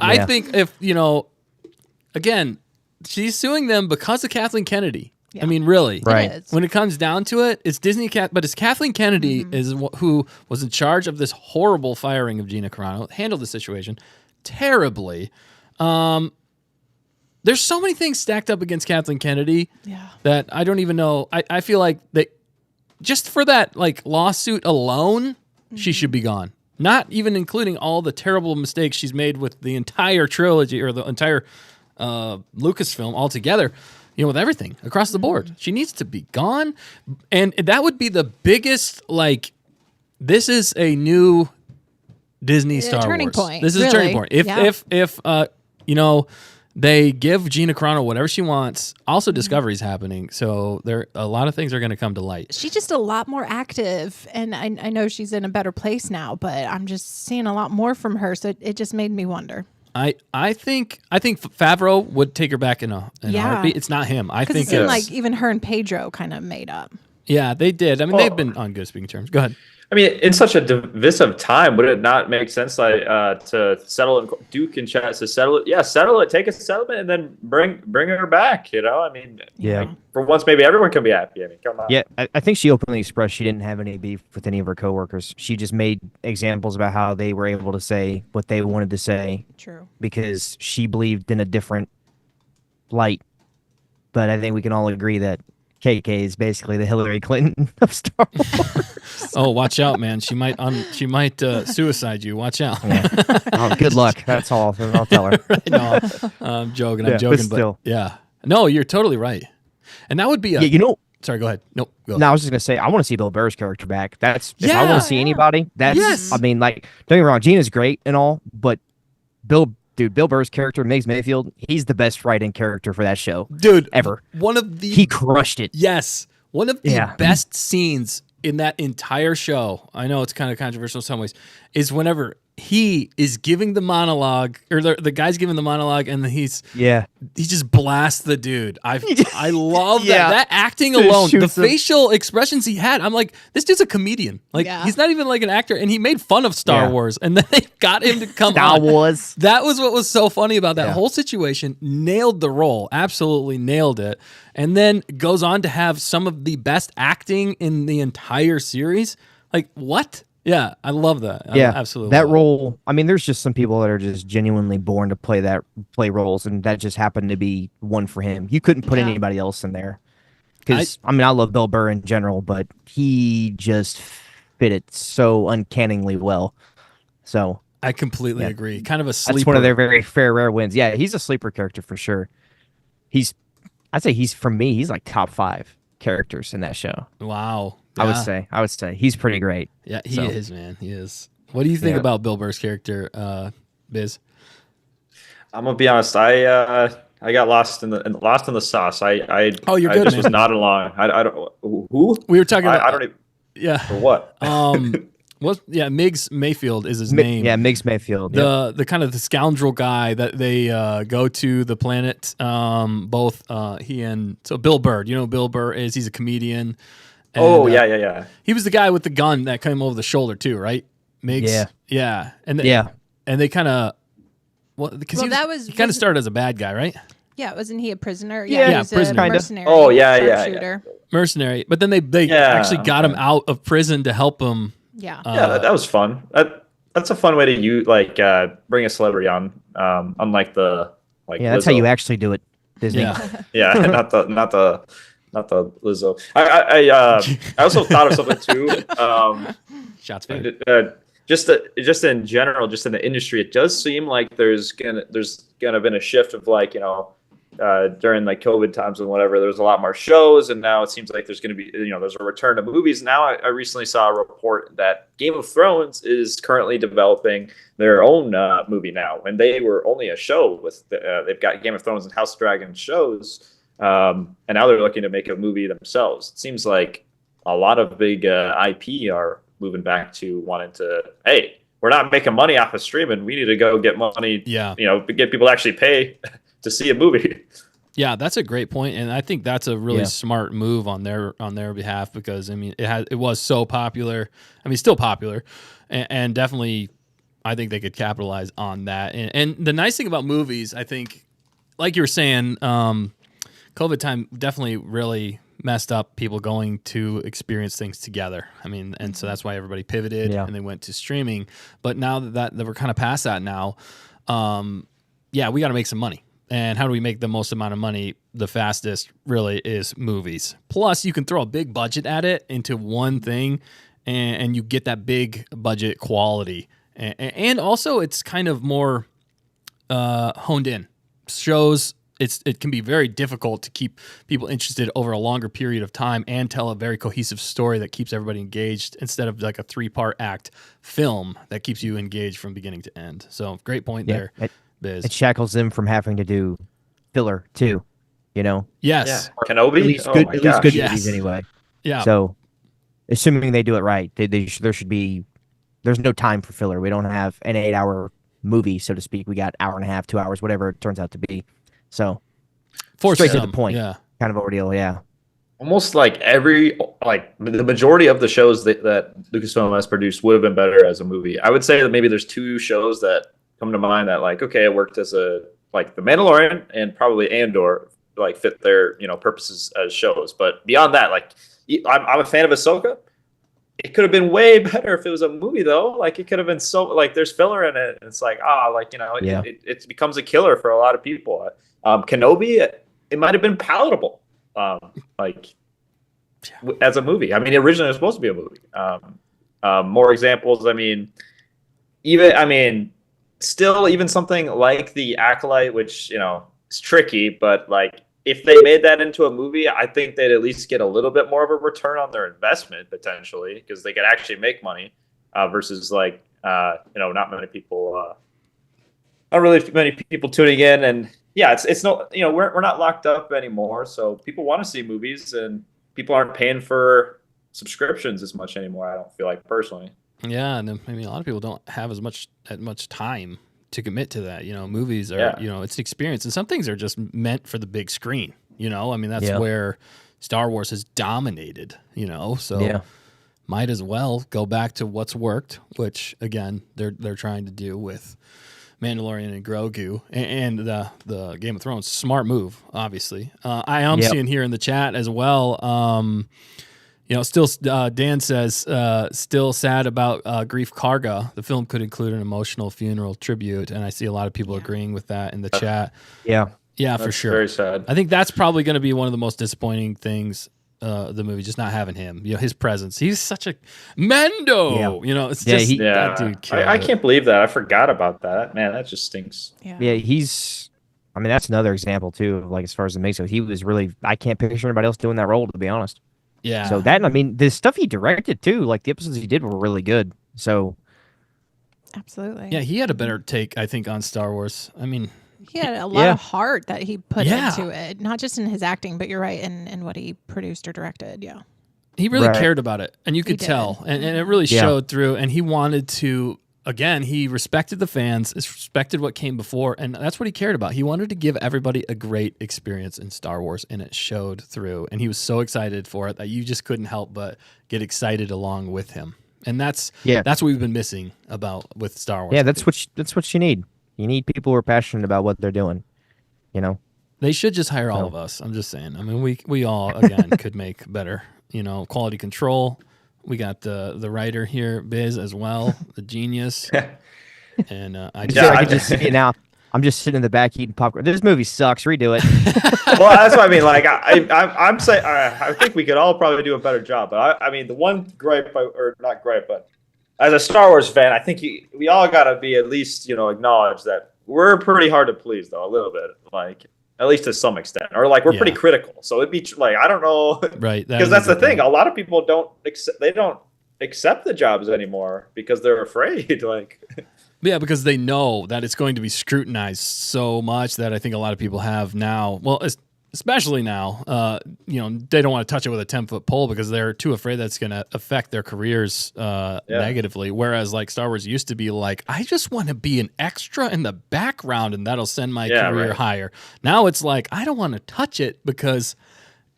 Speaker 1: I
Speaker 3: Yeah.
Speaker 1: think if again, she's suing them because of Kathleen Kennedy.
Speaker 4: Yeah.
Speaker 1: I mean, really,
Speaker 3: Right.
Speaker 4: It is.
Speaker 1: when it comes down to it, it's Disney, but it's Kathleen Kennedy is who was in charge of this horrible firing of Gina Carano, handled the situation terribly. There's so many things stacked up against Kathleen Kennedy
Speaker 4: Yeah.
Speaker 1: that I don't even know. I feel like that just for that lawsuit alone, she should be gone. Not even including all the terrible mistakes she's made with the entire trilogy or the entire Lucasfilm altogether. With everything across the board, she needs to be gone, and that would be the biggest. This is a new Disney Star
Speaker 4: turning
Speaker 1: Wars.
Speaker 4: point,
Speaker 1: This is a turning
Speaker 4: really.
Speaker 1: point. If
Speaker 4: Yeah.
Speaker 1: they give Gina Carano whatever she wants. Also, Discovery's happening, so a lot of things are going to come to light.
Speaker 4: She's just a lot more active, and I know she's in a better place now, but I'm just seeing a lot more from her, so it just made me wonder.
Speaker 1: I think Favreau would take her back in a
Speaker 4: Yeah.
Speaker 1: heartbeat. It's not him. I
Speaker 4: Because
Speaker 1: think
Speaker 4: it seemed
Speaker 1: it's-
Speaker 4: like even her and Pedro kind of made up.
Speaker 1: yeah, they did. I mean,
Speaker 2: Well-
Speaker 1: they've been on good speaking terms. Go ahead.
Speaker 2: I mean, in such a divisive time, would it not make sense to settle in Duke and Chaz to settle it? Yeah, settle it, take a settlement, and then bring her back. I mean,
Speaker 3: Yeah.
Speaker 2: for once, maybe everyone can be happy. I mean, come on.
Speaker 3: Yeah, I think she openly expressed she didn't have any beef with any of her coworkers. She just made examples about how they were able to say what they wanted to say
Speaker 4: True.
Speaker 3: because she believed in a different light. But I think we can all agree that KK is basically the Hillary Clinton of Star Wars.
Speaker 1: Oh, watch out, man! She might suicide you. Watch out.
Speaker 3: Oh, good luck. That's all I'll tell her.
Speaker 1: No, I'm joking.
Speaker 3: Yeah,
Speaker 1: I'm joking,
Speaker 3: but still.
Speaker 1: yeah. No, you're totally right. And that would be a.
Speaker 3: Yeah,
Speaker 1: Sorry, go ahead. Nope. Go.
Speaker 3: No, I was just gonna say I want to see Bill Burr's character back. If I
Speaker 1: Yeah,
Speaker 3: want to see anybody, that's
Speaker 1: Yes.
Speaker 3: I mean, don't get me wrong, Gina's great and all, but Bill Burr's character, Migs Mayfield, he's the best writing character for that show.
Speaker 1: Dude,
Speaker 3: Ever.
Speaker 1: One of the
Speaker 3: He crushed it.
Speaker 1: Yes. One of the
Speaker 3: Yeah.
Speaker 1: best scenes in that entire show, I know it's kind of controversial in some ways, is whenever he is giving the monologue, or the guy's giving the monologue, and he just blasts the dude. I love that. That acting alone, the facial expressions he had. I'm like, this dude's a comedian. Like he's not even like an actor, and he made fun of Star Wars, and then they got him to come
Speaker 3: Star
Speaker 1: on.
Speaker 3: Wars.
Speaker 1: That was what was so funny about that whole situation. Nailed the role, absolutely nailed it, and then goes on to have some of the best acting in the entire series. Like what? Yeah, I love that.
Speaker 3: Yeah,
Speaker 1: absolutely.
Speaker 3: That role. I mean, there's just some people that are just genuinely born to play roles, and that just happened to be one for him. You couldn't put anybody else in there. Because I love Bill Burr in general, but he just fit it so uncannily well. So
Speaker 1: I completely agree. Kind of a sleeper.
Speaker 3: That's one of their very rare wins. Yeah, he's a sleeper character for sure. I'd say for me, he's like top 5 characters in that show.
Speaker 1: Wow.
Speaker 3: Yeah. I would say he's pretty great.
Speaker 1: Yeah, he is, man. He is. What do you think about Bill Burr's character, Biz?
Speaker 2: I'm gonna be honest. I got lost in the sauce.
Speaker 1: You're good.
Speaker 2: I just was not along. I don't. Who?
Speaker 1: We were talking about.
Speaker 2: I don't even.
Speaker 1: Yeah.
Speaker 2: For what?
Speaker 1: Miggs Mayfield is his name.
Speaker 3: Yeah, Miggs Mayfield.
Speaker 1: The kind of the scoundrel guy that they go to the planet. Both he and Bill Burr. You know who Bill Burr is? He's a comedian. And,
Speaker 2: yeah.
Speaker 1: He was the guy with the gun that came over the shoulder too, right? Miggs. Yeah. And they kind of because he kind of started as a bad guy, right?
Speaker 4: Yeah, wasn't he a prisoner?
Speaker 1: Yeah,
Speaker 4: he was
Speaker 1: prisoner.
Speaker 4: a mercenary.
Speaker 2: Oh yeah.
Speaker 1: Mercenary. But then they actually got him out of prison to help him.
Speaker 4: Yeah.
Speaker 2: That was fun. That's a fun way to bring a celebrity on. Unlike the
Speaker 3: that's
Speaker 2: Lizzo.
Speaker 3: how you actually do it, Disney.
Speaker 2: Yeah, not the Lizzo. I also thought of something too.
Speaker 1: Shots fired.
Speaker 2: Just in general, just in the industry, it does seem like there's gonna been a shift of during COVID times and whatever. There was a lot more shows, and now it seems like there's gonna be there's a return to movies. Now I recently saw a report that Game of Thrones is currently developing their own movie now, and they were only a show with they've got Game of Thrones and House of Dragon shows. And now they're looking to make a movie themselves. It seems like a lot of big IP are moving back to wanting to, hey, we're not making money off of streaming. We need to go get money, get people to actually pay to see a movie.
Speaker 1: Yeah, that's a great point, and I think that's a really smart move on their behalf because it was so popular. Still popular, and definitely, I think they could capitalize on that. And the nice thing about movies, I think, like you were saying, COVID time definitely really messed up people going to experience things together. And so that's why everybody pivoted and they went to streaming. But now that we're kind of past that now, we got to make some money. And how do we make the most amount of money the fastest really is movies. Plus, you can throw a big budget at it into one thing and you get that big budget quality. And also, it's kind of more honed in. Shows, it can be very difficult to keep people interested over a longer period of time and tell a very cohesive story that keeps everybody engaged instead of like a 3-part act film that keeps you engaged from beginning to end. So great point there, Biz.
Speaker 3: It shackles them from having to do filler too,
Speaker 1: Yes.
Speaker 2: Yeah. Kenobi?
Speaker 3: At least good movies anyway.
Speaker 1: Yeah.
Speaker 3: So assuming they do it right, there's no time for filler. We don't have an 8-hour movie, so to speak. We got hour and a half, 2 hours, whatever it turns out to be. So straight to the point, kind of ordeal,
Speaker 2: Almost like the majority of the shows that Lucasfilm has produced would have been better as a movie. I would say that maybe there's 2 shows that come to mind that it worked as The Mandalorian and probably Andor fit their purposes as shows. But beyond that, I'm a fan of Ahsoka. It could have been way better if it was a movie, though. It could have been so there's filler in it. And it's it becomes a killer for a lot of people. Kenobi, it might have been palatable, as a movie. Originally it was supposed to be a movie. More examples. Even something like The Acolyte, which is tricky, but if they made that into a movie, I think they'd at least get a little bit more of a return on their investment potentially, because they could actually make money versus not really many people tuning in. And it's no, we're not locked up anymore, so people want to see movies and people aren't paying for subscriptions as much anymore. I don't feel like personally.
Speaker 1: Yeah, and I mean, a lot of people don't have as much time to commit to that. Movies are, it's an experience, and some things are just meant for the big screen. I mean, that's where Star Wars has dominated. So might as well go back to what's worked, which again they're trying to do with Mandalorian and Grogu and the Game of Thrones. Smart move, obviously. I am seeing here in the chat as well. Still, Dan says, still sad about Grief Karga. The film could include an emotional funeral tribute, and I see a lot of people agreeing with that in the chat.
Speaker 3: Yeah,
Speaker 1: that's for sure.
Speaker 2: Very sad.
Speaker 1: I think that's probably going to be one of the most disappointing things. The movie, just not having him, his presence. He's such a Mendo. It's just that dude.
Speaker 2: I can't believe that. I forgot about that. Man, that just stinks.
Speaker 3: Yeah, I mean, that's another example too. Like as far as the makes, so he was really. I can't picture anybody else doing that role, to be honest.
Speaker 1: Yeah.
Speaker 3: So that, I mean, the stuff he directed too, like the episodes he did were really good. So.
Speaker 4: Absolutely.
Speaker 1: Yeah, he had a better take, I think, on Star Wars. I mean.
Speaker 4: He had a lot of heart that he put into it, not just in his acting, but you're right, in what he produced or directed. Yeah,
Speaker 1: he really cared about it, and you could tell, and it really showed through. And he wanted to, again, he respected the fans, respected what came before, and that's what he cared about. He wanted to give everybody a great experience in Star Wars, and it showed through. And he was so excited for it that you just couldn't help but get excited along with him. And that's what we've been missing with Star Wars.
Speaker 3: Yeah, that's what you need. You need people who are passionate about what they're doing,
Speaker 1: They should just hire all of us. I'm just saying. I mean, we all, again, could make better, quality control. We got the writer here, Biz, as well, the genius. And I
Speaker 3: can just see it now. I'm just sitting in the back eating popcorn. This movie sucks. Redo it.
Speaker 2: Well, that's what I mean. Like, I'm saying, I think we could all probably do a better job. But I mean, the one gripe, or not gripe, but as a Star Wars fan, I think we all got to be at least, acknowledge that we're pretty hard to please, though, a little bit, like at least to some extent, or like we're pretty critical. So it'd be like, I don't know,
Speaker 1: right?
Speaker 2: Because that's the thing. A lot of people don't accept the jobs anymore because they're afraid. Like,
Speaker 1: yeah, because they know that it's going to be scrutinized so much that I think a lot of people have now. Well, especially now, they don't want to touch it with a 10-foot pole because they're too afraid that's going to affect their careers negatively. Whereas like Star Wars used to be like, I just want to be an extra in the background and that'll send my career higher. Now it's like, I don't want to touch it because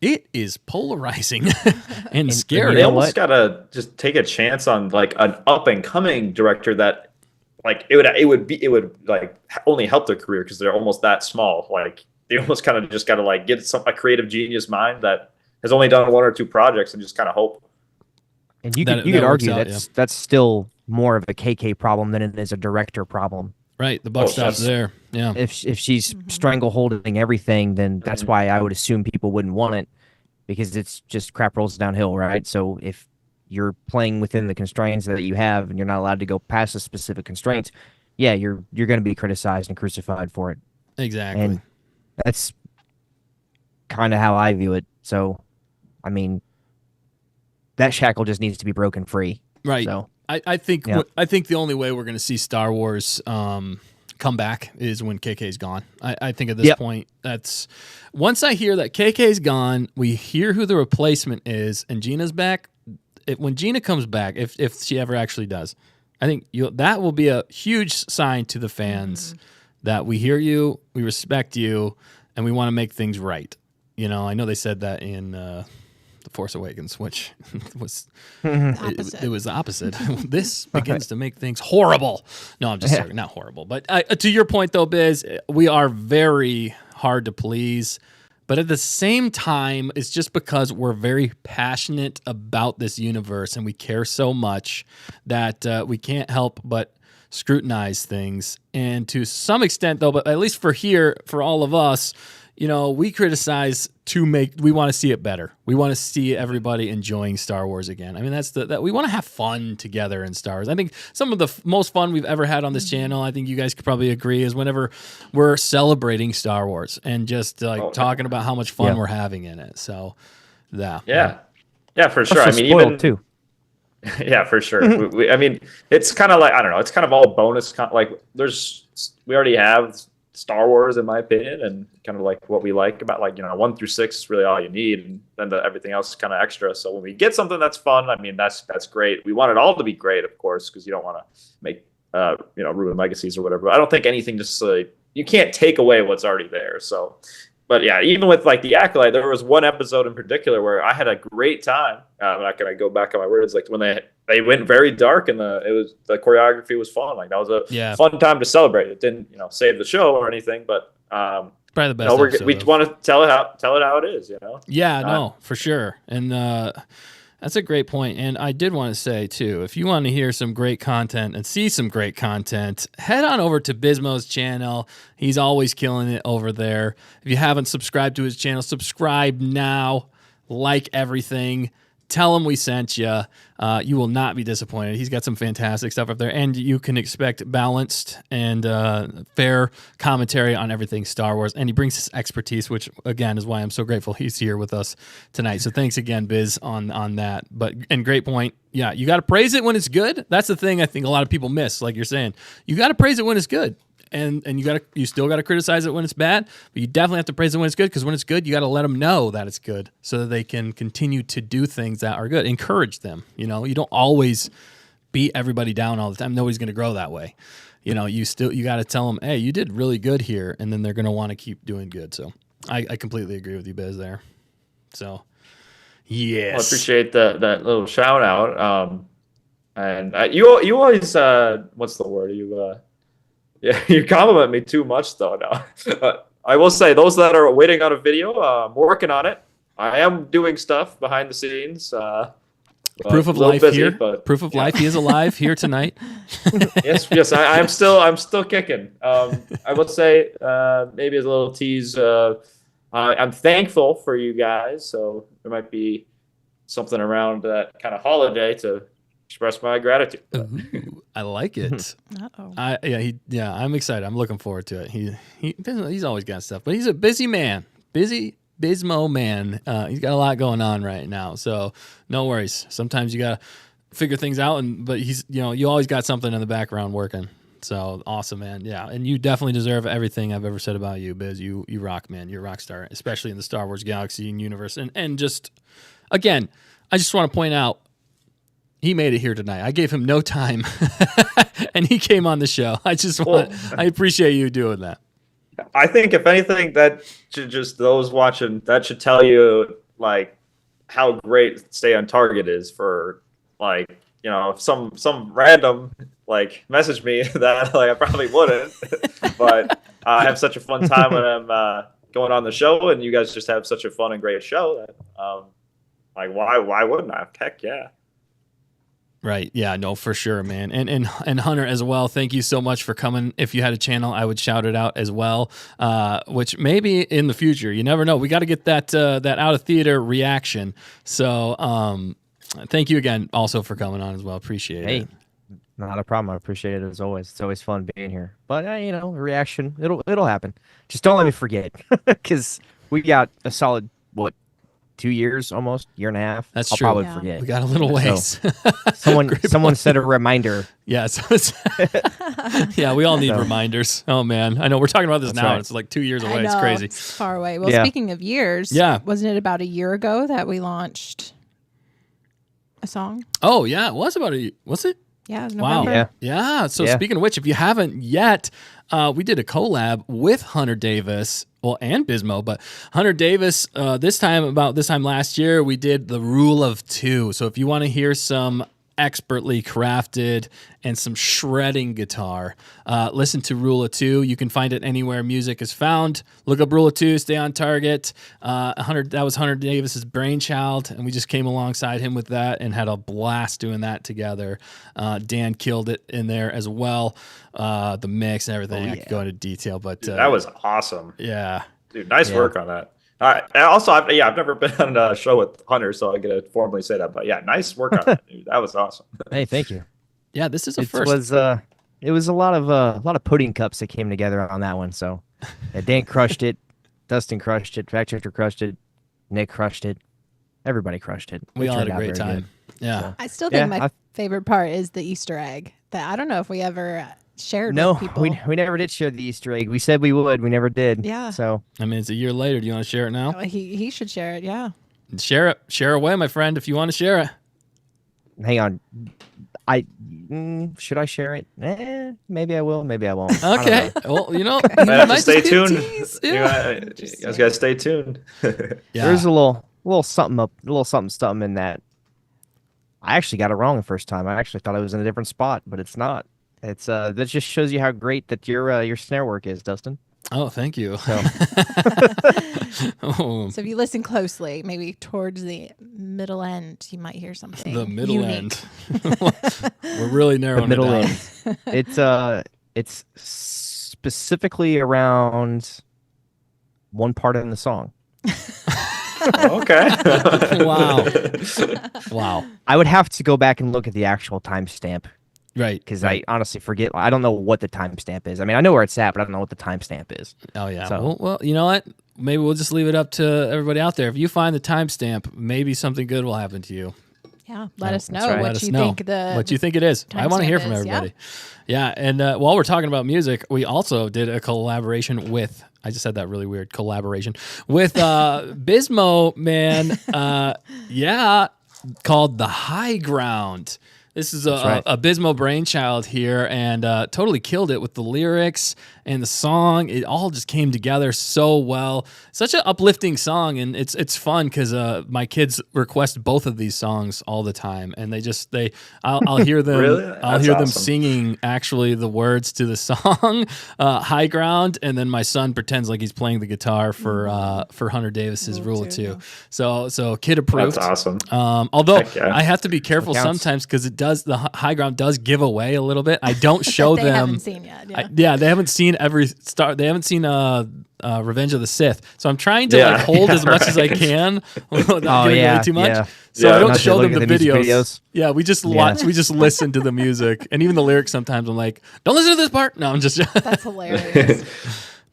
Speaker 1: it is polarizing and scary.
Speaker 2: They almost got to just take a chance on like an up and coming director that like it would like only help their career because they're almost that small. Like, they almost kind of just got to like get a creative genius mind that has only done one or two projects and just kind of hope.
Speaker 3: And you could argue that's still more of a KK problem than it is a director problem.
Speaker 1: Right, the buck stops there. Yeah.
Speaker 3: If she's strangleholding everything, then that's why I would assume people wouldn't want it because it's just crap rolls downhill, right? So if you're playing within the constraints that you have and you're not allowed to go past the specific constraints, you're going to be criticized and crucified for it.
Speaker 1: Exactly.
Speaker 3: And that's kind of how I view it. So, I mean, that shackle just needs to be broken free.
Speaker 1: Right.
Speaker 3: So,
Speaker 1: I think the only way we're going to see Star Wars come back is when KK's gone. I think at this point, that's once I hear that KK's gone, we hear who the replacement is, and Gina's back. When Gina comes back, if she ever actually does, I think that will be a huge sign to the fans that we hear you, we respect you, and we want to make things right. I know they said that in The Force Awakens, which was it was the opposite. This begins to make things horrible. No, I'm just joking, not horrible. But to your point, though, Biz, we are very hard to please. But at the same time, it's just because we're very passionate about this universe and we care so much that we can't help but scrutinize things. And to some extent, though, but at least for all of us, we criticize we want to see it better. We want to see everybody enjoying Star Wars again. I mean, that we want to have fun together in Star Wars. I think some of the most fun we've ever had on this channel, I think you guys could probably agree, is whenever we're celebrating Star Wars and just talking about how much fun we're having in it. So, yeah, for sure. I mean, even
Speaker 3: too.
Speaker 2: Yeah, for sure. I mean, it's kind of like, I don't know, it's kind of all bonus. Like we already have Star Wars, in my opinion, and kind of like what we like about, like, 1 through 6 is really all you need, and then everything else is kind of extra. So when we get something that's fun, I mean, that's great. We want it all to be great, of course, because you don't want to make ruin legacies or whatever. But I don't think anything just you can't take away what's already there. So, but yeah, even with like the Acolyte, there was one episode in particular where I had a great time. I'm not gonna go back on my words. Like when they went very dark and the choreography was fun. Like that was a fun time to celebrate. It didn't save the show or anything, but
Speaker 1: probably the best.
Speaker 2: We want to tell it how it is.
Speaker 1: Yeah, no, for sure. And that's a great point. And I did want to say, too, if you want to hear some great content and see some great content, head on over to Bismo's channel. He's always killing it over there. If you haven't subscribed to his channel, subscribe now. Like everything. Tell him we sent you. You will not be disappointed. He's got some fantastic stuff up there, and you can expect balanced and fair commentary on everything Star Wars. And he brings his expertise, which again is why I'm so grateful he's here with us tonight. So thanks again, Biz, on that. And great point. Yeah, you got to praise it when it's good. That's the thing I think a lot of people miss. Like you're saying, you got to praise it when it's good. And you still got to criticize it when it's bad, but you definitely have to praise it when it's good, because when it's good, you got to let them know that it's good so that they can continue to do things that are good. Encourage them. You don't always beat everybody down all the time. Nobody's going to grow that way. You got to tell them, hey, you did really good here, and then they're going to want to keep doing good. So I completely agree with you, Biz, there. So yes,
Speaker 2: well, I appreciate that little shout out. And you always what's the word Yeah, you compliment me too much, though. Now, I will say, those that are waiting on a video, I'm working on it. I am doing stuff behind the scenes.
Speaker 1: Proof of life busy, here. Proof of life. He is alive here tonight.
Speaker 2: yes. I'm still kicking. I will say, maybe as a little tease, I'm thankful for you guys. So there might be something around that kind of holiday to express my gratitude.
Speaker 1: Ooh, I like it.
Speaker 4: Uh-oh.
Speaker 1: I'm excited. I'm looking forward to it. He's always got stuff, but he's a busy man. Busy Bismo man. He's got a lot going on right now, so no worries. Sometimes you gotta figure things out, but he's you always got something in the background working. So awesome, man. Yeah, and you definitely deserve everything I've ever said about you, Biz. You rock, man. You're a rock star, especially in the Star Wars galaxy and universe. And just again, I just want to point out, he made it here tonight. I gave him no time, and he came on the show. I appreciate you doing that.
Speaker 2: I think, if anything, that should just, those watching, that should tell you, like, how great Stay on Target is for, like, if some random, like, message me that, like, I probably wouldn't. But I have such a fun time when I'm going on the show, and you guys just have such a fun and great show that, like, why wouldn't I? Heck yeah.
Speaker 1: Right. Yeah, no, for sure, man. And Hunter as well, thank you so much for coming. If you had a channel, I would shout it out as well, which maybe in the future, you never know. We got to get that out of theater reaction. So thank you again also for coming on as well. Appreciate it.
Speaker 3: Not a problem. I appreciate it as always. It's always fun being here. But, reaction, it'll happen. Just don't let me forget, because we got a solid, 2 years, almost year and a half.
Speaker 1: That's
Speaker 3: I'll
Speaker 1: true.
Speaker 3: Probably forget.
Speaker 1: We got a little ways.
Speaker 3: So, someone set a reminder.
Speaker 1: Yes. Yeah, we all need reminders. Oh man, I know we're talking about this now. Right. It's like 2 years away. It's crazy.
Speaker 4: It's far away. Well, speaking of years, wasn't it about a year ago that we launched a song?
Speaker 1: Oh yeah, it was was it?
Speaker 4: Yeah, it was November.
Speaker 1: Wow. Yeah. So speaking of which, if you haven't yet, we did a collab with Hunter Davis. Well, and Bismo, but Hunter Davis, this time last year, we did the Rule of Two. So if you want to hear some expertly crafted and some shredding guitar, listen to Rule of Two. You can find it anywhere music is found. Look up Rule of Two, Stay on Target. That was Hunter Davis's brainchild, and we just came alongside him with that and had a blast doing that together. Dan killed it in there as well. The mix and everything. I could go into detail, but
Speaker 2: dude, that was awesome.
Speaker 1: Yeah,
Speaker 2: dude, nice work on that. Also, I've never been on a show with Hunter, so I get to formally say that. But yeah, nice work on that, dude. That was awesome.
Speaker 3: Hey, thank you.
Speaker 1: Yeah, this is a first.
Speaker 3: It was a lot of pudding cups that came together on that one. So Dan crushed it, Dustin crushed it, Fact Checker crushed it, Nick crushed it, everybody crushed it.
Speaker 1: We all had a great time.
Speaker 3: Good.
Speaker 1: Yeah,
Speaker 3: so,
Speaker 4: I still think my favorite part is the Easter egg. That I don't know if we ever shared
Speaker 3: No,
Speaker 4: with people.
Speaker 3: we never did share the Easter egg. We said we would. We never did.
Speaker 4: Yeah.
Speaker 3: So
Speaker 1: I mean, it's a year later. Do you want to share it now?
Speaker 4: He should share it. Yeah.
Speaker 1: Share it. Share away, my friend, if you want to share it.
Speaker 3: hang on. Should I share it? Maybe I will. Maybe I won't.
Speaker 1: Okay. Well, you
Speaker 2: might have to stay tuned.
Speaker 1: Yeah.
Speaker 2: You guys gotta stay tuned.
Speaker 3: There's a little something in that. I actually got it wrong the first time. I actually thought I was in a different spot, but it's not. It's that just shows you how great that your snare work is, Dustin.
Speaker 1: Oh, thank you.
Speaker 3: So,
Speaker 4: So if you listen closely, maybe towards the middle end, you might hear something.
Speaker 1: The middle
Speaker 4: unique.
Speaker 1: end. We're really narrowing
Speaker 3: the middle
Speaker 1: it down.
Speaker 3: end. It's specifically around one part in the song.
Speaker 2: Okay.
Speaker 1: Wow. Wow.
Speaker 3: I would have to go back and look at the actual timestamp
Speaker 1: Right.
Speaker 3: because I honestly forget. I don't know what the timestamp is. I mean, I know where it's at, but I don't know what the timestamp is.
Speaker 1: Oh, yeah.
Speaker 3: So-
Speaker 1: Well, you know what? Maybe we'll just leave it up to everybody out there. If you find the timestamp, maybe something good will happen to you.
Speaker 4: Yeah, let us know
Speaker 3: that's right.
Speaker 4: what
Speaker 1: Let us
Speaker 4: you
Speaker 1: know
Speaker 4: think
Speaker 1: what you think it is. I want to hear from
Speaker 4: timestamp is, yeah.
Speaker 1: everybody. Yeah, and while we're talking about music, we also did a collaboration with. I just said that really weird collaboration with Bismo, man. Yeah, called The High Ground. This is a Bismo brainchild here, and totally killed it with the lyrics and the song. It all just came together so well. Such an uplifting song, and it's fun because my kids request both of these songs all the time, and I'll hear them.
Speaker 2: Really?
Speaker 1: I'll
Speaker 2: That's
Speaker 1: hear them
Speaker 2: awesome.
Speaker 1: singing actually the words to the song, High Ground, and then my son pretends like he's playing the guitar for Hunter Davis's Rule 2. So kid approved.
Speaker 2: That's awesome.
Speaker 1: Although
Speaker 2: Heck yeah.
Speaker 1: I have to be careful
Speaker 3: counts.
Speaker 1: sometimes because the High Ground does give away a little bit. I don't show
Speaker 4: they
Speaker 1: them.
Speaker 4: haven't seen yet. Yeah.
Speaker 1: They haven't seen They haven't seen Revenge of the Sith. So I'm trying to
Speaker 2: Yeah.
Speaker 1: hold as much as I can without giving away too much.
Speaker 3: yeah.
Speaker 1: So
Speaker 2: Yeah.
Speaker 1: I don't
Speaker 3: Not to
Speaker 1: show
Speaker 3: look
Speaker 1: them
Speaker 3: at
Speaker 1: the
Speaker 3: the music
Speaker 1: videos.
Speaker 3: videos.
Speaker 1: Yeah, we just watch. We just listen to the music and even the lyrics. Sometimes I'm like, don't listen to this part. No, I'm just.
Speaker 4: That's hilarious.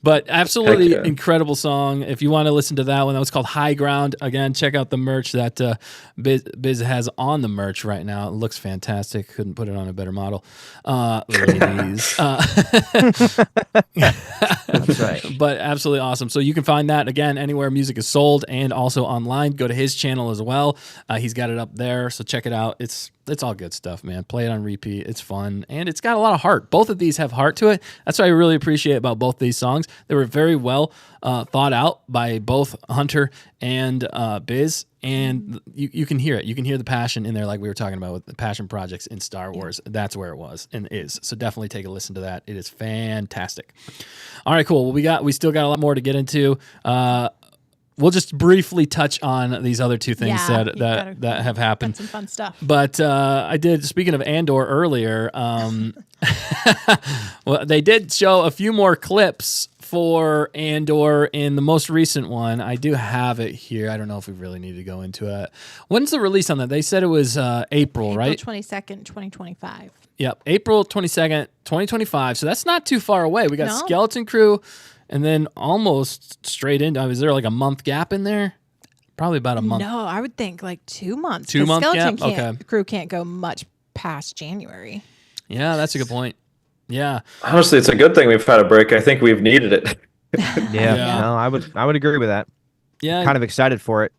Speaker 1: But absolutely
Speaker 2: Heck yeah.
Speaker 1: incredible song. If you want to listen to that one, that was called High Ground. Again, check out the merch that Biz has on the merch right now. It looks fantastic. Couldn't put it on a better model. Ladies.
Speaker 3: That's right.
Speaker 1: But absolutely awesome. So you can find that, again, anywhere music is sold and also online. Go to his channel as well. He's got it up there, so check it out. It's all good stuff, man. Play it on repeat. It's fun, and it's got a lot of heart. Both of these have heart to it. That's what I really appreciate about both these songs. They were very well thought out by both Hunter and Biz, and you can hear it. You can hear the passion in there, like we were talking about with the passion projects in Star Wars. That's where it was and is. So definitely take a listen to that. It is fantastic. All right, cool. Well, we still got a lot more to get into. We'll just briefly touch on these other two things
Speaker 4: Yeah,
Speaker 1: that have happened.
Speaker 4: Got some fun stuff.
Speaker 1: But I did, speaking of Andor earlier, well, they did show a few more clips for Andor in the most recent one. I do have it here. I don't know if we really need to go into it. When's the release on that? They said it was April, right?
Speaker 4: April 22nd, 2025.
Speaker 1: Yep, April 22nd, 2025. So that's not too far away. We got
Speaker 4: No.
Speaker 1: Skeleton Crew, and then almost straight into, is there like a month gap in there? Probably about a month.
Speaker 4: No, I would think like 2 months.
Speaker 1: 2 month
Speaker 4: Skeleton
Speaker 1: gap? Okay.
Speaker 4: Crew can't go much past January.
Speaker 1: Yeah, that's a good point. Yeah.
Speaker 2: Honestly, it's a good thing we've had a break. I think we've needed it.
Speaker 3: Yeah.
Speaker 1: Yeah.
Speaker 3: No, I would agree with that.
Speaker 1: Yeah.
Speaker 3: Kind of excited for it.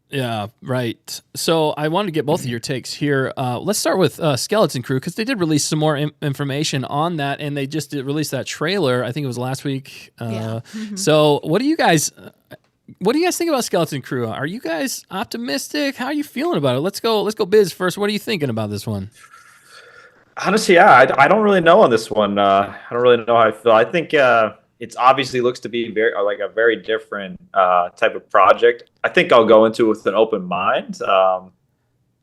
Speaker 1: Yeah, right. So I wanted to get both of your takes here. Let's start with Skeleton Crew because they did release some more information on that, and they just did release that trailer. I think it was last week.
Speaker 4: Yeah.
Speaker 1: So what do you guys think about Skeleton Crew? Are you guys optimistic? How are you feeling about it? Let's go, Biz first. What are you thinking about this one?
Speaker 2: Honestly, yeah, I don't really know on this one. I don't really know how I feel. I think it's obviously looks to be a very different type of project. I think I'll go into it with an open mind.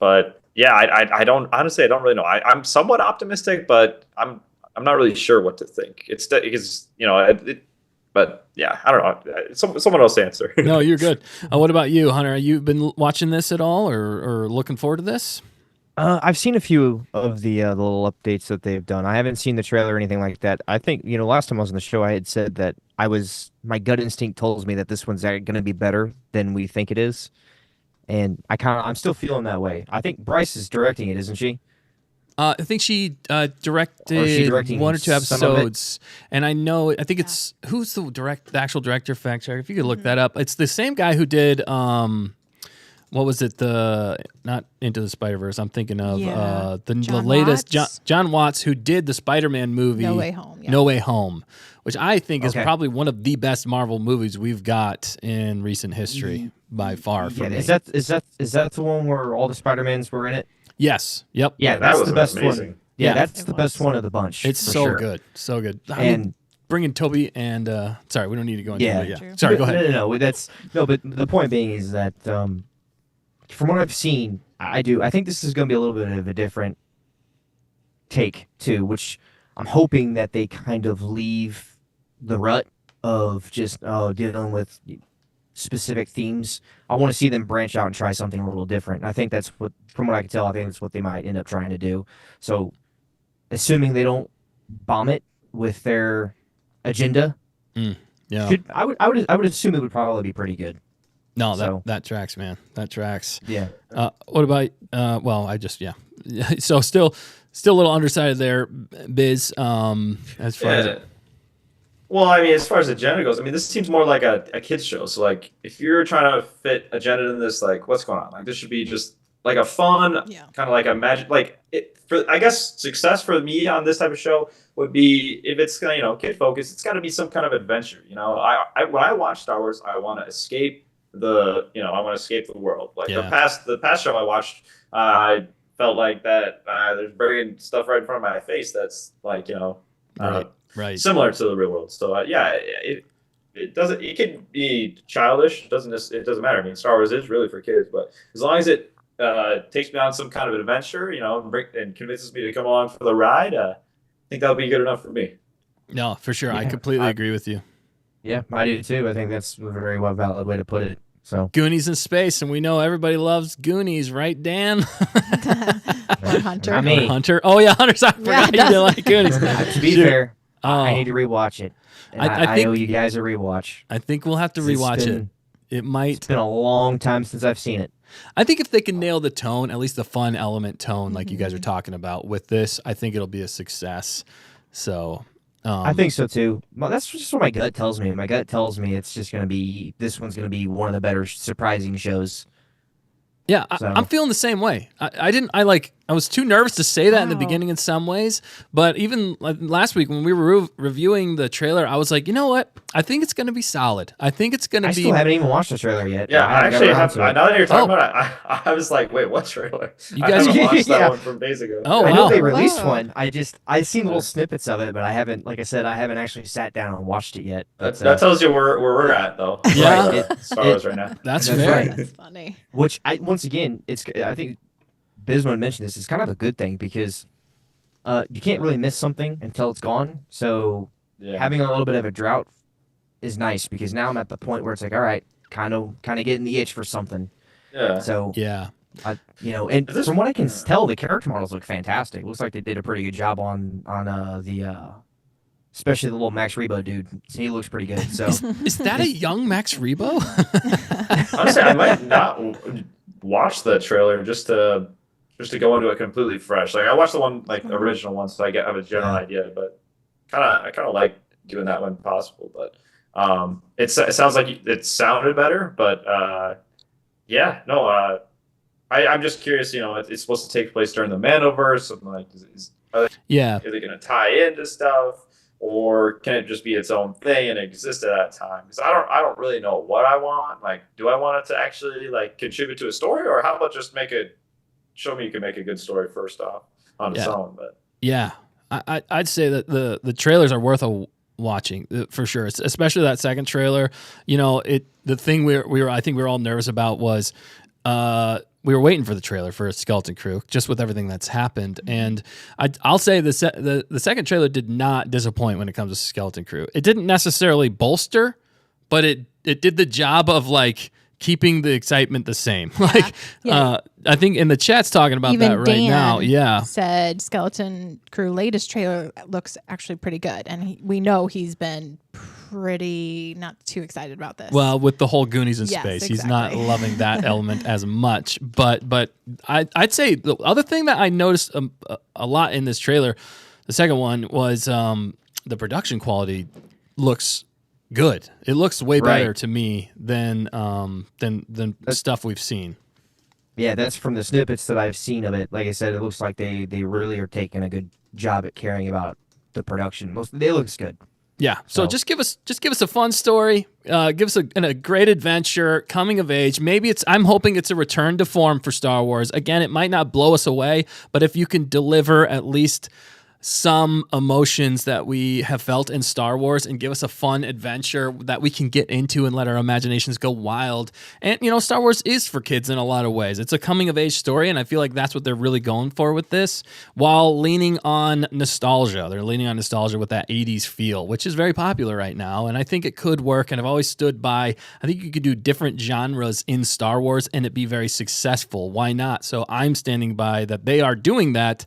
Speaker 2: But yeah, I don't really know. I'm somewhat optimistic, but I'm not really sure what to think. It's because but yeah, I don't know. Someone else answer.
Speaker 1: No, you're good. What about you, Hunter? You been watching this at all, or looking forward to this?
Speaker 3: I've seen a few of the little updates that they've done. I haven't seen the trailer or anything like that. I think, last time I was on the show, I had said that my gut instinct tells me that this one's going to be better than we think it is. And I'm still feeling that way. I think Bryce is directing it, isn't she?
Speaker 1: I think she directed
Speaker 3: directing
Speaker 1: one or two
Speaker 3: some of it?
Speaker 1: episodes, and I think it's who's the actual director. Fact check if you could look that up. It's the same guy who did what was it? Not Into the Spider-Verse. I'm thinking of the latest
Speaker 4: Watts?
Speaker 1: John Watts, who did the Spider-Man movie
Speaker 4: No Way Home. Yeah.
Speaker 1: No Way Home, which I think is
Speaker 3: Okay.
Speaker 1: probably one of the best Marvel movies we've got in recent history by far. For
Speaker 3: Yeah,
Speaker 1: me.
Speaker 3: is that the one where all the Spider-Mans were in it?
Speaker 1: Yes. Yep.
Speaker 3: Yeah,
Speaker 2: That
Speaker 3: that's
Speaker 2: was
Speaker 3: the best
Speaker 2: amazing.
Speaker 3: one. Yeah,
Speaker 1: Yeah.
Speaker 3: that's
Speaker 4: It
Speaker 3: the
Speaker 4: was.
Speaker 3: best one of the bunch.
Speaker 1: It's
Speaker 3: for
Speaker 1: so
Speaker 3: sure.
Speaker 1: good, so good. I
Speaker 3: And
Speaker 1: mean, bringing Toby and sorry, we don't need to go into
Speaker 3: Yeah.
Speaker 1: it. Yeah,
Speaker 4: True.
Speaker 1: sorry, go ahead.
Speaker 3: No, that's no. But the point being is that from what I've seen, I think this is going to be a little bit of a different take too, which I'm hoping that they kind of leave the rut of just dealing with specific themes. I want to see them branch out and try something a little different. I think that's what, from what I can tell, I think that's what they might end up trying to do. So, assuming they don't bomb it with their agenda,
Speaker 1: Yeah,
Speaker 3: I would assume it would probably be pretty good.
Speaker 1: no,
Speaker 3: so-
Speaker 1: that tracks, man. That tracks.
Speaker 3: Yeah.
Speaker 1: What about? Well, I just So still a little undecided there, Biz. As far as
Speaker 2: Well, I mean, as far as agenda goes, I mean, this seems more like a kids show. So, like, if you're trying to fit agenda in this, like, what's going on? Like, this should be just like a fun, kind of like a magic, like, I guess success for me on this type of show would be if it's kid focused. It's got to be some kind of adventure. When I watch Star Wars, I want to escape I want to escape the world. Like the past show I watched, I felt like that there's bringing stuff right in front of my face. That's like
Speaker 1: right.
Speaker 2: similar to the real world. So it doesn't. It can be childish. It doesn't matter. I mean, Star Wars is really for kids, but as long as it takes me on some kind of adventure, and convinces me to come along for the ride, I think that'll be good enough for me.
Speaker 1: No, for sure. I
Speaker 3: Yeah,
Speaker 1: completely agree with you.
Speaker 3: Yeah, I do too. I think that's a very well valid way to put it. So
Speaker 1: Goonies in space, and we know everybody loves Goonies, right, Dan?
Speaker 4: Or Hunter.
Speaker 3: I mean-
Speaker 1: Or Hunter. Oh yeah, Hunter. I forgot you didn't like Goonies.
Speaker 3: to be
Speaker 1: Shoot.
Speaker 3: fair,
Speaker 1: Oh.
Speaker 3: I need to rewatch it. And
Speaker 1: I
Speaker 3: I
Speaker 1: think-
Speaker 3: owe you guys a rewatch.
Speaker 1: I think we'll have to
Speaker 3: It's
Speaker 1: rewatch it.
Speaker 3: been-
Speaker 1: It might.
Speaker 3: It's been a long time since I've seen it.
Speaker 1: I think if they can nail the tone, at least the fun element tone, like you guys are talking about with this, I think it'll be a success. So
Speaker 3: I think so too. Well, that's just what my gut tells me. My gut tells me it's just going to be, this one's going to be one of the better surprising shows.
Speaker 1: yeah,
Speaker 3: So-
Speaker 1: I'm feeling the same way. I was too nervous to say that in the beginning in some ways, but even like last week when we were reviewing the trailer, I was like, you know what? I think it's going to be solid. I think it's going to
Speaker 3: I
Speaker 1: be.
Speaker 3: still haven't even watched the trailer yet.
Speaker 2: Yeah, I
Speaker 3: haven't
Speaker 2: actually
Speaker 3: got around
Speaker 2: have.
Speaker 3: to it.
Speaker 2: Now that you're talking
Speaker 1: Oh.
Speaker 2: about it, I was like, wait, what trailer?
Speaker 1: You
Speaker 2: I
Speaker 1: guys-
Speaker 2: haven't watched
Speaker 3: Yeah.
Speaker 2: that one from days ago.
Speaker 1: Oh,
Speaker 3: I
Speaker 1: wow.
Speaker 3: know they released
Speaker 4: Wow.
Speaker 3: one. I seen little snippets of it, but I haven't, like I said, I haven't actually sat down and watched it yet. But,
Speaker 2: That tells you where we're at, though.
Speaker 1: Yeah.
Speaker 2: Right, Star Wars right now.
Speaker 1: That's
Speaker 3: That's
Speaker 1: fair.
Speaker 3: right.
Speaker 4: That's funny.
Speaker 3: which once again, I think Bismo mentioned this. It's kind of a good thing because you can't really miss something until it's gone. So
Speaker 2: Yeah.
Speaker 3: having a little bit of a drought is nice because now I'm at the point where it's like, all right, kind of getting the itch for something.
Speaker 2: Yeah.
Speaker 3: So
Speaker 1: Yeah.
Speaker 3: and
Speaker 2: Is this-
Speaker 3: from what I can tell, the character models look fantastic. Looks like they did a pretty good job on especially the little Max Rebo dude. He looks pretty good. So
Speaker 1: Is that a young Max Rebo?
Speaker 2: Honestly, I might not watch the trailer just to go into it completely fresh. Like I watched the one original one, so I have a general idea. But I kind of like doing that when possible. But it sounds like it sounded better. But I'm just curious. It's supposed to take place during the Mandoverse. So I'm like,
Speaker 1: Yeah.
Speaker 2: are they going to tie into stuff, or can it just be its own thing and exist at that time? Because I don't really know what I want. Like, do I want it to actually contribute to a story, or how about just show me you can make a good story first off on its own? But
Speaker 1: Yeah. I'd say that the trailers are worth a watching for sure. Especially that second trailer. The thing I think we were all nervous about was we were waiting for the trailer for Skeleton Crew, just with everything that's happened. And I'll say the second trailer did not disappoint when it comes to Skeleton Crew. It didn't necessarily bolster, but it did the job of keeping the excitement the same. I think in the chat's talking about
Speaker 4: Even
Speaker 1: that right
Speaker 4: Dan
Speaker 1: now. Yeah.
Speaker 4: said Skeleton Crew latest trailer looks actually pretty good, and we know he's been pretty not too excited about this.
Speaker 1: Well, with the whole Goonies in
Speaker 4: Yes,
Speaker 1: space, he's not
Speaker 4: exactly.
Speaker 1: loving that element as much. But I'd say the other thing that I noticed a lot in this trailer, the second one, was the production quality looks good. It looks way better to me than stuff we've seen.
Speaker 3: Yeah, that's from the snippets that I've seen of it. Like I said, it looks like they really are taking a good job at caring about the production. It looks good.
Speaker 1: Yeah, so just give us a fun story. Give us a great adventure, coming of age. Maybe I'm hoping it's a return to form for Star Wars. Again, it might not blow us away, but if you can deliver at least some emotions that we have felt in Star Wars and give us a fun adventure that we can get into and let our imaginations go wild. And, Star Wars is for kids in a lot of ways. It's a coming of age story, and I feel like that's what they're really going for with this, while leaning on nostalgia. They're leaning on nostalgia with that 80s feel, which is very popular right now, and I think it could work, and I've always stood by, I think you could do different genres in Star Wars and it be very successful. Why not? So I'm standing by that they are doing that.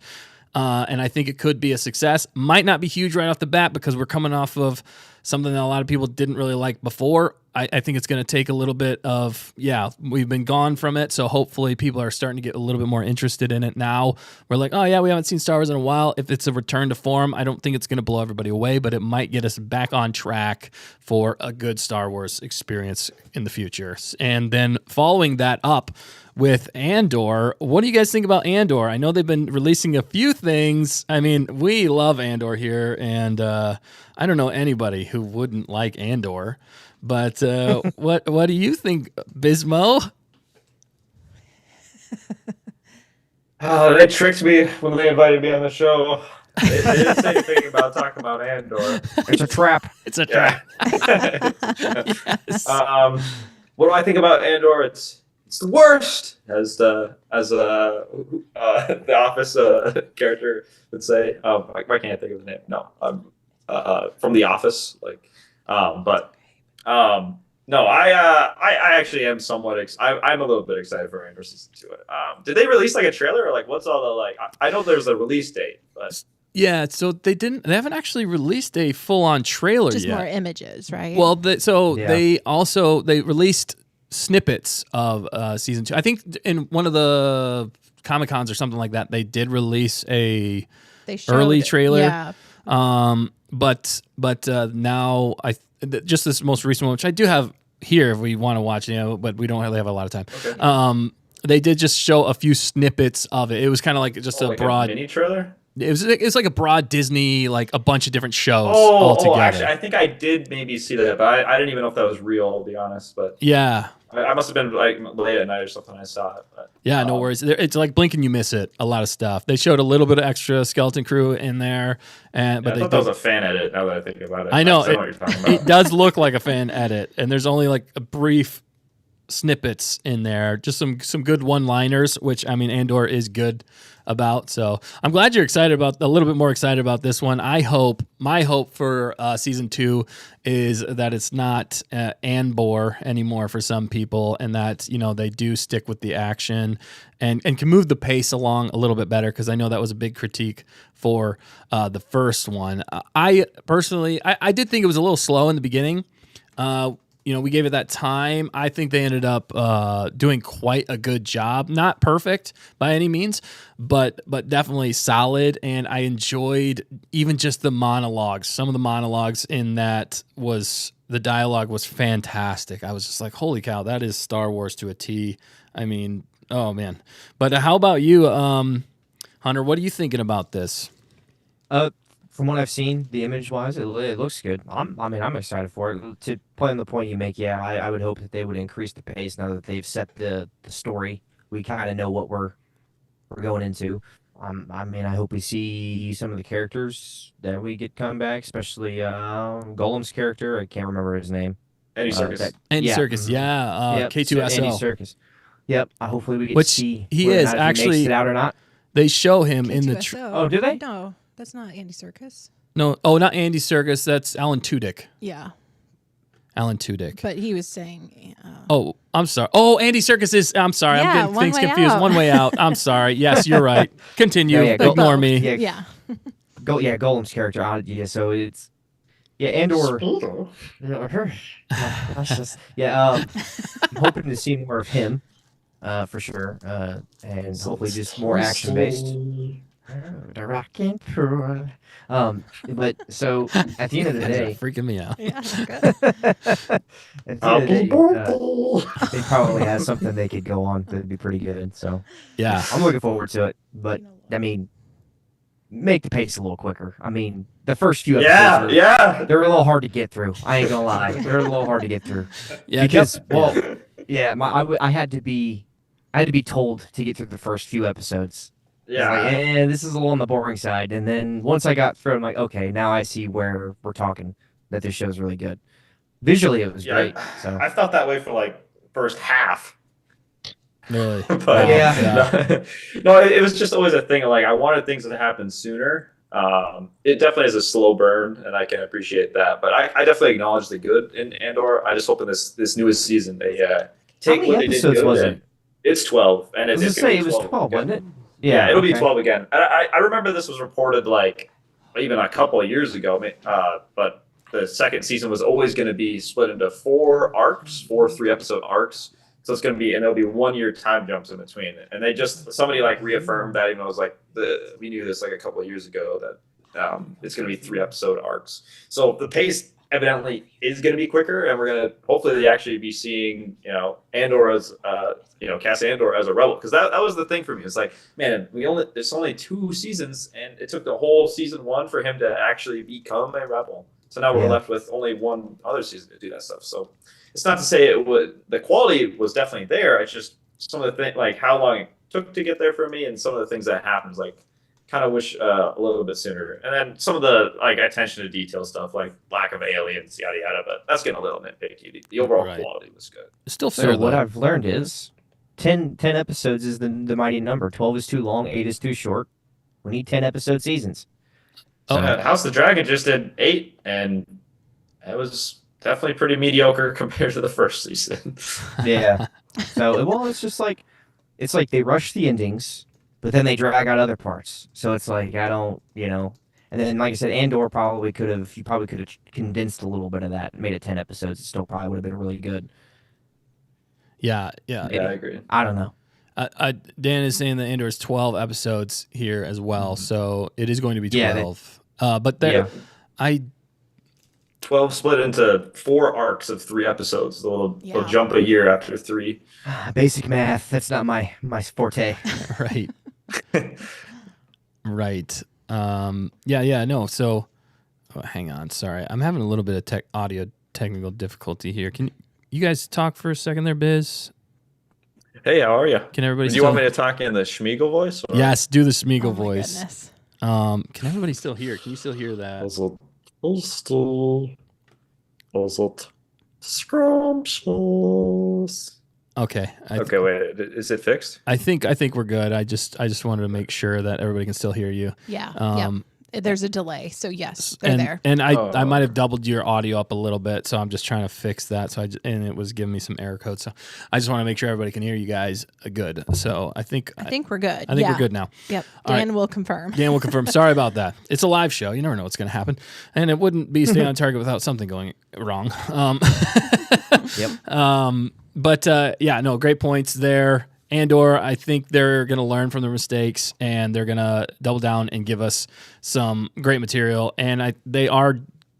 Speaker 1: And I think it could be a success. Might not be huge right off the bat because we're coming off of something that a lot of people didn't really like before. I think it's going to take a little bit of, we've been gone from it. So hopefully people are starting to get a little bit more interested in it now. We're like, oh yeah, we haven't seen Star Wars in a while. If it's a return to form, I don't think it's going to blow everybody away, but it might get us back on track for a good Star Wars experience in the future. And then following that up with Andor, what do you guys think about Andor? I know they've been releasing a few things. I mean, we love Andor here, and I don't know anybody who wouldn't like Andor. But what do you think, Bismo?
Speaker 2: Oh, they tricked me when they invited me on the show. They didn't say anything about talking about Andor.
Speaker 3: It's a trap.
Speaker 1: It's a trap.
Speaker 2: Yes. What do I think about Andor? It's the worst, as the Office character would say. Why can't I think of his name? No, from The Office, no, I actually am somewhat. I'm a little bit excited for Andor season 2. Did they release like a trailer or like what's all the I know there's a release date, but
Speaker 1: yeah. So they haven't actually released a full on trailer
Speaker 4: just
Speaker 1: yet.
Speaker 4: more images, right?
Speaker 1: Well, they released snippets of season 2. I think in one of the Comic-Cons or something like that, they did release a early trailer.
Speaker 4: Yeah.
Speaker 1: But now just this most recent one, which I do have here if we want to watch, but we don't really have a lot of time. Okay. They did just show a few snippets of it. It was kind of like just a broad
Speaker 2: mini trailer.
Speaker 1: It was like a broad Disney, like a bunch of different shows all together.
Speaker 2: Actually, I think I did maybe see that, but I didn't even know if that was real, to be honest. But
Speaker 1: yeah,
Speaker 2: I must have been like late at night or something. I saw it. But,
Speaker 1: yeah, no worries. It's like blink and you miss it. A lot of stuff. They showed a little bit of extra Skeleton Crew in there, but
Speaker 2: I thought that was a fan edit. Now that I think about it,
Speaker 1: I know
Speaker 2: what you're talking about.
Speaker 1: It does look like a fan edit, and there's only like a brief snippets in there, just some good one-liners, which I mean Andor is good about. So I'm glad you're a little bit more excited about this one. My hope for season 2 is that it's not Andor anymore for some people, and that they do stick with the action and can move the pace along a little bit better, because I know that was a big critique for the first one. I personally did think it was a little slow in the beginning. We gave it that time. I think they ended up doing quite a good job. Not perfect by any means, but definitely solid. And I enjoyed even just the monologues. Some of the monologues in that the dialogue was fantastic. I was just like, holy cow, that is Star Wars to a T. I mean, oh man. But how about you, Hunter? What are you thinking about this?
Speaker 3: From what I've seen, the image-wise, it looks good. I'm excited for it. To play on the point you make, I would hope that they would increase the pace now that they've set the story. We kind of know what we're going into. I hope we see some of the characters that we get come back, especially Golem's character. I can't remember his name.
Speaker 2: Andy Serkis.
Speaker 1: Andy Serkis, yeah.
Speaker 3: Yep,
Speaker 1: K2SO.
Speaker 3: Andy Serkis. Yep. Hopefully we get
Speaker 1: Which
Speaker 3: to see
Speaker 1: he is
Speaker 3: if
Speaker 1: actually.
Speaker 3: he makes it out or not.
Speaker 1: They show him in the.
Speaker 4: K2SO.
Speaker 3: Oh, do they?
Speaker 4: No, that's not Andy Serkis.
Speaker 1: No, not Andy Serkis. That's Alan Tudyk.
Speaker 4: Yeah.
Speaker 1: Alan Tudyk.
Speaker 4: But he was saying.
Speaker 1: Oh, I'm sorry. Oh, Andy Serkis is. I'm sorry.
Speaker 4: Yeah,
Speaker 1: I'm getting
Speaker 4: One
Speaker 1: things
Speaker 4: Way
Speaker 1: confused.
Speaker 4: Out.
Speaker 1: One Way Out. I'm sorry. Yes, you're right. Continue.
Speaker 3: Yeah,
Speaker 1: Ignore me.
Speaker 4: Yeah.
Speaker 3: Golem's character. So Yeah, Andor. I'm hoping to see more of him, for sure, and hopefully just more action based. The rockin' pool. But so at the end of the day,
Speaker 1: freaking me out.
Speaker 4: Yeah, good.
Speaker 3: at the end of the day, they probably have something they could go on that'd be pretty good. So
Speaker 1: Yeah.
Speaker 3: I'm looking forward to it. But I mean, make the pace a little quicker. I mean, the first few episodes they're a little hard to get through. I ain't gonna lie, they're a little hard to get through.
Speaker 1: Yeah,
Speaker 3: Because I had to be told to get through the first few episodes.
Speaker 2: Yeah.
Speaker 3: This is a little on the boring side. And then once I got through, I'm like, okay, now I see where we're talking. That this show's really good. Visually, it was great. So
Speaker 2: I felt that way for like first half.
Speaker 1: Really?
Speaker 2: But
Speaker 1: Wow.
Speaker 2: no, it was just always a thing. Like I wanted things to happen sooner. It definitely is a slow burn, and I can appreciate that. But I definitely acknowledge the good in Andor. I just hope in this newest season they take what they did good.
Speaker 3: Was it?
Speaker 2: It's 12, and
Speaker 3: I was gonna say it was 12, wasn't it?
Speaker 2: Yeah, it'll be 12 again. I remember this was reported like even a couple of years ago, but the second season was always going to be split into 4 3-episode arcs. So it's going to be, and there'll be 1 year time jumps in between. And they somebody like reaffirmed that, even though it was like, we knew this like a couple of years ago that it's going to be 3-episode arcs. So the pace evidently is going to be quicker, and we're going to hopefully actually be seeing, Andor as, cast Andor as a rebel. Because that was the thing for me. It's like, man, there's only 2 seasons, and it took the whole season 1 for him to actually become a rebel. So now we're left with only 1 other season to do that stuff. So it's not to say the quality was definitely there. It's just some of the things, like how long it took to get there for me, and some of the things that happens, like kind of wish a little bit sooner. And then some of the like attention to detail stuff, like lack of aliens, yada yada. But that's getting a little nitpicky. The overall quality was good.
Speaker 1: It's still fair.
Speaker 3: So what I've learned is 10 episodes is the mighty number. 12 is too long. 8 is too short. We need 10 episode seasons.
Speaker 2: So, House of the Dragon just did 8, and it was definitely pretty mediocre compared to the first season.
Speaker 3: Yeah. So, well, it's just like, they rush the endings, but then they drag out other parts. So it's like, I don't, and then, like I said, Andor you probably could have condensed a little bit of that, made it 10 episodes. It still probably would have been really good.
Speaker 1: Yeah.
Speaker 2: Yeah, I agree.
Speaker 3: I don't know.
Speaker 1: Dan is saying that Andor is 12 episodes here as well, so it is going to be 12. But there,
Speaker 2: 12 split into 4 arcs of 3 episodes. They'll jump a year after 3.
Speaker 3: Basic math. That's not my forte.
Speaker 1: Right. Right. No. So, hang on. Sorry, I'm having a little bit of audio technical difficulty here. Can you guys talk for a second there, Biz?
Speaker 2: Hey, how are you?
Speaker 1: Can everybody?
Speaker 2: Do you want me to talk in the Schmeagol voice? Or?
Speaker 1: Yes, do the Schmeagol voice.
Speaker 4: Goodness.
Speaker 1: Can everybody still hear? Can you still hear that?
Speaker 2: Scrumptious.
Speaker 1: Okay.
Speaker 2: Okay, wait. Is it fixed?
Speaker 1: I think we're good. I just wanted to make sure that everybody can still hear you.
Speaker 4: Yeah. There's a delay, so yes, they're there.
Speaker 1: And I might have doubled your audio up a little bit, so I'm just trying to fix that. So and it was giving me some error code. So I just want to make sure everybody can hear you guys good. So I think
Speaker 4: we're good.
Speaker 1: I think we're good now.
Speaker 4: Yep. Dan will confirm.
Speaker 1: Dan will confirm. Sorry about that. It's a live show. You never know what's going to happen, and it wouldn't be Stay on Target without something going wrong.
Speaker 3: Yep.
Speaker 1: But great points there. Andor, I think they're going to learn from their mistakes, and they're going to double down and give us some great material. And they are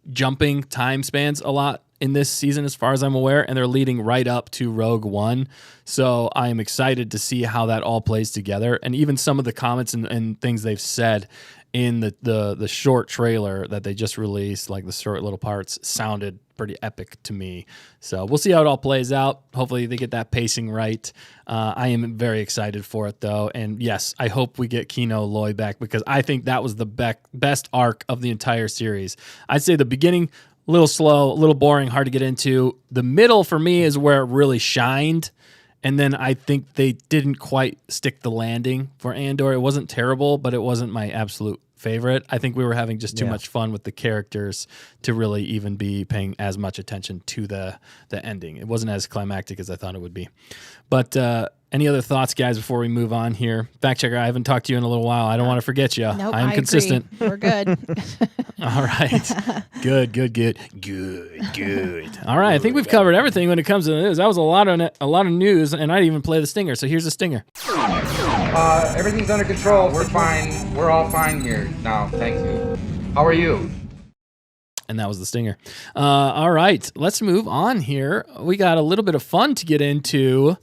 Speaker 1: jumping time spans a lot in this season, as far as I'm aware, and they're leading right up to Rogue One. So I am excited to see how that all plays together. And even some of the comments and things they've said in the short trailer that they just released, like the short little parts, sounded pretty epic to me. So we'll see how it all plays out. Hopefully they get that pacing right. I am very excited for it, though. And yes, I hope we get Kino Loy back, because I think that was the best arc of the entire series. I'd say the beginning, a little slow, a little boring, hard to get into. The middle, for me, is where it really shined. And then I think they didn't quite stick the landing for Andor. It wasn't terrible, but it wasn't my absolute favorite. I think we were having just too much fun with the characters to really even be paying as much attention to the ending. It wasn't as climactic as I thought it would be. But Any other thoughts, guys, before we move on here? Fact checker, I haven't talked to you in a little while. I don't want to forget you.
Speaker 4: Nope,
Speaker 1: I am consistent.
Speaker 4: Agree. We're good.
Speaker 1: All right. Good. All right. I think we've covered everything when it comes to the news. That was a lot of news, and I didn't even play the stinger. So here's the stinger.
Speaker 7: Everything's under control. We're fine. We're all fine here now. Thank you. How are you?
Speaker 1: And that was the stinger. All right. Let's move on here. We got a little bit of fun to get into.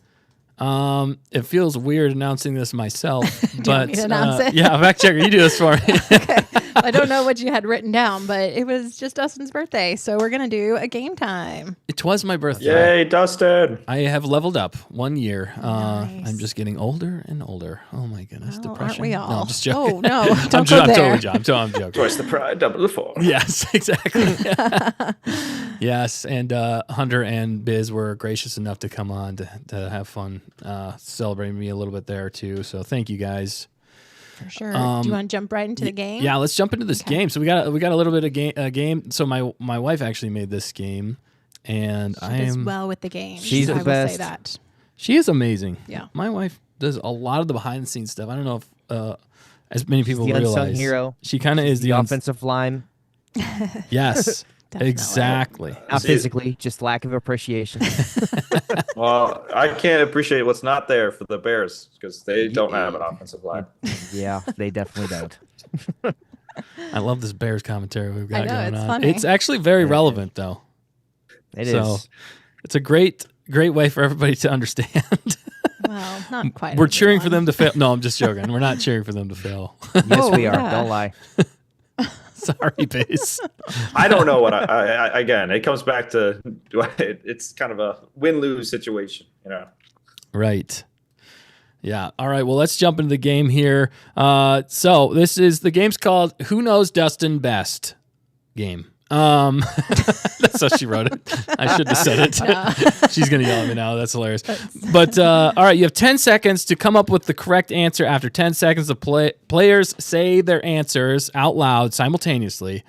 Speaker 1: It feels weird announcing this myself,
Speaker 4: Do you want me to announce it?
Speaker 1: Yeah, fact checker, you do this for me.
Speaker 4: Okay. I don't know what you had written down, but it was just Dustin's birthday, so we're gonna do a game time.
Speaker 1: It was my birthday.
Speaker 2: Yay, Dustin!
Speaker 1: I have leveled up 1 year.
Speaker 4: Nice.
Speaker 1: I'm just getting older and older. Oh my goodness,
Speaker 4: Well,
Speaker 1: depression.
Speaker 4: aren't we all?
Speaker 1: No, I'm just joking.
Speaker 4: Oh no, don't
Speaker 1: I'm
Speaker 4: go there.
Speaker 1: I'm joking.
Speaker 2: Twice the pride, double the fall.
Speaker 1: Yes, exactly. Yes, and Hunter and Biz were gracious enough to come on to have fun, celebrating me a little bit there too. So thank you guys.
Speaker 4: For sure. Do you want to jump right into the game?
Speaker 1: Yeah, let's jump into this game. So we got a little bit of game. So my wife actually made this game, and
Speaker 4: She does well with the game.
Speaker 3: She's the
Speaker 4: I will
Speaker 3: best.
Speaker 4: say that.
Speaker 1: She is amazing.
Speaker 4: Yeah.
Speaker 1: My wife does a lot of the behind the scenes stuff. I don't know if as many people
Speaker 3: the unsung
Speaker 1: realize.
Speaker 3: hero.
Speaker 1: She kind of is
Speaker 3: The offensive line.
Speaker 1: Yes,
Speaker 4: Definitely.
Speaker 1: exactly.
Speaker 3: Not physically, just lack of appreciation.
Speaker 2: Well, I can't appreciate what's not there for the Bears because they don't have an offensive line.
Speaker 3: Yeah, they definitely don't.
Speaker 1: I love this Bears commentary we've got
Speaker 4: I know,
Speaker 1: going
Speaker 4: it's
Speaker 1: on.
Speaker 4: funny.
Speaker 1: It's actually very relevant, though.
Speaker 3: It
Speaker 1: So,
Speaker 3: is.
Speaker 1: It's a great way for everybody to understand.
Speaker 4: Well, not quite.
Speaker 1: We're cheering for
Speaker 4: everyone.
Speaker 1: them to fail. No, I'm just joking. We're not cheering for them to fail.
Speaker 3: Yes, we are.
Speaker 4: yeah.
Speaker 3: Don't lie.
Speaker 1: Sorry, Base.
Speaker 2: I don't know what I again. It comes back to it's kind of a win-lose situation, you know.
Speaker 1: Right. Yeah. All right. Well, let's jump into the game here. So the game's called "Who Knows Dustin Best" game. That's how she wrote it. I should have said it. She's gonna yell at me now. That's hilarious. But all right, you have 10 seconds to come up with the correct answer. After 10 seconds, the players say their answers out loud simultaneously.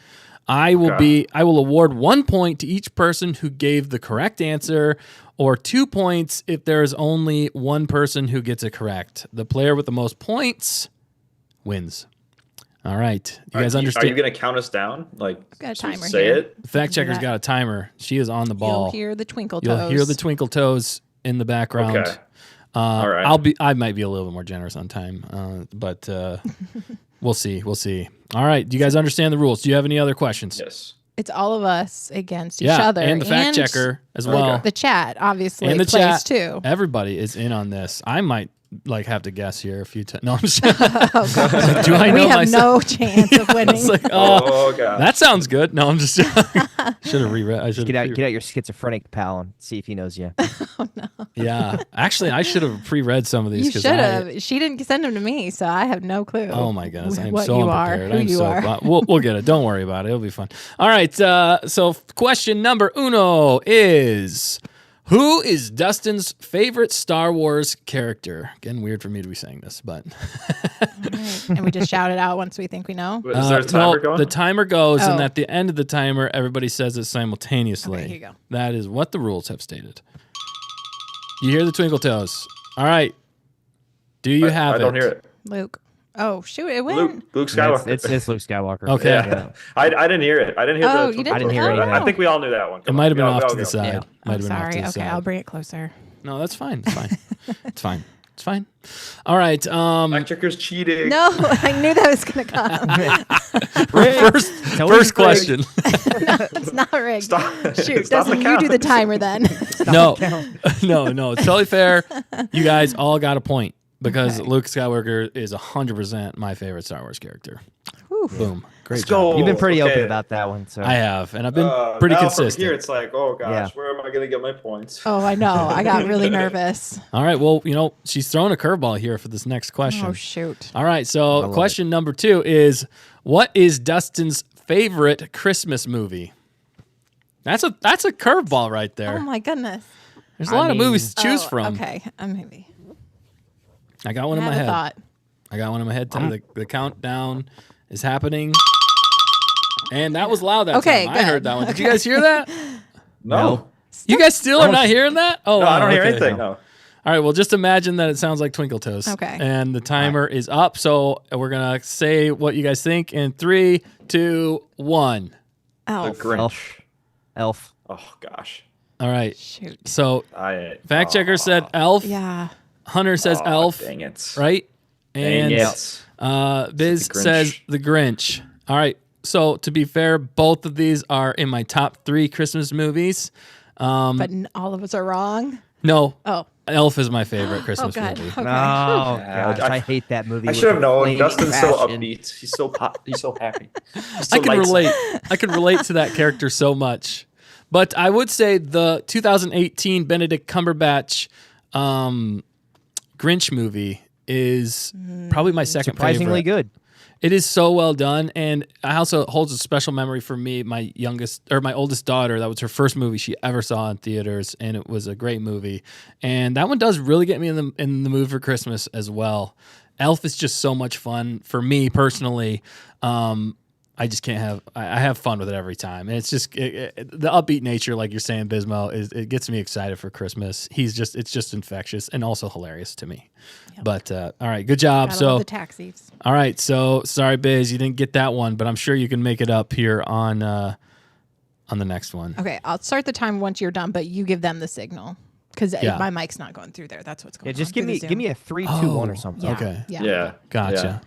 Speaker 1: I will award 1 point to each person who gave the correct answer, or 2 points if there is only one person who gets it correct. The player with the most points wins. All right. You guys understand?
Speaker 2: Are you going to count us down? Like,
Speaker 4: Got a
Speaker 2: so
Speaker 4: timer
Speaker 2: say
Speaker 4: here.
Speaker 2: it?
Speaker 1: The fact checker's got a timer. She is on the ball.
Speaker 4: You'll hear the twinkle toes.
Speaker 1: You'll hear the twinkle toes in the background.
Speaker 2: Okay. All right.
Speaker 1: I might be a little bit more generous on time, but we'll see. We'll see. All right. Do you guys understand the rules? Do you have any other questions?
Speaker 2: Yes.
Speaker 4: It's all of us against each
Speaker 1: Yeah,
Speaker 4: other.
Speaker 1: and the fact checker as well.
Speaker 4: The chat, obviously,
Speaker 1: And the
Speaker 4: plays
Speaker 1: chat
Speaker 4: too.
Speaker 1: Everybody is in on this. I might have to guess here a few times. No, I'm just
Speaker 4: Oh, God.
Speaker 1: Do I know
Speaker 4: we have
Speaker 1: myself?
Speaker 4: no chance of winning.
Speaker 1: It's like,
Speaker 2: Oh, God.
Speaker 1: that sounds good. No, I'm just should have reread. I should
Speaker 3: Get out your schizophrenic pal and see if he knows you.
Speaker 1: Yeah, actually, I should have pre-read some of these.
Speaker 4: You
Speaker 1: 'cause
Speaker 4: should have. She didn't send them to me, so I have no clue.
Speaker 1: Oh my goodness, I'm
Speaker 4: what
Speaker 1: so
Speaker 4: you are,
Speaker 1: unprepared.
Speaker 4: who
Speaker 1: I'm
Speaker 4: you
Speaker 1: so
Speaker 4: are.
Speaker 1: we'll get it. Don't worry about it. It'll be fun. All right. So question number uno is, who is Dustin's favorite Star Wars character? Again, weird for me to be saying this, but
Speaker 4: Right. And we just shout it out once we think we know.
Speaker 2: Is there a timer going?
Speaker 1: the timer goes, and
Speaker 4: Oh.
Speaker 1: at the end of the timer, everybody says it simultaneously.
Speaker 4: Okay, here you go.
Speaker 1: That is what the rules have stated. You hear the twinkle toes. All right. Do you have it?
Speaker 2: I don't hear it.
Speaker 4: Luke. Oh, shoot. It went.
Speaker 2: Luke Skywalker.
Speaker 3: It's Luke Skywalker.
Speaker 1: Okay.
Speaker 2: Yeah. I didn't hear it. I didn't hear
Speaker 4: Oh,
Speaker 2: the.
Speaker 4: you didn't?
Speaker 3: I didn't hear
Speaker 4: Oh,
Speaker 3: anything.
Speaker 2: I think we all knew that one.
Speaker 1: It
Speaker 2: Come
Speaker 1: might
Speaker 2: on,
Speaker 1: have been
Speaker 2: we
Speaker 1: off
Speaker 2: all
Speaker 1: to the
Speaker 2: go.
Speaker 1: side.
Speaker 4: Yeah.
Speaker 1: Might have been off to
Speaker 4: Sorry.
Speaker 1: the
Speaker 4: Okay,
Speaker 1: side.
Speaker 4: I'll bring it closer.
Speaker 1: No, that's fine. It's fine. It's fine. It's fine. All right.
Speaker 2: Fact checker's cheating.
Speaker 4: No, I knew that was going to come.
Speaker 1: First question.
Speaker 4: It's not rigged.
Speaker 2: Stop.
Speaker 4: Shoot,
Speaker 2: Stop
Speaker 4: Dustin,
Speaker 2: the
Speaker 4: you do the
Speaker 2: count.
Speaker 4: timer then.
Speaker 1: No, no, it's totally fair. You guys all got a point because
Speaker 4: Okay.
Speaker 1: Luke Skywalker is 100% my favorite Star Wars character.
Speaker 4: Whew.
Speaker 1: Boom. Great
Speaker 2: Let's
Speaker 1: job.
Speaker 2: go.
Speaker 3: You've been pretty
Speaker 2: Okay.
Speaker 3: open about that one. So
Speaker 1: I have, and I've been pretty
Speaker 2: now
Speaker 1: consistent.
Speaker 2: From here, it's like, oh gosh,
Speaker 3: Yeah.
Speaker 2: where am I going to get my points?
Speaker 4: Oh, I know. I got really nervous.
Speaker 1: All right. Well, she's throwing a curveball here for this next question.
Speaker 4: Oh, shoot.
Speaker 1: All right. So
Speaker 3: love
Speaker 1: question number 2 is, what is Dustin's favorite Christmas movie? That's a curveball right there.
Speaker 4: Oh, my goodness.
Speaker 1: There's a lot of movies to choose
Speaker 4: Oh,
Speaker 1: from.
Speaker 4: Okay. Maybe.
Speaker 1: I got one
Speaker 4: I
Speaker 1: in my
Speaker 4: have a
Speaker 1: head.
Speaker 4: thought.
Speaker 1: I got one in my head. The countdown is happening. And that was loud that
Speaker 4: Okay,
Speaker 1: time. I heard
Speaker 4: good.
Speaker 1: that one. Did you guys hear that?
Speaker 2: No.
Speaker 1: You guys still are not hearing that? Oh,
Speaker 2: No, I don't hear
Speaker 1: okay.
Speaker 2: anything. No.
Speaker 1: All right, well, just imagine that it sounds like Twinkle Toast.
Speaker 4: Okay.
Speaker 1: And the timer is up, so we're going to say what you guys think in 3, 2, 1.
Speaker 4: Elf.
Speaker 2: The Grinch.
Speaker 3: Elf.
Speaker 2: Oh gosh.
Speaker 1: All right.
Speaker 4: Shoot.
Speaker 1: So fact checker said Elf.
Speaker 4: Yeah.
Speaker 1: Hunter says Elf.
Speaker 2: Dang it.
Speaker 1: Right? And
Speaker 2: Dang it.
Speaker 1: Biz
Speaker 2: The Grinch.
Speaker 1: says The Grinch. All right. So to be fair, both of these are in my top 3 Christmas movies.
Speaker 4: But all of us are wrong.
Speaker 1: No.
Speaker 4: Oh.
Speaker 1: Elf is my favorite Christmas
Speaker 4: Oh, God.
Speaker 1: movie.
Speaker 4: Okay.
Speaker 3: Oh, gosh, I hate that movie.
Speaker 2: I
Speaker 3: with
Speaker 2: should have
Speaker 3: a
Speaker 2: known.
Speaker 3: flaming
Speaker 2: Dustin's so
Speaker 3: passion.
Speaker 2: upbeat. He's so he's so happy. He's
Speaker 1: I
Speaker 2: so
Speaker 1: can
Speaker 2: lights.
Speaker 1: relate. I can relate to that character so much. But I would say the 2018 Benedict Cumberbatch Grinch movie is probably my second
Speaker 3: Surprisingly
Speaker 1: favorite.
Speaker 3: good.
Speaker 1: It is so well done, and it also holds a special memory for me. My oldest daughter, that was her first movie she ever saw in theaters, and it was a great movie. And that one does really get me in the mood for Christmas as well. Elf is just so much fun for me personally. I just can't have. I have fun with it every time, and it's just the upbeat nature, like you're saying, Bismo. It gets me excited for Christmas. It's just infectious and also hilarious to me. Yep. But all right, good job.
Speaker 4: Gotta
Speaker 1: So
Speaker 4: love the taxis.
Speaker 1: all right, so sorry, Biz, you didn't get that one, but I'm sure you can make it up here on the next one.
Speaker 4: Okay, I'll start the time once you're done, but you give them the signal because
Speaker 1: Yeah.
Speaker 4: my mic's not going through there. That's what's going
Speaker 3: Yeah,
Speaker 4: on.
Speaker 3: just give
Speaker 4: through the
Speaker 3: me a 3, 2, 1 or something.
Speaker 4: Yeah.
Speaker 1: Okay.
Speaker 4: Yeah.
Speaker 2: Yeah.
Speaker 1: Gotcha.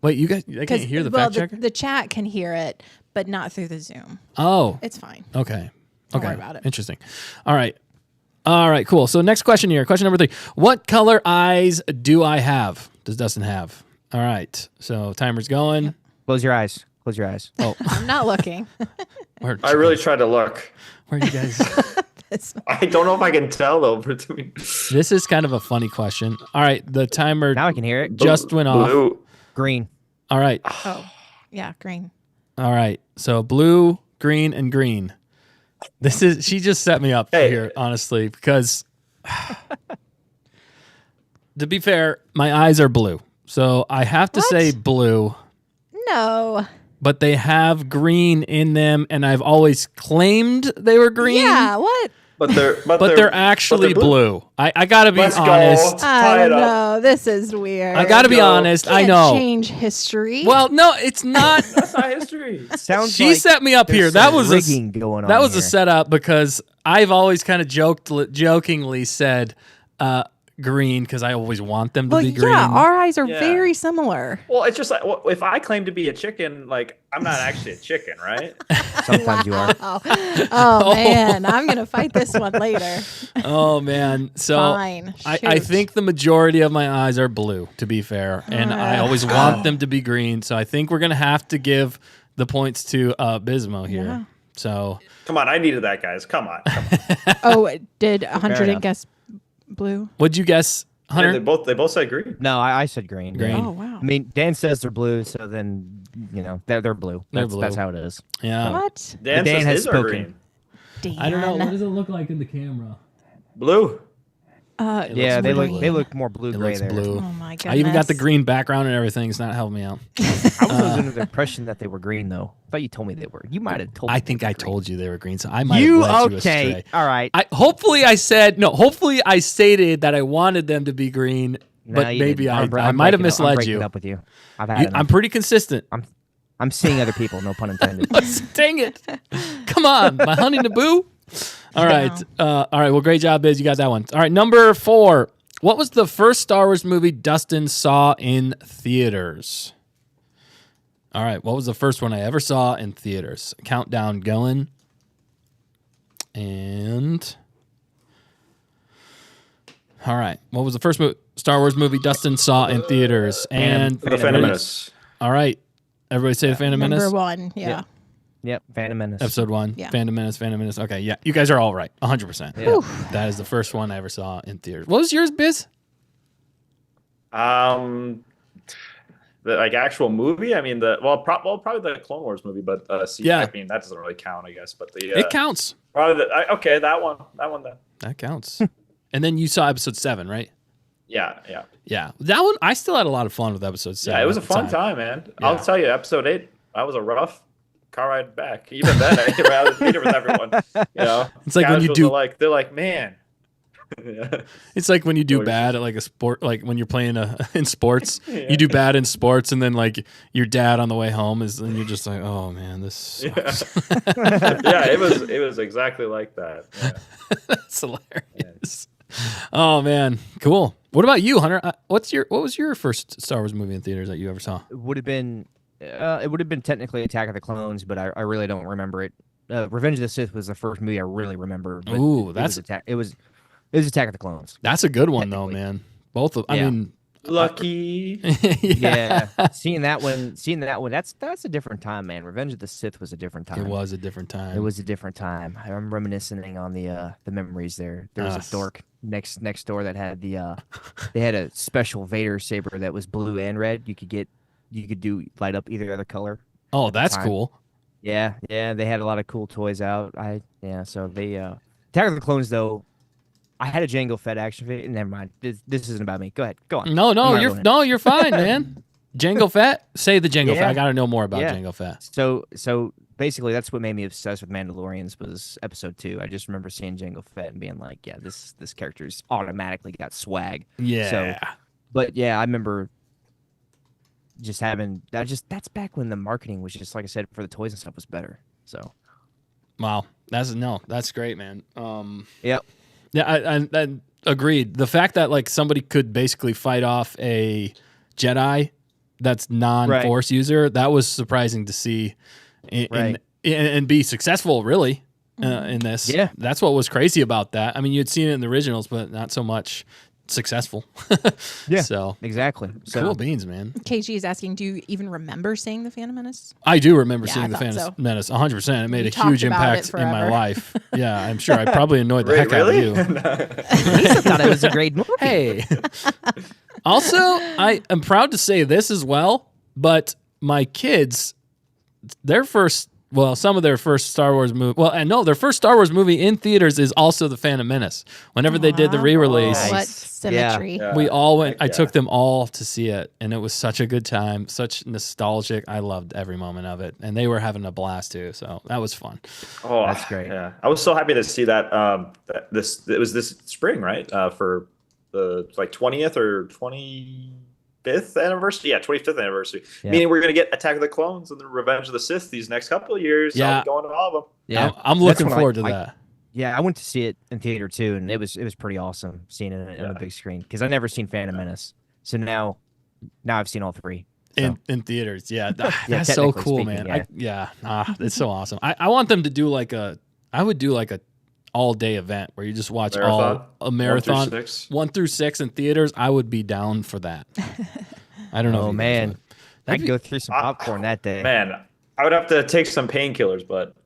Speaker 1: Wait, you guys, they can't hear the fact checker?
Speaker 4: The chat can hear it, but not through the Zoom.
Speaker 1: Oh,
Speaker 4: It's fine.
Speaker 1: okay.
Speaker 4: Don't
Speaker 1: Okay.
Speaker 4: worry about it.
Speaker 1: Interesting. All right, cool. So next question here. Question number 3. What color eyes do I have? Does Dustin have? All right. So timer's going.
Speaker 3: Close your eyes. Close your eyes.
Speaker 1: Oh,
Speaker 4: I'm not looking.
Speaker 2: I really tried to look.
Speaker 1: where are you guys?
Speaker 2: I don't know if I can tell though. Between
Speaker 1: This is kind of a funny question. All right. The timer
Speaker 3: Now I can hear it.
Speaker 1: just went off.
Speaker 2: blue.
Speaker 3: Green.
Speaker 1: All right.
Speaker 4: Oh, yeah, green.
Speaker 1: All right. So blue, green, and green. She just set me up here, honestly, because to be fair, my eyes are blue. So I have to say blue,
Speaker 4: No.
Speaker 1: but they have green in them, and I've always claimed they were green.
Speaker 4: Yeah, what?
Speaker 2: But
Speaker 1: They're actually blue. I gotta be
Speaker 2: Let's go.
Speaker 1: honest.
Speaker 2: Tie
Speaker 4: I
Speaker 2: it
Speaker 4: don't
Speaker 2: up.
Speaker 4: know. This is weird.
Speaker 1: I gotta be honest. I
Speaker 4: Can't
Speaker 1: know.
Speaker 4: change history.
Speaker 1: Well, no, it's not.
Speaker 2: That's not history.
Speaker 3: Sounds
Speaker 1: She
Speaker 3: like
Speaker 1: set me up here.
Speaker 3: there's
Speaker 1: That
Speaker 3: some
Speaker 1: was
Speaker 3: rigging going on.
Speaker 1: That was
Speaker 3: here.
Speaker 1: a setup because I've always kind of jokingly said green because I always want them to
Speaker 4: well,
Speaker 1: be green.
Speaker 4: yeah, our eyes are
Speaker 2: Yeah.
Speaker 4: very similar.
Speaker 2: Well, it's just like if I claim to be a chicken, like I'm not actually a chicken, right?
Speaker 3: Sometimes you are.
Speaker 4: Oh, man, I'm gonna fight this one later.
Speaker 1: Oh man, so
Speaker 4: Fine.
Speaker 1: I
Speaker 4: Shoot.
Speaker 1: think the majority of my eyes are blue, to be fair, and I always want them to be green. So I think we're gonna have to give the points to Bismo here.
Speaker 4: Yeah.
Speaker 1: So
Speaker 2: Come on, I needed that, guys. Come on.
Speaker 4: Oh, did 100
Speaker 3: enough.
Speaker 4: and guess blue?
Speaker 1: what'd you guess,
Speaker 2: Yeah,
Speaker 1: Hunter?
Speaker 2: they both said green.
Speaker 3: No, I said green.
Speaker 1: Green.
Speaker 4: Oh, wow.
Speaker 3: I mean, Dan says they're blue, so then they're blue.
Speaker 1: They're
Speaker 3: That's,
Speaker 1: blue.
Speaker 3: That's how it is.
Speaker 1: Yeah.
Speaker 4: What?
Speaker 2: Dan
Speaker 3: Dan
Speaker 2: says
Speaker 3: has
Speaker 2: his are
Speaker 3: spoken.
Speaker 2: green.
Speaker 4: Dan.
Speaker 1: I don't know. What does it look like in the camera?
Speaker 2: Blue.
Speaker 1: It
Speaker 3: Yeah,
Speaker 1: looks
Speaker 3: they
Speaker 1: blue.
Speaker 3: look more blue
Speaker 1: It
Speaker 3: gray
Speaker 1: looks
Speaker 3: there.
Speaker 1: blue.
Speaker 4: Oh, my goodness.
Speaker 1: I even got the green background and everything. It's not helping me out.
Speaker 3: I was under the impression that they were green, though. I thought you told me they were. You might have told me.
Speaker 1: I think
Speaker 3: they were
Speaker 1: I
Speaker 3: green.
Speaker 1: told you they were green, so I might
Speaker 3: You
Speaker 1: have led you
Speaker 3: okay?
Speaker 1: astray.
Speaker 3: All right.
Speaker 1: Hopefully I stated that I wanted them to be green,
Speaker 3: No,
Speaker 1: but
Speaker 3: you
Speaker 1: maybe
Speaker 3: didn't.
Speaker 1: I
Speaker 3: I'm
Speaker 1: might have
Speaker 3: breaking up- I'm
Speaker 1: misled
Speaker 3: breaking
Speaker 1: you.
Speaker 3: Up with you. I've had
Speaker 1: I'm
Speaker 3: enough.
Speaker 1: pretty consistent.
Speaker 3: I'm seeing other people. No pun intended.
Speaker 1: Dang it! Come on, my honey Naboo. All right, all right. Well, great job, Biz. You got that one. All right, number 4. What was the first Star Wars movie Dustin saw in theaters? All right, what was the first one I ever saw in theaters? Countdown going. And all right, what was the first Star Wars movie Dustin saw in theaters? And
Speaker 2: The Phantom Menace.
Speaker 1: all right, everybody say the Phantom Menace.
Speaker 4: Number 1, yeah.
Speaker 3: Yep, Phantom Menace.
Speaker 1: Episode 1,
Speaker 4: Yeah.
Speaker 1: Phantom Menace. Okay, yeah, you guys are all right, 100%.
Speaker 3: Yeah.
Speaker 1: That is the first one I ever saw in theaters. What was yours, Biz?
Speaker 2: The like actual movie. I mean, probably the Clone Wars movie, but
Speaker 1: Yeah.
Speaker 2: I mean that doesn't really count, I guess. But the
Speaker 1: It counts.
Speaker 2: probably okay, that one then.
Speaker 1: That counts. And then you saw episode 7, right?
Speaker 2: Yeah.
Speaker 1: Yeah, that one. I still had a lot of fun with episode 7.
Speaker 2: Yeah, it was a
Speaker 1: at the
Speaker 2: fun time, man.
Speaker 1: Yeah.
Speaker 2: I'll tell you, episode 8, that was a rough car ride back. Even then, I rather theater with everyone. You know,
Speaker 1: It's like when you
Speaker 2: Casuals
Speaker 1: do-
Speaker 2: are they're like, man, Yeah.
Speaker 1: It's like when you do bad at like a sport, like when you're playing in sports, you do bad in sports, and then like your dad on the way home and you're just like, oh man, this sucks.
Speaker 2: Yeah, it was exactly like that. Yeah.
Speaker 1: That's hilarious. Oh man, cool. What about you, Hunter? What was your first Star Wars movie in theaters that you ever saw?
Speaker 3: It would have been technically Attack of the Clones, but I really don't remember it. Revenge of the Sith was the first movie I really remember. But
Speaker 1: Ooh,
Speaker 3: it was Attack of the Clones.
Speaker 1: That's a good one though, man. Both of, I mean,
Speaker 2: lucky.
Speaker 3: Yeah. Seeing that one, that's a different time, man. Revenge of the Sith was a different time.
Speaker 1: It was a different time.
Speaker 3: It was a different time. I'm reminiscing on the memories there. There was a dork next door that had they had a special Vader saber that was blue and red. You could light up either other color.
Speaker 1: Oh, that's cool.
Speaker 3: Yeah, they had a lot of cool toys out. So they Attack of the Clones though. I had a Jango Fett action figure. Never mind. This isn't about me. Go ahead. Go on.
Speaker 1: You're fine, man. Jango Fett? Say the Jango Fett. I got to know more about Jango Fett.
Speaker 3: So basically, that's what made me obsessed with Mandalorians was Episode 2. I just remember seeing Jango Fett and being like, yeah, this character's automatically got swag.
Speaker 1: Yeah.
Speaker 3: So, but yeah, I remember just having that's back when the marketing was just like I said for the toys and stuff was better. So,
Speaker 1: wow, that's great, man.
Speaker 3: Yep.
Speaker 1: Yeah, I agreed. The fact that like somebody could basically fight off a Jedi that's non-Force user, that was surprising to see, and be successful really in this. Yeah, that's what was crazy about that. I mean, you'd seen it in the originals, but not so much successful.
Speaker 3: Yeah.
Speaker 1: So
Speaker 3: exactly. So,
Speaker 1: cool beans, man.
Speaker 4: KG is asking, do you even remember seeing The Phantom Menace?
Speaker 1: I do remember seeing The Phantom Menace 100%. It made a huge impact in my life. Yeah, I'm sure I probably annoyed the heck out of you.
Speaker 3: I thought it was a great movie.
Speaker 1: Hey. Also, I am proud to say this as well, but my kids, some of their first Star Wars movie. Well, I know their first Star Wars movie in theaters is also The Phantom Menace. Whenever they did the re-release,
Speaker 4: what symmetry!
Speaker 1: Yeah. We all went. I took them all to see it, and it was such a good time, such nostalgic. I loved every moment of it, and they were having a blast too. So that was fun.
Speaker 2: Oh,
Speaker 3: that's great.
Speaker 2: Yeah, I was so happy to see that. It was this spring, right? For the 20th or 25th anniversary. Yeah, 25th anniversary. Yeah. Meaning we're going to get Attack of the Clones and then Revenge of the Sith these next couple of years. Yeah. I'll be going to all of them.
Speaker 1: Yeah, I'm looking forward to that.
Speaker 3: Yeah, I went to see it in theater too, and it was pretty awesome seeing it on a big screen because I've never seen Phantom Menace. So now I've seen all three. So.
Speaker 1: In theaters. Yeah, that's so cool, speaking, man. It's so awesome. I want them to do like a all-day event where you just watch a marathon 1 through 6 in theaters. I would be down for that. I don't know.
Speaker 3: Oh man, I'd go through some popcorn that day.
Speaker 2: Man, I would have to take some painkillers, but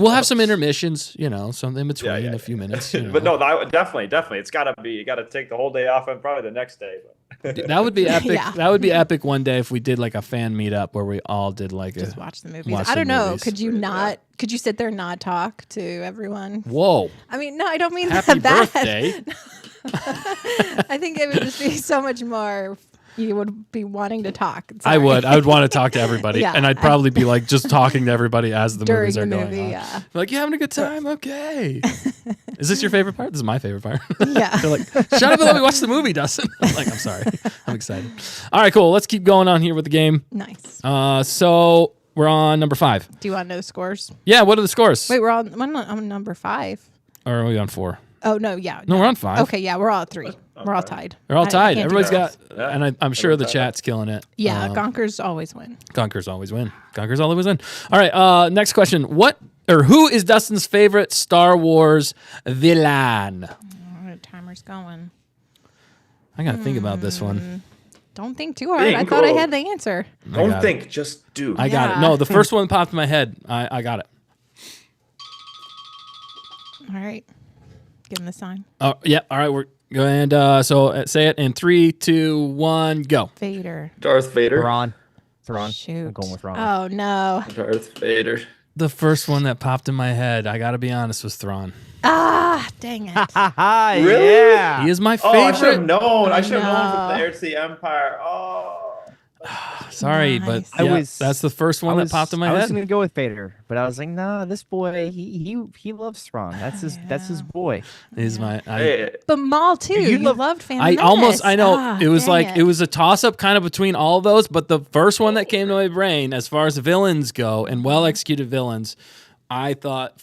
Speaker 1: we'll have some intermissions. Something in between a few minutes.
Speaker 2: But no, definitely, it's got to be. You got to take the whole day off and probably the next day.
Speaker 1: That would be epic. Yeah. That would be epic one day if we did like a fan meetup where we all did just
Speaker 4: watch the movies. I don't know. Could you not? Could you sit there and not talk to everyone?
Speaker 1: Whoa.
Speaker 4: I mean, no, I don't mean
Speaker 1: Happy
Speaker 4: that
Speaker 1: birthday.
Speaker 4: I think it would just be so much more. You would be wanting to talk.
Speaker 1: Sorry. I would want to talk to everybody, and I'd probably be like just talking to everybody as the movies are going on. Yeah. Like, you having a good time? Okay. Is this your favorite part? This is my favorite part.
Speaker 4: Yeah.
Speaker 1: They're like, shut up and let me watch the movie, Dustin. I'm like, I'm sorry. I'm excited. All right, cool. Let's keep going on here with the game.
Speaker 4: Nice.
Speaker 1: So we're on number 5.
Speaker 4: Do you want to know the scores?
Speaker 1: Yeah. What are the scores?
Speaker 4: Wait, we're on number 5.
Speaker 1: Or are we on 4?
Speaker 4: Oh, no, yeah.
Speaker 1: No, we're on 5.
Speaker 4: Okay, yeah, we're all at 3. We're all tied.
Speaker 1: We're all tied. Everybody's got, and I'm sure the chat's killing it.
Speaker 4: Yeah, Gonkers always win.
Speaker 1: Gonkers always win. All right, next question. Who is Dustin's favorite Star Wars villain?
Speaker 4: The timer's going.
Speaker 1: I got to think about this one.
Speaker 4: Don't think too hard. I thought I had the answer.
Speaker 2: Don't think, just do.
Speaker 1: I got it. No, the first one popped in my head. I got it.
Speaker 4: All right. Give him the sign.
Speaker 1: Oh, yeah. All right. We're going so say it in 3, 2, 1, go.
Speaker 4: Vader.
Speaker 2: Darth Vader.
Speaker 3: Thrawn.
Speaker 4: Shoot.
Speaker 3: I'm going with Thrawn.
Speaker 4: Oh, no.
Speaker 2: Darth Vader.
Speaker 1: The first one that popped in my head, I got to be honest, was Thrawn.
Speaker 4: Ah, dang it.
Speaker 2: Really?
Speaker 1: Yeah. He is my favorite.
Speaker 2: I should have known. I should have known from the Heir to the Empire. Oh.
Speaker 1: Sorry,
Speaker 4: Nice.
Speaker 1: but that's the first one that popped in my
Speaker 3: I
Speaker 1: head.
Speaker 3: was gonna go with Vader, but I was like, nah, this boy, he loves Thrawn. That's his boy.
Speaker 1: Is my
Speaker 4: But Maul too. You loved Phantom Menace.
Speaker 1: I know it was like it was a toss up kind of between all of those, but the first one that came to my brain as far as villains go and well executed villains, I thought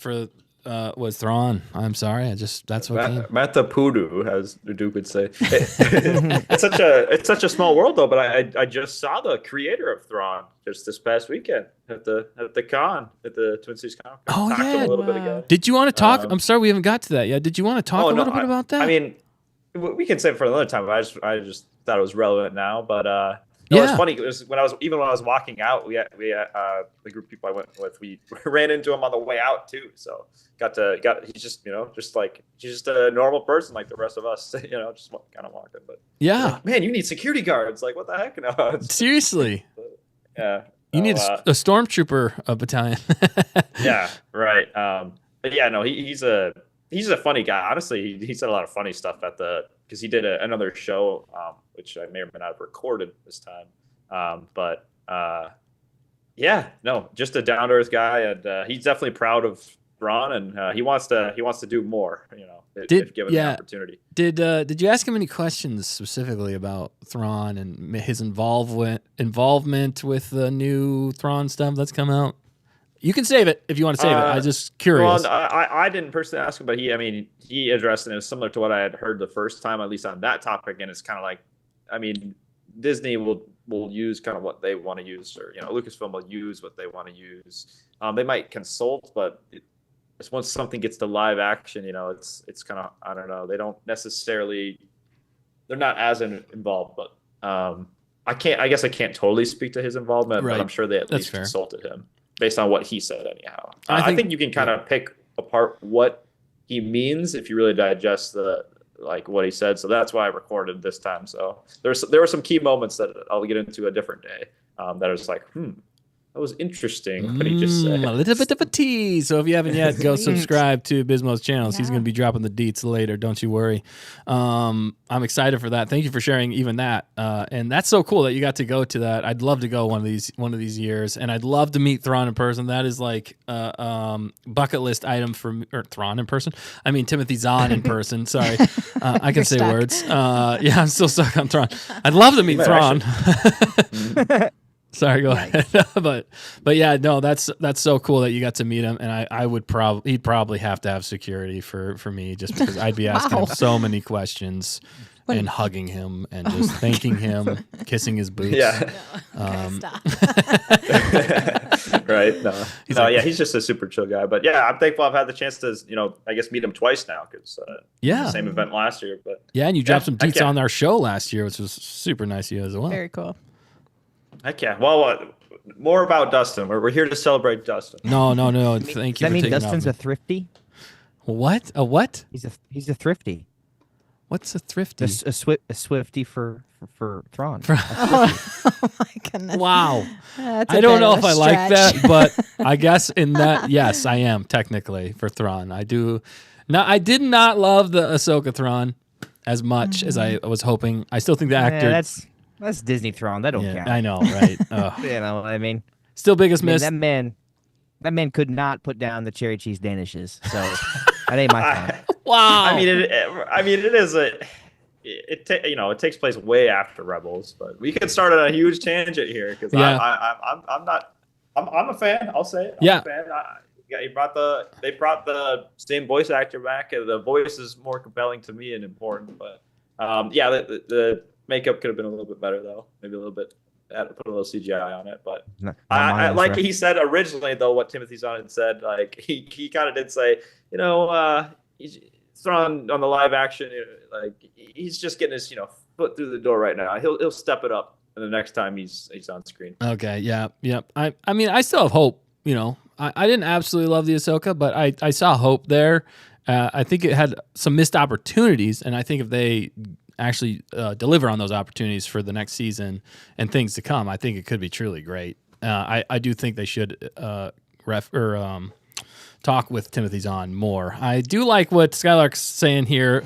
Speaker 1: was Thrawn. I'm sorry, that's what came.
Speaker 2: Mata Pudu, as the Duke would say. It's such a small world though. But I just saw the creator of Thrawn just this past weekend at the con at the Twin Cities Comic Con. Talked to him a little bit ago.
Speaker 1: Did you want to talk? I'm sorry, we haven't got to that yet. Did you want to talk a little bit about that?
Speaker 2: I mean, we can save it for another time. But I just thought it was relevant now. But no, it's funny. It was when I was walking out, we the group of people I went with, we ran into him on the way out too. So he's just he's just a normal person like the rest of us, just kind of walking. But like, man, you need security guards. Like, what the heck? No,
Speaker 1: seriously.
Speaker 2: Yeah,
Speaker 1: you need a stormtrooper battalion.
Speaker 2: Yeah, right. But yeah, no, he's a funny guy. Honestly, he said a lot of funny stuff because he did another show, which I may or may not have recorded this time. But yeah, no, just a down to earth guy, and he's definitely proud of Thrawn, and he wants to do more. If given the opportunity.
Speaker 1: Did you ask him any questions specifically about Thrawn and his involvement with the new Thrawn stuff that's come out? You can save it if you want to save it. I'm just curious.
Speaker 2: Well, I didn't personally ask him, but he addressed it. It was similar to what I had heard the first time, at least on that topic. And it's kind of like, Disney will use kind of what they want to use, or Lucasfilm will use what they want to use. They might consult, but once something gets to live action, it's kind of, I don't know. They don't necessarily, they're not as involved, but I guess I can't totally speak to his involvement, right. But I'm sure they at least consulted him. Based on what he said, anyhow. I think you can kind of pick apart what he means if you really digest what he said. So that's why I recorded this time. So there were some key moments that I'll get into a different day that I was like, that was interesting. What he just said.
Speaker 1: A little bit of a tease. So if you haven't yet, go subscribe to Bismo's channels. He's going to be dropping the deets later. Don't you worry. I'm excited for that. Thank you for sharing even that. And that's so cool that you got to go to that. I'd love to go one of these years, and I'd love to meet Thrawn in person. That is like bucket list item for me, or Thrawn in person. I mean Timothy Zahn in person. Sorry, I can say words. Yeah, I'm still stuck on Thrawn. I'd love to meet Thrawn. Sorry, go ahead. but yeah, no, that's so cool that you got to meet him, and he'd probably have to have security for me, just because I'd be asking him so many questions and hugging him and just thanking him, kissing his boots.
Speaker 2: Yeah. Right. No. He's just a super chill guy. But yeah, I'm thankful I've had the chance to, I guess meet him twice now because the same event last year. But
Speaker 1: yeah, and you dropped some deets on our show last year, which was super nice of you as well.
Speaker 4: Very cool.
Speaker 2: Heck yeah. Well, more about Dustin. We're here to celebrate Dustin.
Speaker 1: No. Thank you.
Speaker 3: Does that mean Dustin's a thrifty?
Speaker 1: What? A what?
Speaker 3: He's a thrifty.
Speaker 1: What's a thrifty?
Speaker 3: A Swifty for Thrawn.
Speaker 4: Oh my goodness!
Speaker 1: Wow.
Speaker 4: I
Speaker 1: don't know if I like that, but I guess in that, yes, I am technically for Thrawn. I do. Now, I did not love the Ahsoka Thrawn as much as I was hoping. I still think the actor.
Speaker 3: That's Disney Thrawn. That don't count.
Speaker 1: I know, right?
Speaker 3: Still
Speaker 1: biggest miss.
Speaker 3: That man could not put down the cherry cheese danishes. So that ain't my fault.
Speaker 1: Wow.
Speaker 2: It takes place way after Rebels, but we could start on a huge tangent here because I'm a fan. I'll say it. I'm a fan. They brought the same voice actor back, and the voice is more compelling to me and important. But the makeup could have been a little bit better though. Maybe a little bit. Put a little CGI on it, but I like he said originally though. What Timothy Zahn had said, like he kind of did say, he's thrown on the live action. Like he's just getting his foot through the door right now. He'll step it up the next time he's on screen.
Speaker 1: Okay, yeah. I mean, I still have hope. I didn't absolutely love the Ahsoka, but I saw hope there. I think it had some missed opportunities, and I think if they actually deliver on those opportunities for the next season and things to come, I think it could be truly great. I do think they should talk with Timothy Zahn more. I do like what Skylark's saying here.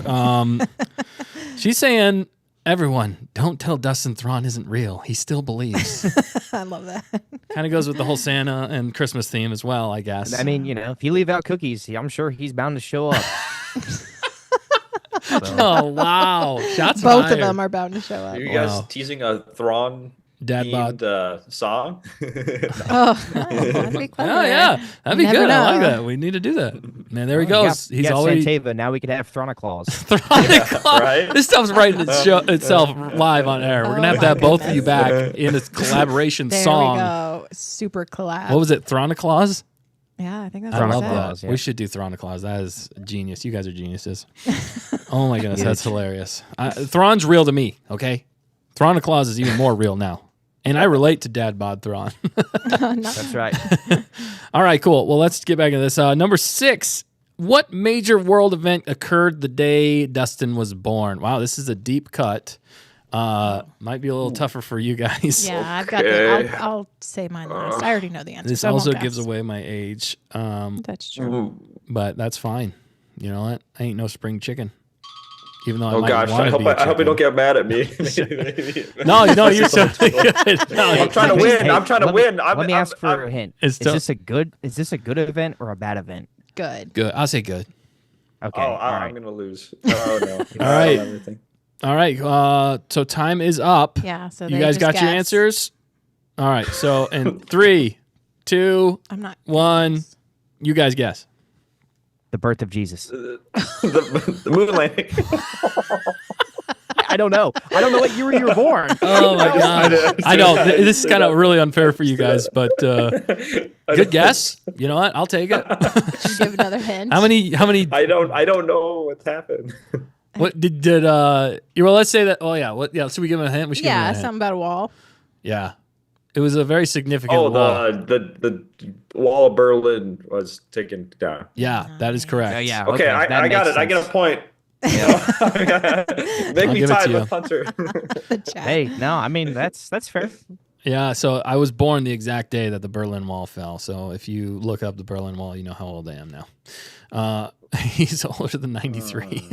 Speaker 1: She's saying, Everyone, don't tell Dustin Thrawn isn't real. He still believes.
Speaker 4: I love that.
Speaker 1: Kind of goes with the whole Santa and Christmas theme as well, I guess.
Speaker 3: I mean, if you leave out cookies, I'm sure he's bound to show up.
Speaker 1: Oh, wow. Shots
Speaker 4: Both
Speaker 1: fired.
Speaker 4: of them are bound to show up.
Speaker 2: Are you guys teasing a Thrawn
Speaker 1: Dad bod.
Speaker 2: song?
Speaker 4: Oh, that'd be clever.
Speaker 1: Oh, yeah. That'd be
Speaker 4: Never
Speaker 1: good. I like
Speaker 4: know.
Speaker 1: that. We need to do that. Man, there he
Speaker 3: You
Speaker 1: goes.
Speaker 3: got
Speaker 1: He's already...
Speaker 3: Santava. Now we could have Throniclaus.
Speaker 2: Right?
Speaker 1: This stuff's writing itself live on air. We're going to have to have both of you back in a collaboration
Speaker 4: There
Speaker 1: song.
Speaker 4: we go. Super collab.
Speaker 1: What was it? Throniclaus?
Speaker 4: Yeah, I think that's
Speaker 1: I
Speaker 4: what
Speaker 1: love
Speaker 4: it
Speaker 1: that.
Speaker 4: said.
Speaker 3: yeah.
Speaker 1: We should do Throniclaus. That is genius. You guys are geniuses. Oh my goodness, that's hilarious. Thrawn's real to me, okay? Throniclaus is even more real now. And I relate to Dad Bod Thrawn.
Speaker 3: That's right.
Speaker 1: All right, cool. Well, let's get back into this. Number 6. What major world event occurred the day Dustin was born? Wow, this is a deep cut. Might be a little tougher for you guys.
Speaker 4: Yeah, I've got the. I'll say mine last. I already know the answer.
Speaker 1: This
Speaker 4: so I
Speaker 1: also
Speaker 4: won't
Speaker 1: gives
Speaker 4: guess.
Speaker 1: away my age.
Speaker 4: That's true.
Speaker 1: But that's fine. You know what? I ain't no spring chicken. Even though I
Speaker 2: Oh
Speaker 1: might
Speaker 2: gosh,
Speaker 1: want
Speaker 2: I
Speaker 1: to
Speaker 2: hope
Speaker 1: be a
Speaker 2: I hope you don't
Speaker 1: chicken.
Speaker 2: get mad at me.
Speaker 1: No, you're totally good. No,
Speaker 2: I'm trying to win.
Speaker 3: Hey,
Speaker 2: I'm trying to win.
Speaker 3: Let me ask for a hint.
Speaker 1: It's
Speaker 3: Is this a good event or a bad event?
Speaker 4: Good.
Speaker 1: good. I'll say good.
Speaker 3: Okay.
Speaker 2: Oh,
Speaker 3: all
Speaker 2: I'm
Speaker 3: right.
Speaker 2: gonna lose. Oh no.
Speaker 1: All right.
Speaker 2: Everything.
Speaker 1: All right. So time is up.
Speaker 4: Yeah. So
Speaker 1: You
Speaker 4: they
Speaker 1: guys
Speaker 4: just
Speaker 1: got your
Speaker 4: guessed.
Speaker 1: answers? All right. So in 3, 2,
Speaker 4: I'm not.
Speaker 1: 1, you guys guess.
Speaker 3: The birth of Jesus.
Speaker 2: The moon landing.
Speaker 3: I don't know. I don't know what year you were born.
Speaker 1: Oh my god! I know this is kind of really unfair for you guys, but good guess. You know what? I'll take it.
Speaker 4: Should we give another hint?
Speaker 1: How many?
Speaker 2: I don't know what's happened.
Speaker 1: What did well? Let's say that. Oh yeah. What? Yeah. So we give him a hint. We should give him a
Speaker 4: Yeah,
Speaker 1: hint.
Speaker 4: something about a wall.
Speaker 1: Yeah. It was a very significant
Speaker 2: Oh,
Speaker 1: wall.
Speaker 2: the wall of Berlin was taken down.
Speaker 1: Yeah, that is correct.
Speaker 3: Oh, yeah.
Speaker 2: Okay,
Speaker 3: that
Speaker 2: I got
Speaker 3: makes
Speaker 2: it. I get a
Speaker 3: sense.
Speaker 2: point. Make
Speaker 1: I'll
Speaker 2: me
Speaker 1: give it
Speaker 2: tied
Speaker 1: to you.
Speaker 2: with Hunter.
Speaker 4: The chat.
Speaker 3: Hey, no, I mean that's fair.
Speaker 1: Yeah, so I was born the exact day that the Berlin Wall fell. So if you look up the Berlin Wall, you know how old I am now. He's older than 93.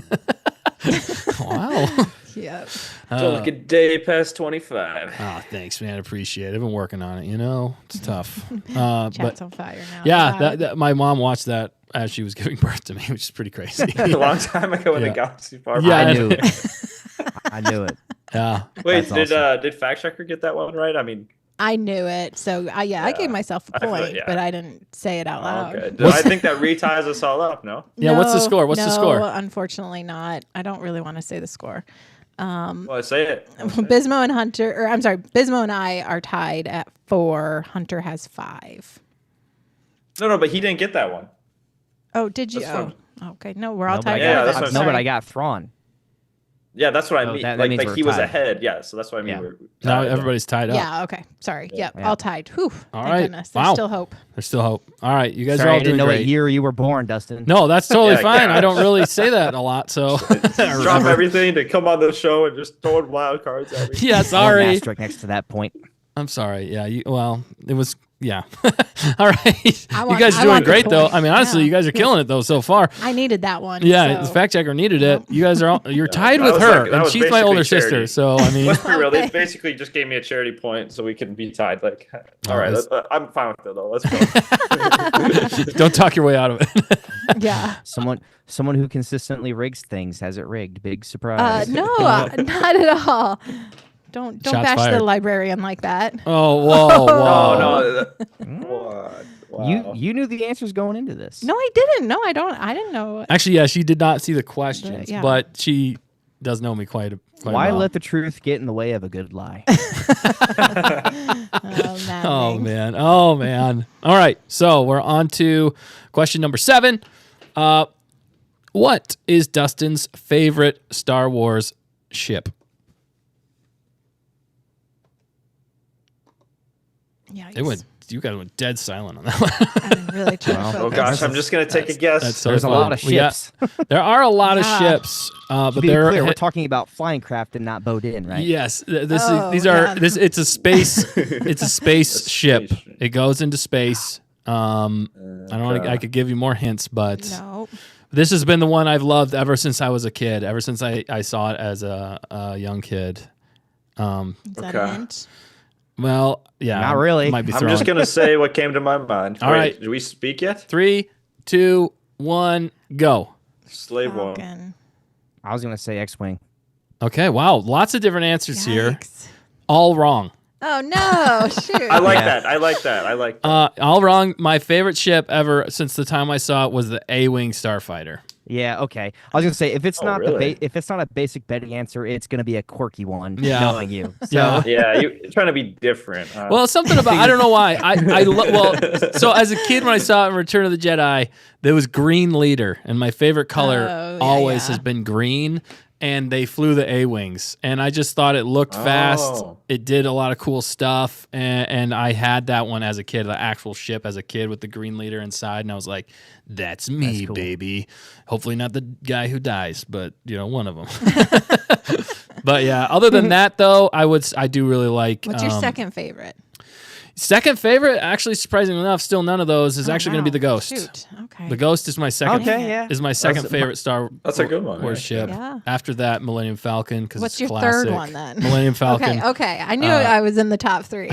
Speaker 1: Wow.
Speaker 4: Yep.
Speaker 2: So like a day past 25.
Speaker 1: Oh, thanks, man. I appreciate it. I've been working on it, It's tough.
Speaker 4: Chat's
Speaker 1: But
Speaker 4: on fire now.
Speaker 1: yeah,
Speaker 4: Wow.
Speaker 1: that my mom watched that as she was giving birth to me, which is pretty crazy.
Speaker 2: A long time ago in
Speaker 1: Yeah.
Speaker 2: the galaxy far.
Speaker 1: Yeah,
Speaker 3: I
Speaker 2: behind.
Speaker 3: knew it. I knew it.
Speaker 1: Yeah.
Speaker 2: Wait,
Speaker 3: That's
Speaker 2: did Fact Checker get that one right? I mean,
Speaker 4: I knew it. So I gave myself a
Speaker 2: I feel-
Speaker 4: point,
Speaker 2: yeah.
Speaker 4: but I didn't say it out loud.
Speaker 2: okay. I think that reties us all up. No.
Speaker 1: Yeah, what's the
Speaker 4: No,
Speaker 1: score? What's the score?
Speaker 4: Unfortunately, not. I don't really want to say the score.
Speaker 2: Well, say it.
Speaker 4: Bismo and Hunter, or I'm sorry, Bismo and I are tied at 4. Hunter has 5.
Speaker 2: No, but he didn't get that one.
Speaker 4: Oh, did you?
Speaker 2: That's
Speaker 4: Oh,
Speaker 2: fine.
Speaker 4: okay. No, we're all
Speaker 3: No, but
Speaker 4: tied.
Speaker 2: Yeah,
Speaker 4: for
Speaker 2: that's
Speaker 4: that.
Speaker 2: what I'm
Speaker 3: no,
Speaker 2: saying.
Speaker 3: but I got Thrawn.
Speaker 2: Yeah, that's what I
Speaker 3: Oh,
Speaker 2: mean.
Speaker 3: that
Speaker 2: like
Speaker 3: means we're
Speaker 2: he was
Speaker 3: tied.
Speaker 2: ahead. Yeah, so that's what I mean.
Speaker 3: Yeah.
Speaker 2: We're
Speaker 1: Now
Speaker 2: tied.
Speaker 1: everybody's tied up.
Speaker 4: Yeah. Okay. Sorry. Yep.
Speaker 3: Yeah.
Speaker 4: All tied. Whew.
Speaker 1: All
Speaker 4: Thank
Speaker 1: right.
Speaker 4: goodness. There's
Speaker 1: Wow.
Speaker 4: still hope.
Speaker 1: There's still hope. All right, you guys
Speaker 3: Sorry,
Speaker 1: are
Speaker 3: I
Speaker 1: all
Speaker 3: didn't
Speaker 1: doing
Speaker 3: know
Speaker 1: great.
Speaker 3: what year you were born, Dustin.
Speaker 1: No, that's totally
Speaker 2: Yeah,
Speaker 1: fine.
Speaker 2: yeah.
Speaker 1: I don't really say that a lot, so.
Speaker 2: Drop everything to come on the show and just throwing wild cards at me.
Speaker 1: Yeah,
Speaker 3: I want an
Speaker 1: sorry.
Speaker 3: asterisk next to that point.
Speaker 1: I'm sorry. Yeah, it was. Yeah. All right. You
Speaker 4: want-
Speaker 1: guys are
Speaker 4: I
Speaker 1: doing
Speaker 4: want the
Speaker 1: great though.
Speaker 4: point.
Speaker 1: I mean, honestly,
Speaker 4: Yeah.
Speaker 1: you guys are killing it though so far.
Speaker 4: I needed that one.
Speaker 1: Yeah,
Speaker 4: so.
Speaker 1: the fact checker needed it. You guys are you're tied
Speaker 2: that
Speaker 1: with
Speaker 2: was
Speaker 1: her,
Speaker 2: like- that
Speaker 1: and
Speaker 2: was
Speaker 1: she's my
Speaker 2: basically
Speaker 1: older
Speaker 2: charity.
Speaker 1: sister. So I mean,
Speaker 2: Let's be real. They
Speaker 4: Okay.
Speaker 2: basically just gave me a charity point so we can be tied. Like, all right,
Speaker 1: that's-
Speaker 2: I'm fine with it though. Let's go.
Speaker 1: don't talk your way out of it.
Speaker 4: Yeah.
Speaker 3: Someone who consistently rigs things has it rigged. Big surprise.
Speaker 4: No, not at all. Don't
Speaker 1: Shots
Speaker 4: bash
Speaker 1: fired.
Speaker 4: the librarian like that.
Speaker 1: Oh, whoa, whoa.
Speaker 2: Oh no! What? Wow.
Speaker 3: You knew the answers going into this.
Speaker 4: No, I didn't. No, I don't. I didn't know.
Speaker 1: Actually, yeah, she did not see the questions,
Speaker 4: Yeah.
Speaker 1: but she does know me quite
Speaker 3: Why
Speaker 1: well.
Speaker 3: let the truth get in the way of a good lie?
Speaker 1: Oh man. Oh man. All right. So we're on to question number 7. What is Dustin's favorite Star Wars ship?
Speaker 4: Yeah,
Speaker 1: You guys went dead silent on that one.
Speaker 4: I'm really trying to
Speaker 2: Oh
Speaker 4: focus.
Speaker 2: gosh, I'm just gonna take a guess.
Speaker 1: That's so
Speaker 3: There's a
Speaker 1: fun.
Speaker 3: lot of
Speaker 1: We got-
Speaker 3: ships.
Speaker 1: there are a lot of
Speaker 4: Yeah.
Speaker 1: ships,
Speaker 3: To
Speaker 1: but
Speaker 3: be
Speaker 1: they're
Speaker 3: clear, we're talking about flying craft and not boat in, right?
Speaker 1: yes.
Speaker 4: Oh,
Speaker 1: These are
Speaker 4: yeah.
Speaker 1: this. It's a space. It's a space ship.
Speaker 2: space ship.
Speaker 1: It goes into space. I don't. I could give you more hints, but
Speaker 4: No.
Speaker 1: This has been the one I've loved ever since I was a kid. Ever since I saw it as a young kid.
Speaker 4: Is that a hint?
Speaker 1: Well, yeah,
Speaker 3: Not really.
Speaker 1: Might be
Speaker 2: I'm just gonna say what came to my mind.
Speaker 1: All right.
Speaker 2: Did we speak yet?
Speaker 1: 3, 2, 1, go.
Speaker 2: Slave One.
Speaker 4: Falcon.
Speaker 3: I was gonna say X-wing.
Speaker 1: Okay, wow, lots of different answers here.
Speaker 4: Yikes.
Speaker 1: All wrong.
Speaker 4: Oh no! Shoot.
Speaker 2: I like that. I like that.
Speaker 1: All wrong. My favorite ship ever since the time I saw it was the A-wing starfighter.
Speaker 3: Yeah, okay. I was gonna say if it's
Speaker 2: Oh,
Speaker 3: not
Speaker 2: really?
Speaker 3: if it's not a basic betting answer, it's gonna be a quirky one.
Speaker 1: Yeah.
Speaker 3: Knowing you. So
Speaker 1: Yeah.
Speaker 2: Yeah, you're trying to be different.
Speaker 1: Well, something about I don't know why. So as a kid when I saw it in Return of the Jedi, there was green leader, and my favorite color
Speaker 4: Oh, yeah,
Speaker 1: always
Speaker 4: yeah.
Speaker 1: has been green. And they flew the A-wings, and I just thought it looked fast. It did a lot of cool stuff, and I had that one as a kid, the actual ship as a kid with the green leader inside, and I was like, "That's me,
Speaker 3: That's cool.
Speaker 1: baby." Hopefully not the guy who dies, but one of them. But yeah, other than that though, I do really like.
Speaker 4: What's your second favorite?
Speaker 1: Second favorite? Actually, surprisingly enough, still none of those is actually going to be the Ghost.
Speaker 4: Shoot. Okay.
Speaker 1: The Ghost is my second.
Speaker 3: Okay, yeah.
Speaker 1: Is my second favorite Star
Speaker 2: That's a good one,
Speaker 1: Wars
Speaker 2: yeah.
Speaker 1: ship.
Speaker 4: Yeah.
Speaker 1: After that, Millennium Falcon because
Speaker 4: What's
Speaker 1: it's
Speaker 4: your
Speaker 1: classic.
Speaker 4: third one then?
Speaker 1: Millennium Falcon.
Speaker 4: Okay. I knew I was in the top 3.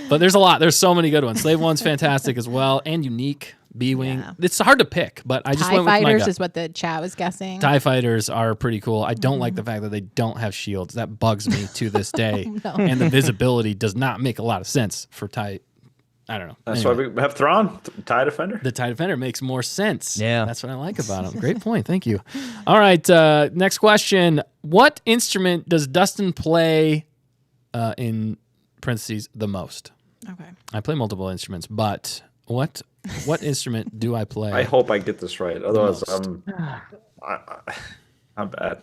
Speaker 1: But there's a lot. There's so many good ones. Slave One's fantastic as well and unique. B-wing.
Speaker 4: Yeah.
Speaker 1: It's hard to pick, but I just
Speaker 4: TIE
Speaker 1: went with my
Speaker 4: fighters
Speaker 1: gut.
Speaker 4: is what the chat was guessing.
Speaker 1: TIE fighters are pretty cool. I don't like the fact that they don't have shields. That bugs me to this day.
Speaker 4: No.
Speaker 1: And the visibility does not make a lot of sense for TIE. I don't know.
Speaker 2: That's
Speaker 1: Anyway.
Speaker 2: why we have Thrawn, TIE Defender.
Speaker 1: The TIE Defender makes more sense.
Speaker 3: Yeah.
Speaker 1: That's what I like about him. Great point. Thank you. All right. Next question. What instrument does Dustin play in parentheses the most?
Speaker 4: Okay.
Speaker 1: I play multiple instruments, but what instrument do I play?
Speaker 2: I hope I get this right. Otherwise,
Speaker 1: Most.
Speaker 2: I'm bad.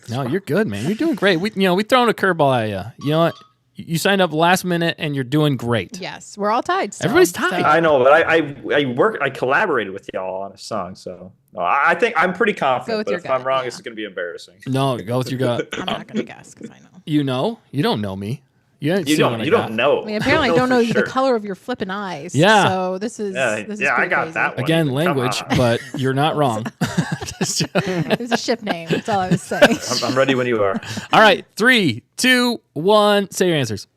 Speaker 1: No, you're good, man. You're doing great. We thrown a curveball at you. You know what? You signed up last minute, and you're doing great.
Speaker 4: Yes, we're all tied. Still,
Speaker 1: Everybody's tied.
Speaker 2: I know, but I collaborated with y'all on a song, so I think I'm pretty confident.
Speaker 4: with
Speaker 2: But
Speaker 4: your
Speaker 2: if I'm
Speaker 4: gut,
Speaker 2: wrong,
Speaker 4: yeah.
Speaker 2: it's going to be embarrassing.
Speaker 1: No, go with your gut.
Speaker 4: I'm not gonna guess because I know.
Speaker 1: You don't know me. You
Speaker 2: You don't know.
Speaker 4: I mean, apparently, I don't know
Speaker 2: for sure.
Speaker 4: the color of your flipping eyes.
Speaker 1: Yeah.
Speaker 4: So this is
Speaker 2: Yeah,
Speaker 4: this is
Speaker 2: yeah, I
Speaker 4: pretty
Speaker 2: got
Speaker 4: crazy.
Speaker 2: that one.
Speaker 1: Again,
Speaker 2: Come
Speaker 1: language,
Speaker 2: on.
Speaker 1: but you're not wrong.
Speaker 4: It was a ship name. That's all I was saying.
Speaker 2: I'm ready when you are.
Speaker 1: All right, 3, 2, 1. Say your answers.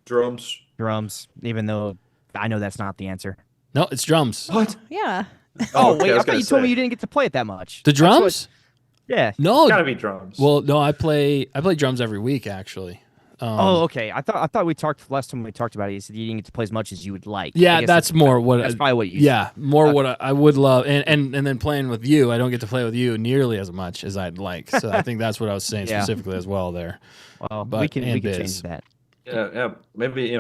Speaker 2: Drums.
Speaker 3: drums, even though I know that's not the answer.
Speaker 1: No, it's drums.
Speaker 2: What?
Speaker 4: Yeah.
Speaker 3: Oh,
Speaker 2: okay,
Speaker 3: wait,
Speaker 2: I
Speaker 3: I
Speaker 2: was
Speaker 3: thought
Speaker 2: gonna
Speaker 3: you told me
Speaker 2: say.
Speaker 3: you didn't get to play it that much.
Speaker 1: The
Speaker 3: That's
Speaker 1: drums?
Speaker 3: what- yeah.
Speaker 1: No.
Speaker 2: Gotta be drums.
Speaker 1: Well, no, I play drums every week actually.
Speaker 3: Oh, okay. I thought we talked last time we talked about it. You said you didn't get to play as much as you would like. I
Speaker 1: Yeah,
Speaker 3: guess
Speaker 1: that's more what
Speaker 3: that's probably what you.
Speaker 1: Yeah, more what I would love, and then playing with you, I don't get to play with you nearly as much as I'd like. So I think that's what I was saying
Speaker 3: Yeah.
Speaker 1: specifically as well there.
Speaker 3: Well,
Speaker 1: but-
Speaker 3: we can
Speaker 1: and
Speaker 3: change
Speaker 1: biz.
Speaker 3: that.
Speaker 2: yeah, maybe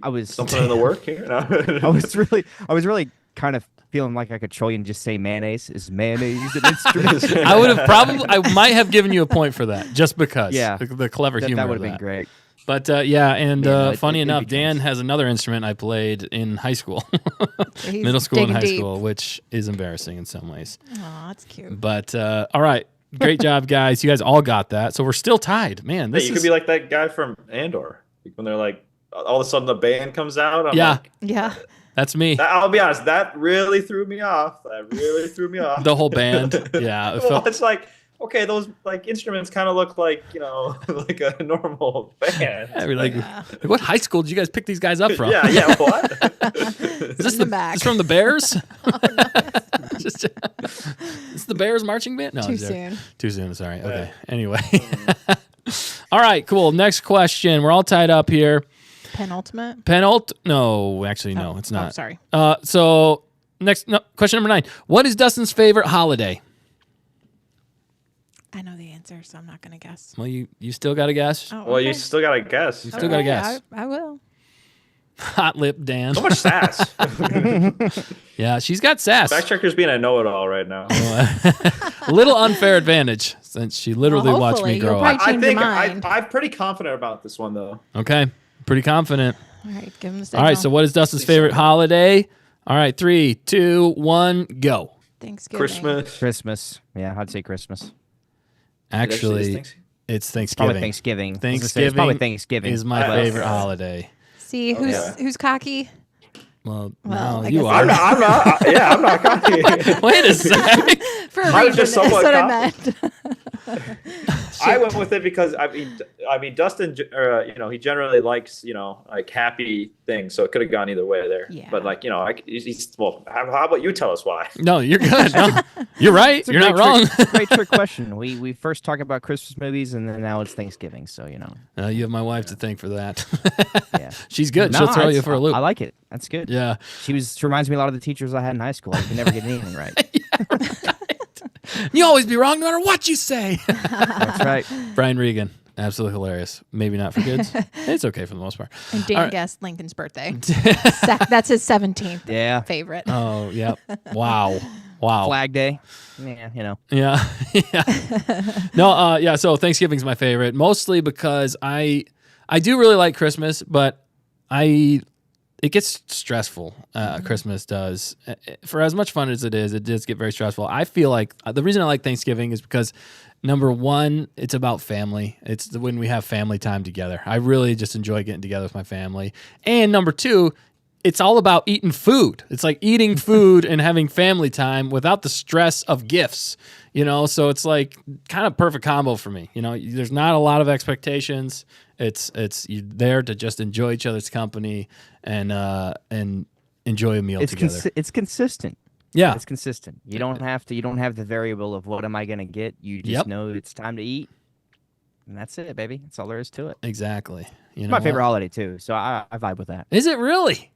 Speaker 3: I was
Speaker 2: something in the work here. No.
Speaker 3: I was really kind of feeling like I could troll you and just say mayonnaise. Is mayonnaise an instrument?
Speaker 1: I might have given you a point for that just because.
Speaker 3: Yeah.
Speaker 1: the clever humor.
Speaker 3: that
Speaker 1: of
Speaker 3: would have been great.
Speaker 1: But yeah, and
Speaker 3: Yeah, no,
Speaker 1: funny
Speaker 3: it'd
Speaker 1: enough,
Speaker 3: be
Speaker 1: Dan
Speaker 3: nice.
Speaker 1: has another instrument I played in high school,
Speaker 4: He's
Speaker 1: middle school and
Speaker 4: digging
Speaker 1: high
Speaker 4: deep.
Speaker 1: school, which is embarrassing in some ways.
Speaker 4: Oh, that's cute.
Speaker 1: But all right, great job, guys. You guys all got that, so we're still tied. Man,
Speaker 2: Hey,
Speaker 1: this
Speaker 2: you
Speaker 1: is
Speaker 2: could be like that guy from Andor when they're like, all of a sudden the band comes out. I'm
Speaker 1: Yeah.
Speaker 2: like,
Speaker 4: Yeah.
Speaker 1: that's me.
Speaker 2: I'll be honest, that really threw me off.
Speaker 1: The whole band. Yeah, it
Speaker 2: Well,
Speaker 1: felt,
Speaker 2: it's like, okay, those like instruments kind of look like, like a normal band.
Speaker 1: I mean, like, what high school did you guys pick these guys up from?
Speaker 2: Yeah, what?
Speaker 1: Is this
Speaker 4: In the back.
Speaker 1: Is from the Bears? Just, is the Bears marching band? No,
Speaker 4: Too
Speaker 1: I'm joking.
Speaker 4: soon.
Speaker 1: Too soon. Sorry. Okay. Anyway. All right. Cool. Next question. We're all tied up here.
Speaker 4: Penultimate.
Speaker 1: No, actually, no, it's not.
Speaker 4: Oh, sorry.
Speaker 1: So question number 9. What is Dustin's favorite holiday?
Speaker 4: I know the answer, so I'm not going to guess.
Speaker 1: Well, you still got to guess.
Speaker 4: Oh,
Speaker 2: Well, you
Speaker 4: okay.
Speaker 2: still gotta guess.
Speaker 1: You still gotta guess.
Speaker 4: I will.
Speaker 1: Hot lip Dan.
Speaker 2: So much sass.
Speaker 1: Yeah, she's got sass.
Speaker 2: Fact checker's being a know-it-all right now.
Speaker 1: A little unfair advantage since she literally
Speaker 4: Well,
Speaker 1: watched me
Speaker 4: hopefully
Speaker 1: grow
Speaker 4: you'll
Speaker 1: up.
Speaker 4: probably-
Speaker 2: I
Speaker 4: Change your
Speaker 2: think
Speaker 4: mind.
Speaker 2: I'm pretty confident about this one though.
Speaker 1: Okay. Pretty confident.
Speaker 4: All right, give him the
Speaker 1: All
Speaker 4: signal.
Speaker 1: right. So what is Dustin's favorite holiday? All right. 3, 2, 1, go.
Speaker 4: Thanksgiving.
Speaker 3: Christmas. Yeah, I'd say Christmas.
Speaker 1: Actually, it's Thanksgiving.
Speaker 3: Probably Thanksgiving. I was gonna say, it's probably Thanksgiving
Speaker 1: is my
Speaker 3: but-
Speaker 1: favorite holiday.
Speaker 4: See, who's cocky?
Speaker 1: Well,
Speaker 4: Well,
Speaker 1: no,
Speaker 4: I
Speaker 1: you
Speaker 4: guess
Speaker 1: are.
Speaker 2: I'm not. Yeah, I'm not cocky.
Speaker 1: Wait a sec.
Speaker 4: For a
Speaker 2: I was
Speaker 4: reason,
Speaker 2: just
Speaker 4: that's
Speaker 2: somewhat
Speaker 4: what I meant.
Speaker 2: I went with it because I mean, Dustin, he generally likes, like happy things, so it could have gone either way there.
Speaker 4: Yeah.
Speaker 2: But like, well, how about you tell us why?
Speaker 1: No, you're good. No, you're right.
Speaker 3: It's a
Speaker 1: You're not
Speaker 3: great
Speaker 1: wrong.
Speaker 3: trick- great trick question. We first talked about Christmas movies, and then now it's Thanksgiving. So
Speaker 1: You have my wife to thank for that.
Speaker 3: yeah,
Speaker 1: She's good.
Speaker 3: No,
Speaker 1: She'll throw you
Speaker 3: it's-
Speaker 1: for a loop.
Speaker 3: I like it. That's good.
Speaker 1: Yeah.
Speaker 3: She reminds me a lot of the teachers I had in high school. I could never get anything right.
Speaker 1: You always be wrong no matter what you say.
Speaker 3: That's right.
Speaker 1: Brian Regan. Absolutely hilarious. Maybe not for kids. It's okay for the most part.
Speaker 4: And
Speaker 1: All
Speaker 4: Dan
Speaker 1: right.
Speaker 4: guessed Lincoln's birthday. That's his 17th
Speaker 3: Yeah.
Speaker 4: favorite.
Speaker 1: Oh, yeah. Wow. Wow.
Speaker 3: Flag Day. Yeah,
Speaker 1: Yeah. Yeah. No, yeah, so Thanksgiving's my favorite, mostly because I do really like Christmas, but it gets stressful. Christmas does. For as much fun as it does get very stressful. I feel like the reason I like Thanksgiving is because number one, it's about family. It's when we have family time together. I really just enjoy getting together with my family. And number two, it's all about eating food. It's like eating food and having family time without the stress of gifts, so it's like kind of perfect combo for me. There's not a lot of expectations. It's you're there to just enjoy each other's company and enjoy a meal together.
Speaker 3: It's consistent.
Speaker 1: Yeah.
Speaker 3: It's consistent. You don't have the variable of what am I going to get. You just know it's time to eat. And that's it, baby. That's all there is to it.
Speaker 1: Exactly.
Speaker 3: It's my favorite holiday too, so I vibe with that.
Speaker 1: Is it really?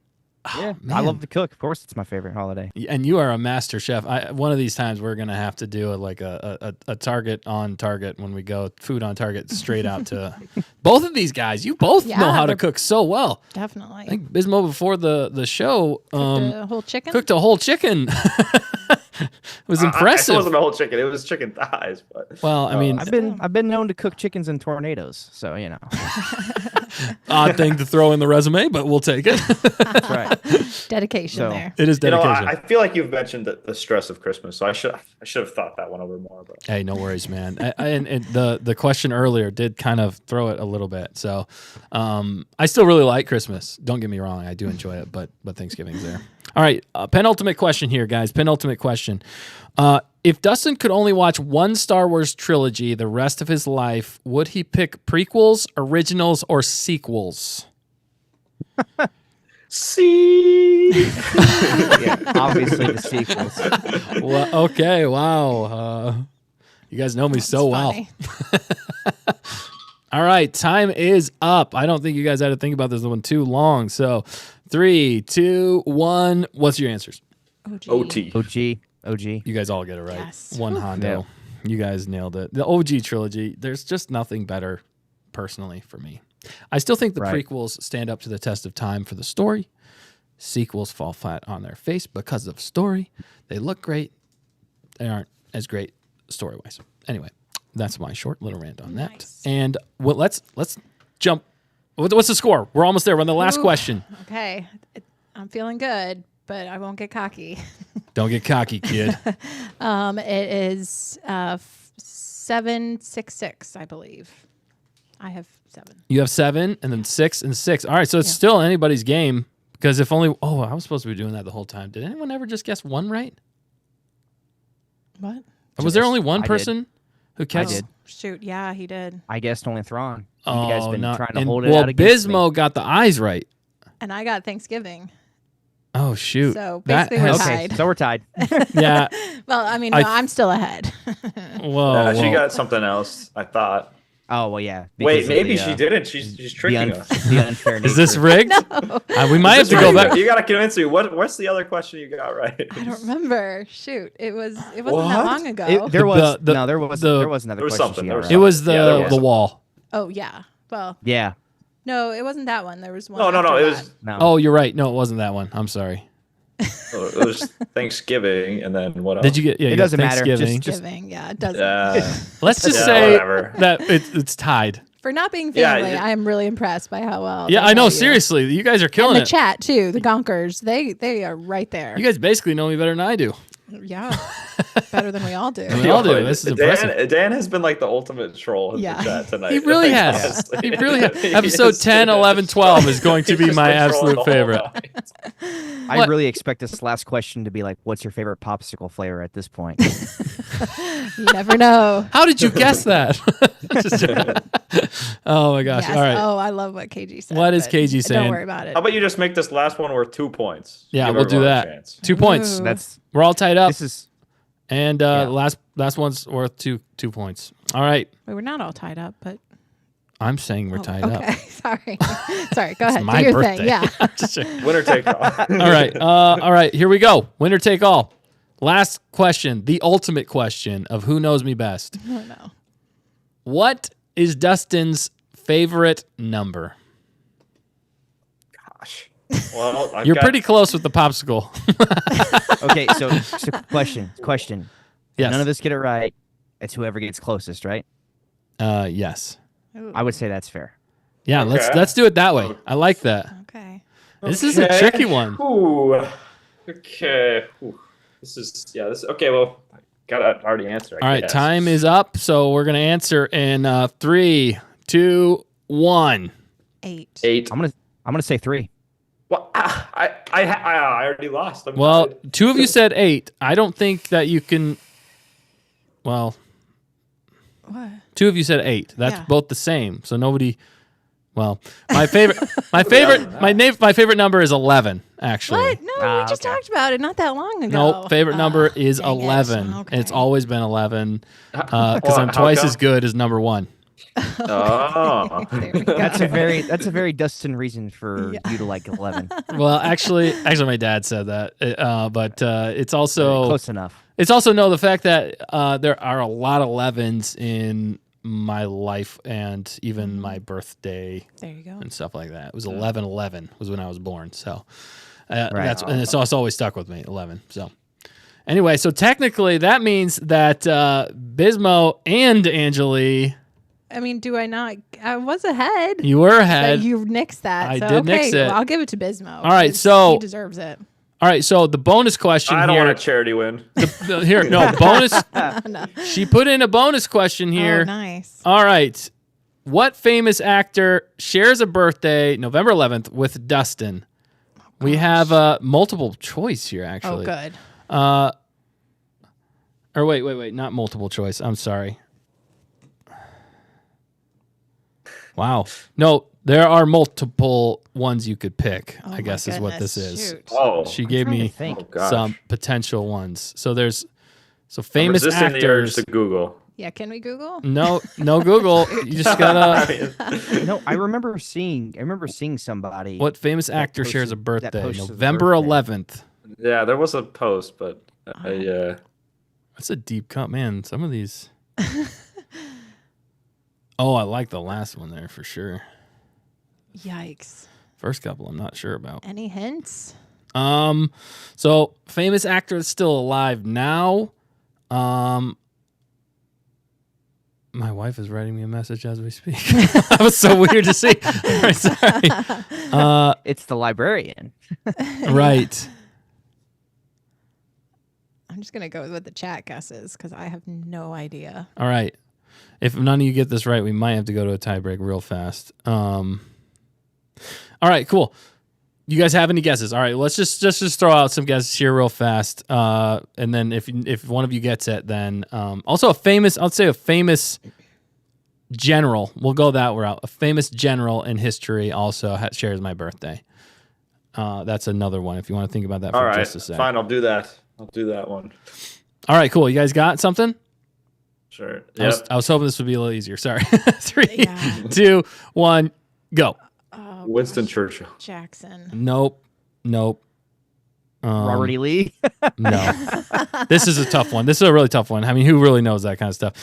Speaker 3: Yeah,
Speaker 1: man.
Speaker 3: I love to cook. Of course, it's my favorite holiday.
Speaker 1: And you are a master chef. One of these times we're gonna have to do a Target on Target when we go food on Target straight out to both of these guys. You both know how to cook so well.
Speaker 4: Definitely.
Speaker 1: I think Bismo before the show
Speaker 4: Cooked a whole chicken.
Speaker 1: cooked a whole chicken. It was impressive.
Speaker 2: It wasn't a whole chicken. It was chicken thighs. But
Speaker 1: Well, I mean,
Speaker 3: I've been known to cook chickens in tornadoes, so
Speaker 1: odd thing to throw in the resume, but we'll take it.
Speaker 3: That's right.
Speaker 4: Dedication
Speaker 3: So-
Speaker 4: there.
Speaker 1: It is dedication.
Speaker 2: I feel like you've mentioned the stress of Christmas, so I should have thought that one over more. But
Speaker 1: Hey, no worries, man. And the question earlier did kind of throw it a little bit. So I still really like Christmas. Don't get me wrong. I do enjoy it, but Thanksgiving's there. All right. Penultimate question here, guys. Penultimate question. If Dustin could only watch one Star Wars trilogy the rest of his life, would he pick prequels, originals, or sequels?
Speaker 2: see,
Speaker 3: Yeah, obviously the sequels.
Speaker 1: Well, okay. Wow. You guys know me so well.
Speaker 4: Funny.
Speaker 1: All right, time is up. I don't think you guys had to think about this one too long. So 3, 2, 1. What's your answers?
Speaker 2: OT.
Speaker 3: OG.
Speaker 1: You guys all get it right.
Speaker 4: Yes.
Speaker 1: One Hondo. You guys nailed it. The OG trilogy, there's just nothing better personally for me. I still think the
Speaker 3: Right.
Speaker 1: prequels stand up to the test of time for the story. Sequels fall flat on their face because of story. They look great. They aren't as great story-wise. Anyway, that's my short little rant on that.
Speaker 4: Nice.
Speaker 1: And let's jump. What's the score? We're almost there. We're on the last
Speaker 4: Ooh.
Speaker 1: question.
Speaker 4: Okay. I'm feeling good, but I won't get cocky.
Speaker 1: Don't get cocky, kid.
Speaker 4: It is 766, I believe. I have 7.
Speaker 1: You have 7 and then 6 and 6. All right, so it's still anybody's game because if only I was supposed to be doing that the whole time. Did anyone ever just guess one right?
Speaker 4: What?
Speaker 1: Was there only one
Speaker 3: I did.
Speaker 1: person who guessed?
Speaker 3: did.
Speaker 4: Shoot, yeah, he did.
Speaker 3: I guessed only Thrawn.
Speaker 1: Oh,
Speaker 3: You guys been
Speaker 1: no.
Speaker 3: trying to
Speaker 1: And-
Speaker 3: hold it
Speaker 1: well,
Speaker 3: out against
Speaker 1: Bismo
Speaker 3: me.
Speaker 1: got the eyes right.
Speaker 4: And I got Thanksgiving.
Speaker 1: Oh shoot!
Speaker 4: So
Speaker 1: That
Speaker 4: basically we're
Speaker 1: has-
Speaker 4: tied.
Speaker 3: Okay, so we're tied.
Speaker 1: Yeah.
Speaker 4: Well, I mean, no, I'm still ahead.
Speaker 1: Whoa.
Speaker 2: She
Speaker 1: whoa.
Speaker 2: got something else. I thought.
Speaker 3: Oh well, yeah.
Speaker 2: Wait,
Speaker 3: because of
Speaker 2: maybe
Speaker 3: the,
Speaker 2: she didn't. She's tricking us.
Speaker 3: The unfair
Speaker 1: Is this
Speaker 3: nature.
Speaker 1: rigged? We might have to go back.
Speaker 2: You got to convince me. What's the other question you got right?
Speaker 4: I don't remember. Shoot, it wasn't that
Speaker 2: What?
Speaker 4: long ago.
Speaker 3: There was
Speaker 1: The-
Speaker 3: there was
Speaker 1: the-
Speaker 3: there was another
Speaker 2: There was
Speaker 3: question.
Speaker 2: something,
Speaker 3: she
Speaker 2: there
Speaker 3: got
Speaker 2: was
Speaker 3: right.
Speaker 1: It was the
Speaker 2: Yeah, there was.
Speaker 1: the wall.
Speaker 4: Oh yeah. Well,
Speaker 3: Yeah.
Speaker 4: no, it wasn't that one. There was one.
Speaker 2: No.
Speaker 4: after
Speaker 2: It
Speaker 4: that.
Speaker 2: was
Speaker 3: No.
Speaker 1: Oh, you're right. No, it wasn't that one. I'm sorry.
Speaker 2: it was Thanksgiving, and then what else?
Speaker 1: Did you get? Yeah,
Speaker 3: It
Speaker 1: you got
Speaker 3: doesn't matter.
Speaker 1: Thanksgiving.
Speaker 4: Thanksgiving. Yeah, it doesn't.
Speaker 1: Let's just
Speaker 2: Yeah,
Speaker 1: say
Speaker 2: whatever.
Speaker 1: that it's tied.
Speaker 4: For not being
Speaker 2: Yeah,
Speaker 4: family,
Speaker 2: it-
Speaker 4: I am really impressed by how well.
Speaker 1: Yeah,
Speaker 4: they
Speaker 1: I know.
Speaker 4: you.
Speaker 1: Seriously, you guys are
Speaker 4: And
Speaker 1: killing
Speaker 4: the
Speaker 1: it.
Speaker 4: chat too. The Gonkers, they are right there.
Speaker 1: You guys basically know me better than I do.
Speaker 4: Yeah, better than we all do.
Speaker 1: We all do. This is impressive.
Speaker 2: Dan has been like the ultimate troll in
Speaker 4: Yeah.
Speaker 2: the chat tonight.
Speaker 1: He really
Speaker 2: Like,
Speaker 1: has.
Speaker 2: honestly.
Speaker 1: He really has. Episode 10, 11, 12 is going to be
Speaker 2: He's
Speaker 1: my
Speaker 2: been trolling the
Speaker 1: absolute
Speaker 2: whole
Speaker 1: favorite.
Speaker 2: night.
Speaker 3: I
Speaker 1: What?
Speaker 3: really expect this last question to be like, "What's your favorite popsicle flavor?" At this point,
Speaker 4: You never know.
Speaker 1: How did you guess that? Oh my gosh.
Speaker 4: Yes.
Speaker 1: All right.
Speaker 4: Oh, I love what KG said.
Speaker 1: What is
Speaker 4: but
Speaker 1: KG saying?
Speaker 4: Don't worry about it.
Speaker 2: How about you just make this last one worth 2 points?
Speaker 1: Yeah,
Speaker 2: Give
Speaker 1: we'll do
Speaker 2: everyone a
Speaker 1: that.
Speaker 2: chance.
Speaker 1: 2 points.
Speaker 4: Ooh.
Speaker 3: that's
Speaker 1: We're all tied up.
Speaker 3: this is
Speaker 1: And last one's worth 2 points. All right.
Speaker 4: We were not all tied up, but
Speaker 1: I'm saying we're tied up.
Speaker 4: okay. Sorry. Sorry. Go
Speaker 1: It's
Speaker 4: ahead.
Speaker 1: my
Speaker 4: Do your
Speaker 1: birthday.
Speaker 4: thing. Yeah.
Speaker 1: Just joking.
Speaker 2: Winner take all.
Speaker 1: All right. All right. Here we go. Winner take all. Last question. The ultimate question of who knows me best.
Speaker 4: Oh, no.
Speaker 1: What is Dustin's favorite number?
Speaker 2: Gosh. Well,
Speaker 1: You're pretty close with the popsicle.
Speaker 3: okay. So question.
Speaker 1: Yes.
Speaker 3: None of us get it right. It's whoever gets closest, right?
Speaker 1: Yes.
Speaker 4: Ooh,
Speaker 3: I would say that's fair.
Speaker 1: Yeah.
Speaker 2: Okay.
Speaker 1: Let's do it that way. I like that.
Speaker 4: okay.
Speaker 1: This is a tricky one.
Speaker 2: Ooh. Okay. Ooh. This. Okay. Well, I gotta already answer.
Speaker 1: All right. Time is up. So we're gonna answer in 3, 2, 1.
Speaker 4: 8.
Speaker 2: 8.
Speaker 3: I'm gonna say 3.
Speaker 2: Well, I already lost.
Speaker 1: Well, 2 of you said 8. I don't think that you can. Well,
Speaker 4: What?
Speaker 1: 2 of you said 8. That's
Speaker 4: Yeah.
Speaker 1: both the same. So nobody. Well, my favorite number is 11. Actually,
Speaker 4: What? No, we just
Speaker 3: okay.
Speaker 4: talked about it not that long ago.
Speaker 1: Nope. Favorite number is
Speaker 4: dang it.
Speaker 1: 11.
Speaker 4: Okay.
Speaker 1: And it's always been 11 because
Speaker 2: Well,
Speaker 1: I'm
Speaker 2: how
Speaker 1: twice
Speaker 2: come?
Speaker 1: as good as number 1.
Speaker 2: Oh.
Speaker 4: There we go.
Speaker 3: That's a very Dustin reason for you to like 11.
Speaker 1: Well, actually, my dad said that, but it's also
Speaker 3: Close enough.
Speaker 1: It's also the fact that there are a lot of 11s in my life and even my birthday
Speaker 4: There you go.
Speaker 1: and stuff like that. It was 11/11 was when I was born. So
Speaker 3: Right.
Speaker 1: it's always stuck with me, 11. So anyway, so technically that means that Bismo and Angeli,
Speaker 4: I mean, do I not? I was ahead.
Speaker 1: you were
Speaker 4: But
Speaker 1: ahead.
Speaker 4: you nixed that.
Speaker 1: I
Speaker 4: so,
Speaker 1: did
Speaker 4: okay,
Speaker 1: nix it.
Speaker 4: well, I'll give it to Bismo.
Speaker 1: All right,
Speaker 4: 'cause
Speaker 1: so-
Speaker 4: he deserves it.
Speaker 1: All right, so the bonus question
Speaker 2: I don't
Speaker 1: here.
Speaker 2: want a charity win.
Speaker 1: Bonus. She put in a bonus question here.
Speaker 4: Oh, nice.
Speaker 1: All right. What famous actor shares a birthday November 11th with Dustin? We have multiple choice here,
Speaker 4: Oh,
Speaker 1: actually.
Speaker 4: good.
Speaker 1: Or wait. Not multiple choice. I'm sorry. Wow. No, there are multiple ones you could pick,
Speaker 4: Oh,
Speaker 1: I
Speaker 4: my
Speaker 1: guess is what this
Speaker 4: goodness.
Speaker 1: is.
Speaker 4: Shoot.
Speaker 2: Oh.
Speaker 1: She gave
Speaker 3: trying to
Speaker 1: me
Speaker 3: think.
Speaker 2: Oh, gosh.
Speaker 1: some potential ones. So there's
Speaker 2: I'm
Speaker 1: famous
Speaker 2: resisting the urge
Speaker 1: actors.
Speaker 2: to Google.
Speaker 4: Yeah, can we Google?
Speaker 1: No Google. You just gotta.
Speaker 3: No, I remember seeing somebody.
Speaker 1: What famous actor
Speaker 3: posted-
Speaker 1: shares a
Speaker 3: that
Speaker 1: birthday?
Speaker 3: posted the
Speaker 1: November
Speaker 3: birthday.
Speaker 1: 11th.
Speaker 2: Yeah, there was a post, but
Speaker 1: That's a deep cut, man. Some of these. Oh, I like the last one there for sure.
Speaker 4: Yikes.
Speaker 1: First couple, I'm not sure about.
Speaker 4: Any hints?
Speaker 1: So famous actor that's still alive now. My wife is writing me a message as we speak. That was so weird to see. Sorry.
Speaker 3: It's the librarian.
Speaker 1: Right.
Speaker 4: I'm just going to go with what the chat guesses because I have no idea.
Speaker 1: All right. If none of you get this right, we might have to go to a tiebreak real fast. All right, cool. You guys have any guesses? All right, let's just throw out some guesses here real fast. And then if one of you gets it, then also I'll say a famous general. We'll go that route. A famous general in history also shares my birthday. That's another one if you want to think about that for
Speaker 2: all right,
Speaker 1: just a second.
Speaker 2: fine. I'll do that. I'll do that one.
Speaker 1: All right, cool. You guys got something?
Speaker 2: Sure.
Speaker 1: I was hoping this would be a little easier. Sorry. 3,
Speaker 4: Yeah.
Speaker 1: 2, 1, go.
Speaker 4: Oh,
Speaker 2: Winston
Speaker 4: gosh.
Speaker 2: Churchill.
Speaker 4: Jackson.
Speaker 1: Nope.
Speaker 3: Robert E. Lee.
Speaker 1: No. This is a tough one. This is a really tough one. I mean, who really knows that kind of stuff?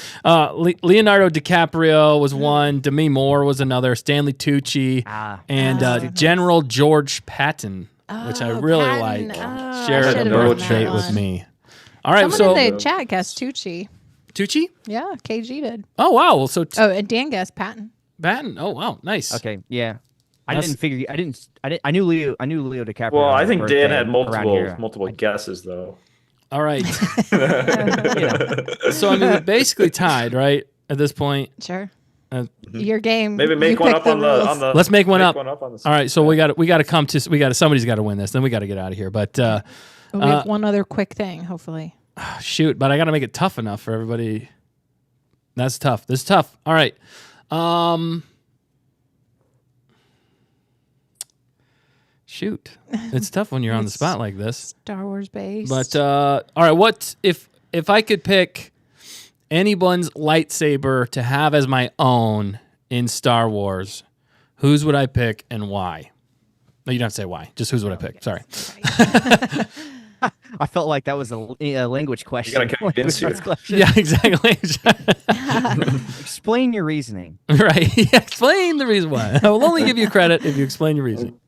Speaker 1: Leonardo DiCaprio was one. Demi Moore was another. Stanley Tucci. And
Speaker 4: nice.
Speaker 1: General George Patton, which I really
Speaker 4: Patton.
Speaker 1: like,
Speaker 4: Oh, I
Speaker 1: shared a
Speaker 4: should've
Speaker 2: known
Speaker 1: birthday
Speaker 2: that
Speaker 1: with
Speaker 4: one.
Speaker 1: me. All right,
Speaker 4: Someone
Speaker 1: so
Speaker 4: in the chat guessed Tucci.
Speaker 1: Tucci?
Speaker 4: Yeah, KG did.
Speaker 1: Oh, wow. Well, so
Speaker 4: Oh, and Dan guessed Patton.
Speaker 1: Patton. Oh, wow. Nice.
Speaker 3: Okay, yeah. I
Speaker 1: That's-
Speaker 3: didn't figure. I knew Leo DiCaprio.
Speaker 2: Well, I
Speaker 3: had a
Speaker 2: think Dan
Speaker 3: birthday
Speaker 2: had
Speaker 3: around here.
Speaker 2: multiple guesses though.
Speaker 1: All right. So I mean, we're basically tied, right? At this point.
Speaker 4: Sure. Your game.
Speaker 2: Maybe make
Speaker 4: you
Speaker 2: one
Speaker 4: pick
Speaker 2: up on the.
Speaker 1: Let's make one up.
Speaker 2: on the
Speaker 1: All right. So we got to come to. Somebody's got to win this. Then we got to get out of here. But
Speaker 4: we have one other quick thing, hopefully.
Speaker 1: shoot, but I got to make it tough enough for everybody. That's tough. This is tough. All right. Shoot, it's tough when you're on the spot like this.
Speaker 4: Star Wars based.
Speaker 1: But all right, what if I could pick anyone's lightsaber to have as my own in Star Wars? Whose would I pick and why? No, you don't have to say why. Just whose would I pick? Sorry.
Speaker 3: I felt like that was a language question.
Speaker 2: You gotta convince you.
Speaker 1: Yeah, exactly.
Speaker 3: Explain your reasoning.
Speaker 1: Right. Yeah, explain the reason why. I will only give you credit if you explain your reason.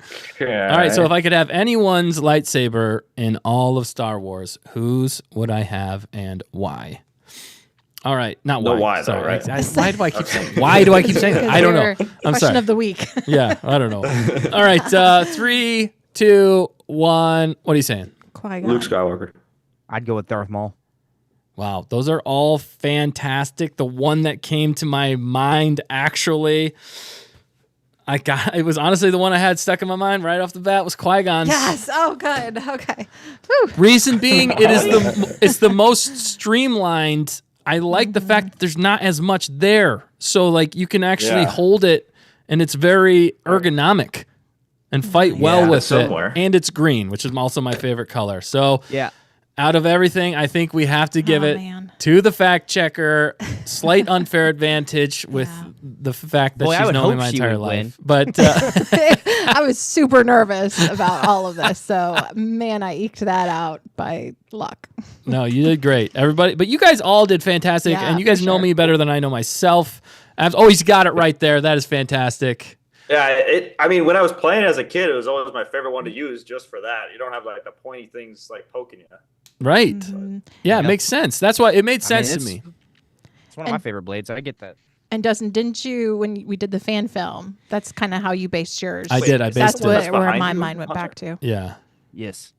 Speaker 2: Okay.
Speaker 1: All right, so if I could have anyone's lightsaber in all of Star Wars, whose would I have and why? All right, not why.
Speaker 2: No why,
Speaker 1: sorry.
Speaker 2: though, right?
Speaker 1: Why do I keep saying? Why do I keep saying that? I don't know. I'm
Speaker 4: Question
Speaker 1: sorry.
Speaker 4: of the week.
Speaker 1: Yeah, I don't know. All right, 3, 2, 1. What are you saying?
Speaker 4: Qui-Gon.
Speaker 2: Luke Skywalker.
Speaker 3: I'd go with Darth Maul.
Speaker 1: Wow, those are all fantastic. The one that came to my mind, actually, it was honestly the one I had stuck in my mind right off the bat was Qui-Gon.
Speaker 4: Yes. Oh, good. Okay. Whew.
Speaker 1: Reason being, it's the most streamlined. I like the fact that there's not as much there, so like you can actually hold it, and it's very ergonomic, and fight well with it. And it's green, which is also my favorite color. So
Speaker 3: Yeah.
Speaker 1: out of everything, I think we have to give it
Speaker 4: man.
Speaker 1: to the fact checker. Slight unfair advantage with the fact that
Speaker 3: Boy, I
Speaker 1: she's
Speaker 3: would
Speaker 1: known me
Speaker 3: hope
Speaker 1: my
Speaker 3: she
Speaker 1: entire
Speaker 3: would win.
Speaker 1: life. But
Speaker 4: I was super nervous about all of this. So, man, I eked that out by luck.
Speaker 1: no, you did great, everybody. But you guys all did fantastic,
Speaker 4: Yeah,
Speaker 1: and you guys
Speaker 4: for
Speaker 1: know
Speaker 4: sure.
Speaker 1: me better than I know myself. I've always got it right there. That is fantastic.
Speaker 2: Yeah, I mean, when I was playing as a kid, it was always my favorite one to use just for that. You don't have like the pointy things like poking you.
Speaker 1: Right.
Speaker 4: Mm-hmm.
Speaker 1: Yeah, it makes sense. That's why it made sense to
Speaker 3: it's-
Speaker 1: me.
Speaker 3: It's one of my favorite blades. I get that.
Speaker 4: And Dustin, didn't you, when we did the fan film, that's kind of how you based yours?
Speaker 1: I did. I
Speaker 4: That's
Speaker 1: based it.
Speaker 2: That's
Speaker 4: where
Speaker 2: behind
Speaker 4: my
Speaker 2: you?
Speaker 4: mind went back to.
Speaker 1: Yeah.
Speaker 3: Yes.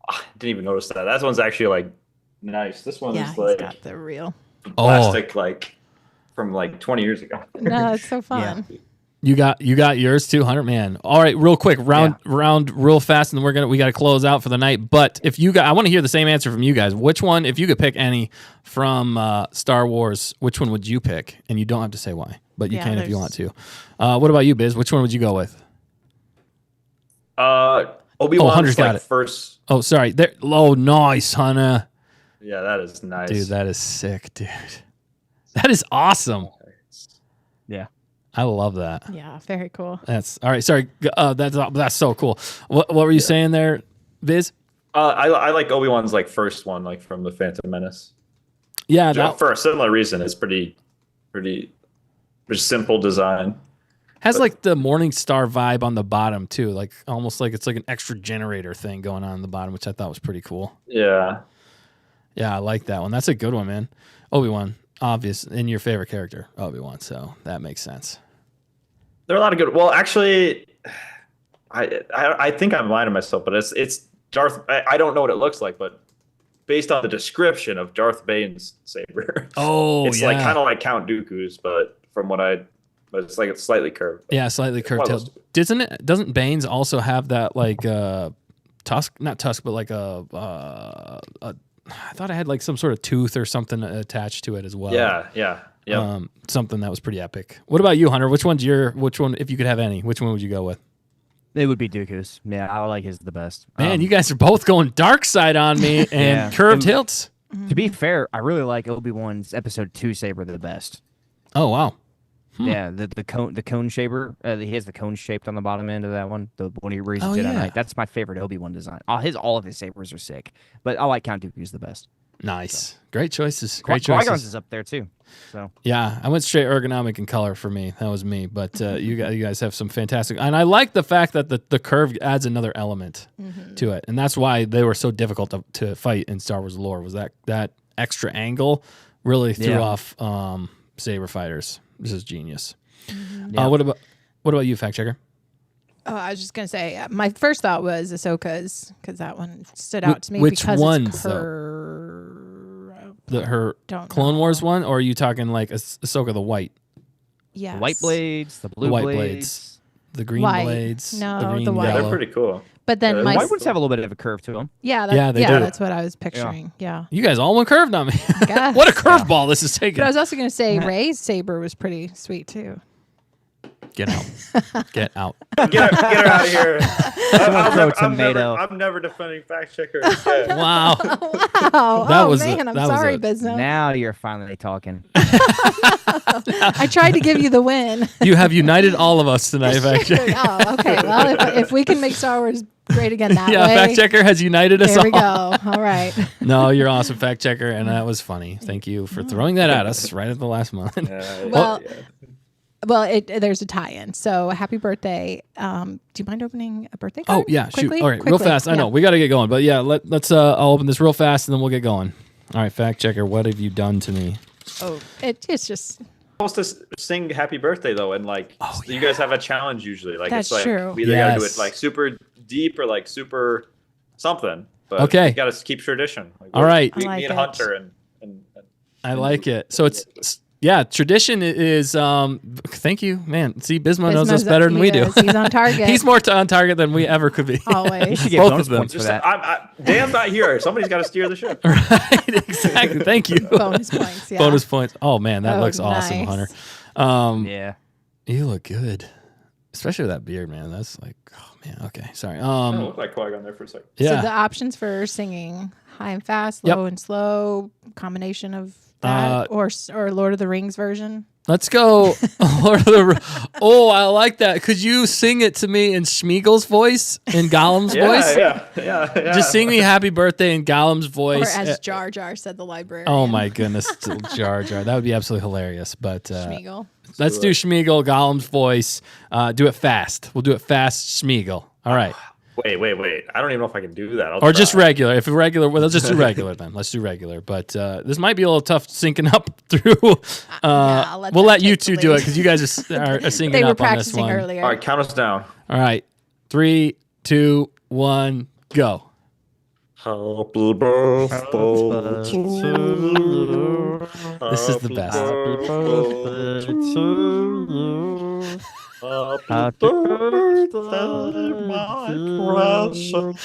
Speaker 2: I didn't even notice that. That one's actually like nice. This one
Speaker 4: Yeah,
Speaker 2: is
Speaker 4: he's
Speaker 2: like
Speaker 4: got the real.
Speaker 2: plastic, like from like 20 years ago.
Speaker 4: No, it's so fun.
Speaker 1: You got yours 200, man. All right, real quick, round real fast, and then we got to close out for the night. But if you I want to hear the same answer from you guys. Which one, if you could pick any from Star Wars, which one would you pick? And you don't have to say why, but you can if you want to. What about you, Biz? Which one would you go with?
Speaker 2: Obi-Wan's
Speaker 1: Hunter's got
Speaker 2: like
Speaker 1: it.
Speaker 2: first.
Speaker 1: Oh, sorry. There. Oh, nice, Hunter.
Speaker 2: Yeah, that is nice.
Speaker 1: Dude, that is sick, dude. That is awesome.
Speaker 3: Yeah.
Speaker 1: I love that.
Speaker 4: Yeah, very cool.
Speaker 1: That's all right. Sorry, that's so cool. What were you saying there, Biz?
Speaker 2: I like Obi-Wan's like first one, like from the Phantom Menace.
Speaker 1: Yeah,
Speaker 2: For a similar reason, it's pretty simple design.
Speaker 1: has like the Morning Star vibe on the bottom too, like almost like it's like an extra generator thing going on the bottom, which I thought was pretty cool.
Speaker 2: Yeah.
Speaker 1: Yeah, I like that one. That's a good one, man. Obi-Wan, obvious, and your favorite character, Obi-Wan, so that makes sense.
Speaker 2: There are a lot of good. Well, actually, I think I'm lying to myself, but it's Darth. I don't know what it looks like, but based on the description of Darth Bane's saber, it's like kind of like Count Dooku's, but but it's like it's slightly curved.
Speaker 1: Yeah, slightly curved tail. Doesn't Bane's also have that like not tusk, but like I thought I had like some sort of tooth or something attached to it as well.
Speaker 2: Yeah.
Speaker 1: Something that was pretty epic. What about you, Hunter? Which one, if you could have any, which one would you go with?
Speaker 3: It would be Dooku's. Yeah, I like his the best.
Speaker 1: Man, you guys are both going dark side on me and curved hilts.
Speaker 3: To be fair, I really like Obi-Wan's Episode 2 saber the best.
Speaker 1: Oh, wow.
Speaker 3: Yeah, the cone saber. He has the cone shaped on the bottom end of that one. The one he raises Jedi Knight. That's my favorite Obi-Wan design. All of his sabers are sick, but I like Count Dooku's the best.
Speaker 1: Nice. So. Great choices.
Speaker 3: Qui-Gon's is up there too. So
Speaker 1: yeah, I went straight ergonomic and color for me. That was me. But you guys have some fantastic, and I like the fact that the curve adds another element to it, and that's why they were so difficult to fight in Star Wars lore. Was that extra angle really threw off saber fighters? This is genius. What about you, fact checker?
Speaker 4: Oh, I was just gonna say my first thought was Ahsoka's because that one stood out to me.
Speaker 1: Which
Speaker 4: because
Speaker 1: ones,
Speaker 4: it's her.
Speaker 1: Her
Speaker 4: Don't
Speaker 1: Clone
Speaker 4: know.
Speaker 1: Wars one, or are you talking like Ahsoka the white?
Speaker 4: Yes.
Speaker 3: The white blades, the blue
Speaker 1: The white
Speaker 3: blades.
Speaker 1: blades. The green
Speaker 4: White.
Speaker 1: blades.
Speaker 4: No,
Speaker 1: the green,
Speaker 4: the white.
Speaker 2: Yeah,
Speaker 1: yellow.
Speaker 2: they're pretty cool.
Speaker 4: But then
Speaker 2: Yeah,
Speaker 4: my
Speaker 3: The white ones have a little bit of a curve to them.
Speaker 1: Yeah, they do.
Speaker 4: that's what I was picturing. Yeah.
Speaker 1: You guys all went curved on me.
Speaker 4: Guess.
Speaker 1: What a curveball this is taking.
Speaker 4: But I was also gonna say Rey's saber was pretty sweet too.
Speaker 1: Get out. Get out.
Speaker 2: Get her out of here.
Speaker 3: Tomato.
Speaker 2: I'm never defending fact checkers. Yeah.
Speaker 1: Wow.
Speaker 4: Oh,
Speaker 1: That
Speaker 4: oh
Speaker 1: was
Speaker 4: man,
Speaker 1: a-
Speaker 4: I'm
Speaker 1: that was
Speaker 4: sorry,
Speaker 1: a-
Speaker 4: Bismo.
Speaker 3: Now you're finally talking.
Speaker 4: I tried to give you the win.
Speaker 1: You have united all of us tonight, fact checker.
Speaker 4: Oh, okay. Well, if we can make Star Wars great again that
Speaker 1: Yeah,
Speaker 4: way,
Speaker 1: fact checker has united us
Speaker 4: there we
Speaker 1: all.
Speaker 4: go. All right.
Speaker 1: No, you're awesome, fact checker, and that was funny. Thank you for throwing that at us right at the last moment.
Speaker 4: Well, there's a tie-in. So happy birthday. Do you mind opening a birthday card?
Speaker 1: Oh yeah,
Speaker 4: quickly?
Speaker 1: shoot. All right, real
Speaker 4: Quickly.
Speaker 1: fast. I know we got to get going, but yeah, let's. I'll open this real fast, and then we'll get going. All right, fact checker, what have you done to me?
Speaker 4: Oh, it's just.
Speaker 2: Supposed to sing happy birthday though, and you guys have a challenge usually. Like
Speaker 4: That's
Speaker 2: it's like
Speaker 4: true.
Speaker 2: we either gotta do
Speaker 1: Yes.
Speaker 2: it like super deep or like super something. But
Speaker 1: Okay.
Speaker 2: you gotta keep tradition. Like,
Speaker 1: All right.
Speaker 2: me,
Speaker 4: I like
Speaker 2: me and
Speaker 4: it.
Speaker 2: Hunter and
Speaker 1: I like it. So it's yeah, tradition is. Thank you, man. See, Bismo knows us
Speaker 4: Bismo's-
Speaker 1: better than
Speaker 4: he
Speaker 1: we do.
Speaker 4: does. He's on target.
Speaker 1: He's more on target than we ever could be.
Speaker 3: You
Speaker 4: Always.
Speaker 3: should get
Speaker 1: Both
Speaker 3: bonus
Speaker 1: of them.
Speaker 3: points for
Speaker 2: just
Speaker 3: that.
Speaker 2: Dan's not here. Somebody's got to steer the ship.
Speaker 1: Right, exactly. Thank you.
Speaker 4: Bonus points. Yeah.
Speaker 1: Bonus points. Oh man, that
Speaker 4: Oh,
Speaker 1: looks awesome,
Speaker 4: nice.
Speaker 1: Hunter.
Speaker 3: Yeah.
Speaker 1: You look good, especially with that beard, man. That's like, oh man. Okay, sorry.
Speaker 2: I look like Qui-Gon there for a second.
Speaker 1: Yeah.
Speaker 4: So the options for singing high and fast,
Speaker 1: Yep.
Speaker 4: low and slow, combination of that, or Lord of the Rings version.
Speaker 1: Let's go. Lord of the Oh, I like that. Could you sing it to me in Schmiegel's voice, in Gollum's voice?
Speaker 2: Yeah.
Speaker 1: Just sing me "Happy Birthday" in Gollum's voice.
Speaker 4: Or as Jar Jar said, the librarian.
Speaker 1: Oh my goodness, Jar Jar. That would be absolutely hilarious. But
Speaker 4: Schmiegel.
Speaker 1: let's do Schmiegel, Gollum's voice. Do it fast. We'll do it fast, Schmiegel. All right.
Speaker 2: Wait. I don't even know if I can do that. I'll
Speaker 1: Or just
Speaker 2: try.
Speaker 1: regular. If regular, well, let's just do regular then. Let's do regular. But this might be a little tough syncing up through.
Speaker 4: I'll let
Speaker 1: We'll
Speaker 4: them
Speaker 1: let you
Speaker 4: take
Speaker 1: two
Speaker 4: the
Speaker 1: do it
Speaker 4: lead.
Speaker 1: because you guys are syncing
Speaker 4: They were
Speaker 1: up on this
Speaker 4: practicing
Speaker 1: one.
Speaker 4: earlier.
Speaker 2: All right, count us down.
Speaker 1: All right. 3, 2, 1, go.
Speaker 2: Happy birthday to you.
Speaker 1: This is the best.
Speaker 2: Happy birthday, my precious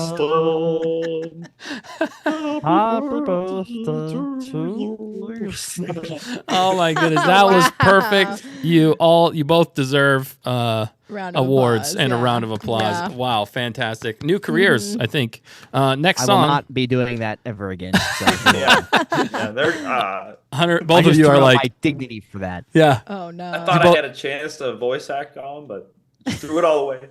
Speaker 2: Dustin.
Speaker 3: Happy birthday to
Speaker 1: Oh my goodness, that was perfect. You both deserve
Speaker 4: Round of
Speaker 1: awards
Speaker 4: applause,
Speaker 1: and a
Speaker 4: yeah.
Speaker 1: round of applause.
Speaker 4: Yeah.
Speaker 1: Wow, fantastic. New careers, I think. Next
Speaker 3: I will
Speaker 1: song,
Speaker 3: not be doing that ever again. So,
Speaker 2: Yeah, they're.
Speaker 1: Hunter.
Speaker 3: I
Speaker 1: Both of
Speaker 3: just
Speaker 1: you
Speaker 3: threw
Speaker 1: are
Speaker 3: out
Speaker 1: like,
Speaker 3: my dignity for that.
Speaker 1: yeah.
Speaker 4: Oh no.
Speaker 2: I thought
Speaker 1: both-
Speaker 2: I had a chance to voice act on, but threw it all away.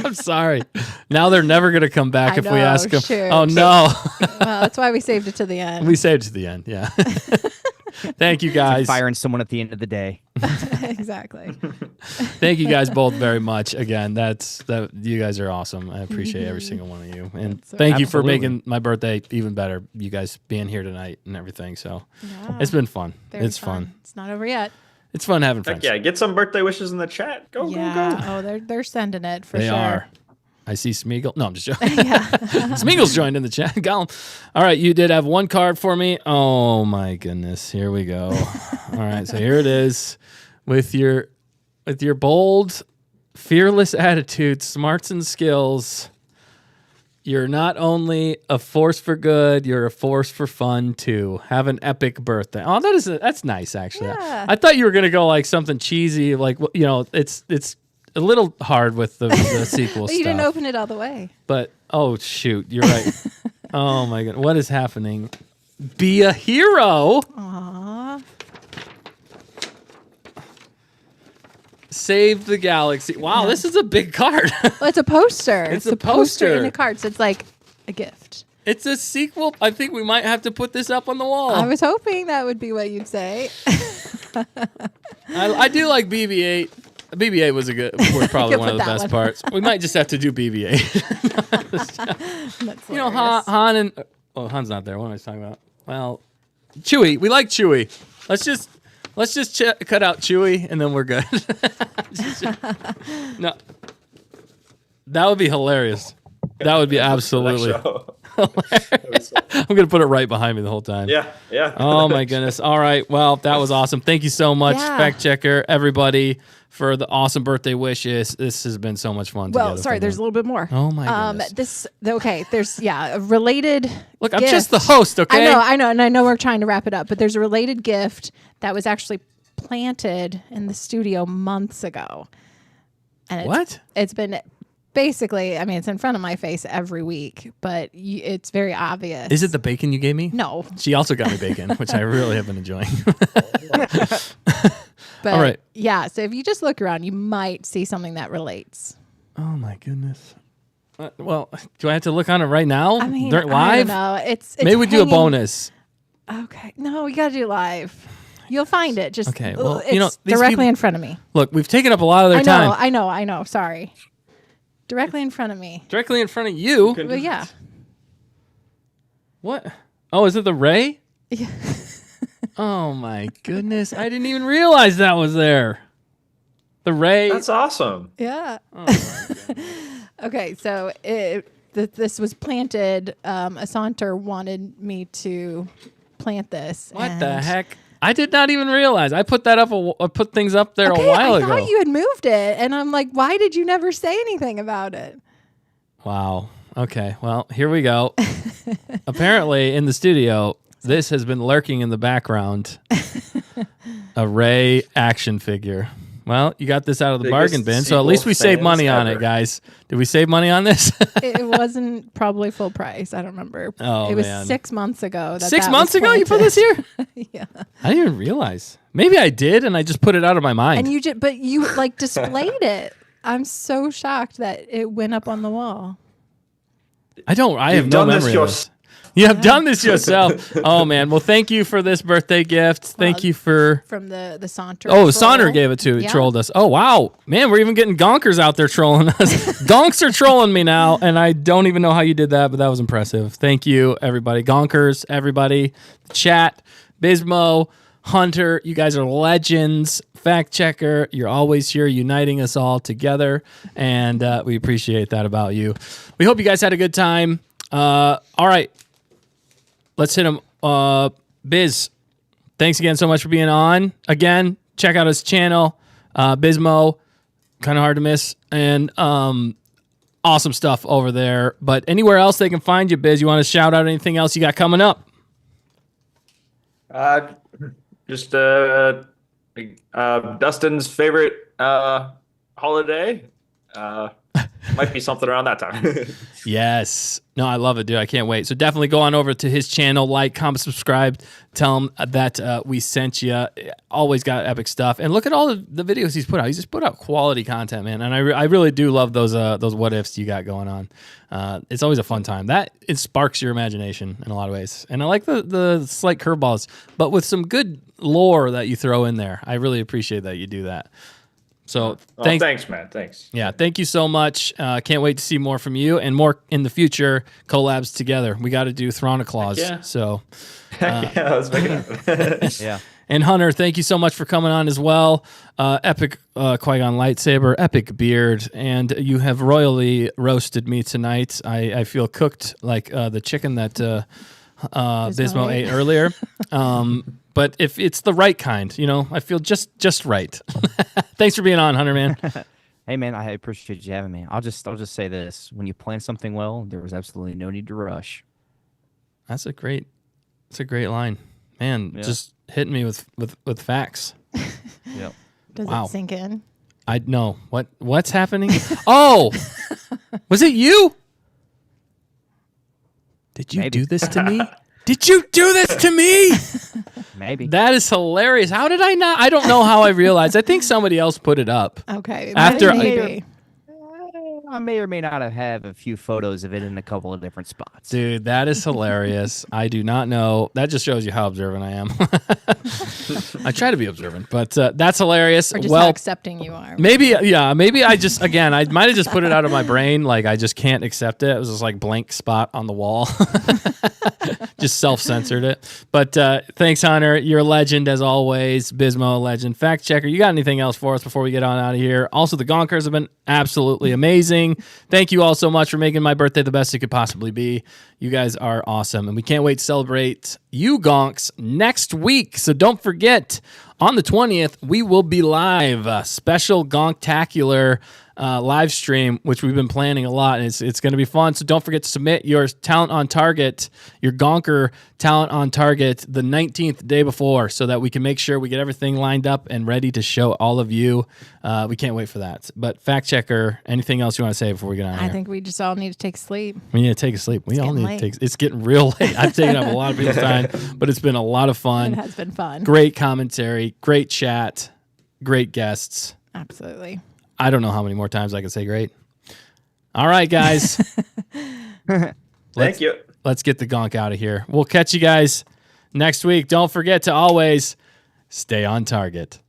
Speaker 1: I'm sorry. Now they're never gonna come back
Speaker 4: I
Speaker 1: if we
Speaker 4: know,
Speaker 1: ask them.
Speaker 4: shoot.
Speaker 1: Oh no,
Speaker 4: Well, that's why we saved it to the end.
Speaker 1: we saved it to the end. Yeah. Thank you guys.
Speaker 3: Firing someone at the end of the day.
Speaker 4: Exactly.
Speaker 1: Thank you guys both very much. Again, that you guys are awesome. I appreciate every single one of you, and
Speaker 4: That's
Speaker 1: thank you for
Speaker 3: Absolutely.
Speaker 1: making my birthday even better. You guys being here tonight and everything. So
Speaker 4: Yeah.
Speaker 1: it's been fun.
Speaker 4: Very
Speaker 1: It's fun.
Speaker 4: It's not over yet.
Speaker 1: It's fun having
Speaker 2: Heck
Speaker 1: friends.
Speaker 2: yeah, get some birthday wishes in the chat. Go,
Speaker 4: Yeah.
Speaker 2: go, go.
Speaker 4: Oh, they're sending it for
Speaker 1: They
Speaker 4: sure.
Speaker 1: are. I see Smeagol. No, I'm just joking.
Speaker 4: Yeah.
Speaker 1: Smeagol's joined in the chat. Gollum. All right, you did have one card for me. Oh my goodness. Here we go. All right, so here it is. With your bold, fearless attitude, smarts and skills, you're not only a force for good, you're a force for fun too. Have an epic birthday. Oh, that's nice actually.
Speaker 4: Yeah.
Speaker 1: I thought you were gonna go like something cheesy, like it's a little hard with the sequel
Speaker 4: But
Speaker 1: stuff.
Speaker 4: you didn't open it all the way.
Speaker 1: But oh shoot, you're right. Oh my god, what is happening? Be a hero.
Speaker 4: Aw.
Speaker 1: Save the galaxy. Wow, this is a big card.
Speaker 4: Well, it's a poster.
Speaker 1: It's
Speaker 4: a
Speaker 1: a
Speaker 4: poster in
Speaker 1: poster.
Speaker 4: a card, so it's like a gift.
Speaker 1: It's a sequel. I think we might have to put this up on the wall.
Speaker 4: I was hoping that would be what you'd say.
Speaker 1: I do like BB-8. BB-8 was probably
Speaker 4: You'll
Speaker 1: one of
Speaker 4: put
Speaker 1: the
Speaker 4: that
Speaker 1: best
Speaker 4: one.
Speaker 1: parts. We might just have to do BB-8.
Speaker 4: That's
Speaker 1: You know,
Speaker 4: hilarious.
Speaker 1: Han and Han's not there. What am I talking about? Well, Chewie. We like Chewie. Let's just cut out Chewie, and then we're good. No, that would be hilarious. That would be absolutely. I'm gonna put it right behind me the whole time.
Speaker 2: Yeah.
Speaker 1: Oh my goodness. All right. Well, that was awesome. Thank you so much, fact checker, everybody, for the awesome birthday wishes. This has been so much fun.
Speaker 4: Well, sorry, there's a little bit more.
Speaker 1: Oh my goodness.
Speaker 4: There's a related.
Speaker 1: Look, I'm
Speaker 4: gift.
Speaker 1: just the host, okay?
Speaker 4: I know, and I know we're trying to wrap it up, but there's a related gift that was actually planted in the studio months ago. And it's been basically, I mean, it's in front of my face every week, but it's very obvious.
Speaker 1: Is it the bacon you gave me?
Speaker 4: No.
Speaker 1: She also got me bacon, which I really have been enjoying.
Speaker 4: But
Speaker 1: all right.
Speaker 4: Yeah, so if you just look around, you might see something that relates.
Speaker 1: Oh my goodness. Well, do I have to look on it right now?
Speaker 4: I mean,
Speaker 1: live?
Speaker 4: I don't know. It's
Speaker 1: maybe we do a bonus.
Speaker 4: Okay. No, we got to do live. You'll find it. Just
Speaker 1: okay. Well,
Speaker 4: it's directly in front of me.
Speaker 1: Look, we've taken up a lot of their time.
Speaker 4: I know. Sorry. Directly in front of me.
Speaker 1: Directly in front of you?
Speaker 4: Well, yeah.
Speaker 1: What? Oh, is it the Ray?
Speaker 4: Yeah.
Speaker 1: Oh my goodness. I didn't even realize that was there. The Ray.
Speaker 2: That's awesome.
Speaker 4: Yeah.
Speaker 1: Oh,
Speaker 4: okay, so this was planted. Asanter wanted me to plant this.
Speaker 1: What the heck? I did not even realize. I put that up. I put things up there a while ago.
Speaker 4: I thought you had moved it, and I'm like, why did you never say anything about it?
Speaker 1: Wow. Okay. Well, here we go. Apparently, in the studio, this has been lurking in the background. A Ray action figure. Well, you got this out of the bargain bin, so at least we saved money on it, guys. Did we save money on this?
Speaker 4: It wasn't probably full price. I don't remember.
Speaker 1: Oh,
Speaker 4: it was
Speaker 1: man.
Speaker 4: 6 months ago.
Speaker 1: 6 months ago you put this here?
Speaker 4: Yeah.
Speaker 1: I didn't even realize. Maybe I did, and I just put it out of my mind.
Speaker 4: And you like displayed it. I'm so shocked that it went up on the wall.
Speaker 1: I have no memory of this. You have done this yourself. Oh man! Well, thank you for this birthday gift. Thank you for
Speaker 4: from the Saunter.
Speaker 1: Oh, Saunter gave it to. He trolled us. Oh wow, man! We're even getting gonkers out there trolling us. Gonks are trolling me now, and I don't even know how you did that, but that was impressive. Thank you, everybody. Gonkers, everybody. Chat, Bismo, Hunter. You guys are legends. Fact checker, you're always here, uniting us all together, and we appreciate that about you. We hope you guys had a good time. All right. Let's hit him. Biz, thanks again so much for being on. Again, check out his channel, Bismo. Kind of hard to miss. And awesome stuff over there. But anywhere else they can find you, Biz, you want to shout out anything else you got coming up?
Speaker 2: Just Dustin's favorite holiday. Might be something around that time.
Speaker 1: Yes. No, I love it, dude. I can't wait. So definitely go on over to his channel, like, comment, subscribe. Tell him that we sent you. Always got epic stuff. And look at all the videos he's put out. He's just put out quality content, man. And I really do love those what ifs you got going on. It's always a fun time. It sparks your imagination in a lot of ways. And I like the slight curveballs, but with some good lore that you throw in there. I really appreciate that you do that. So
Speaker 2: thanks, man. Thanks.
Speaker 1: Yeah, thank you so much. Can't wait to see more from you and more in the future collabs together. We got to do Throniclaws.
Speaker 2: Yeah.
Speaker 1: So,
Speaker 2: let's make it happen.
Speaker 3: Yeah.
Speaker 1: And Hunter, thank you so much for coming on as well. Epic Qui-Gon lightsaber, epic beard, and you have royally roasted me tonight. I feel cooked like the chicken that Bismo ate earlier. But if it's the right kind, I feel just right. Thanks for being on, Hunter, man.
Speaker 3: Hey, man, I appreciate you having me. I'll just say this: when you plan something well, there was absolutely no need to rush.
Speaker 1: That's a great line, man. Yeah. Just hitting me with facts.
Speaker 3: Yep.
Speaker 4: Does it sink in?
Speaker 1: I know what's happening. Oh, was it you? Did you do this to me? Did you do this to me?
Speaker 3: Maybe.
Speaker 1: That is hilarious. How did I not? I don't know how I realized. I think somebody else put it up.
Speaker 4: Okay.
Speaker 1: After
Speaker 4: maybe.
Speaker 3: I may or may not have a few photos of it in a couple of different spots.
Speaker 1: Dude, that is hilarious. I do not know. That just shows you how observant I am. I try to be observant, but that's hilarious.
Speaker 4: Or just how accepting you are.
Speaker 1: Maybe I just, again, I might have just put it out of my brain. Like, I just can't accept it. It was just like blank spot on the wall. Just self-censored it. But thanks, Hunter. You're a legend as always. Bismo, a legend. Fact checker, you got anything else for us before we get on out of here? Also, the Gonkers have been absolutely amazing. Thank you all so much for making my birthday the best it could possibly be. You guys are awesome, and we can't wait to celebrate you Gonks next week. So don't forget, on the 20th, we will be live. A special Gonktacular live stream, which we've been planning a lot, and it's going to be fun. So don't forget to submit your talent on target, your Gonker talent on target, the 19th day before, so that we can make sure we get everything lined up and ready to show all of you. We can't wait for that. But fact checker, anything else you want to say before we get on here?
Speaker 4: I think we just all need to take sleep.
Speaker 1: We need to take a sleep. We all need to take. It's getting real late. I've taken up a lot of people's time, but it's been a lot of fun.
Speaker 4: It has been fun.
Speaker 1: Great commentary, great chat, great guests.
Speaker 4: Absolutely.
Speaker 1: I don't know how many more times I can say great. All right, guys.
Speaker 2: Thank you.
Speaker 1: Let's get the Gonk out of here. We'll catch you guys next week. Don't forget to always stay on target.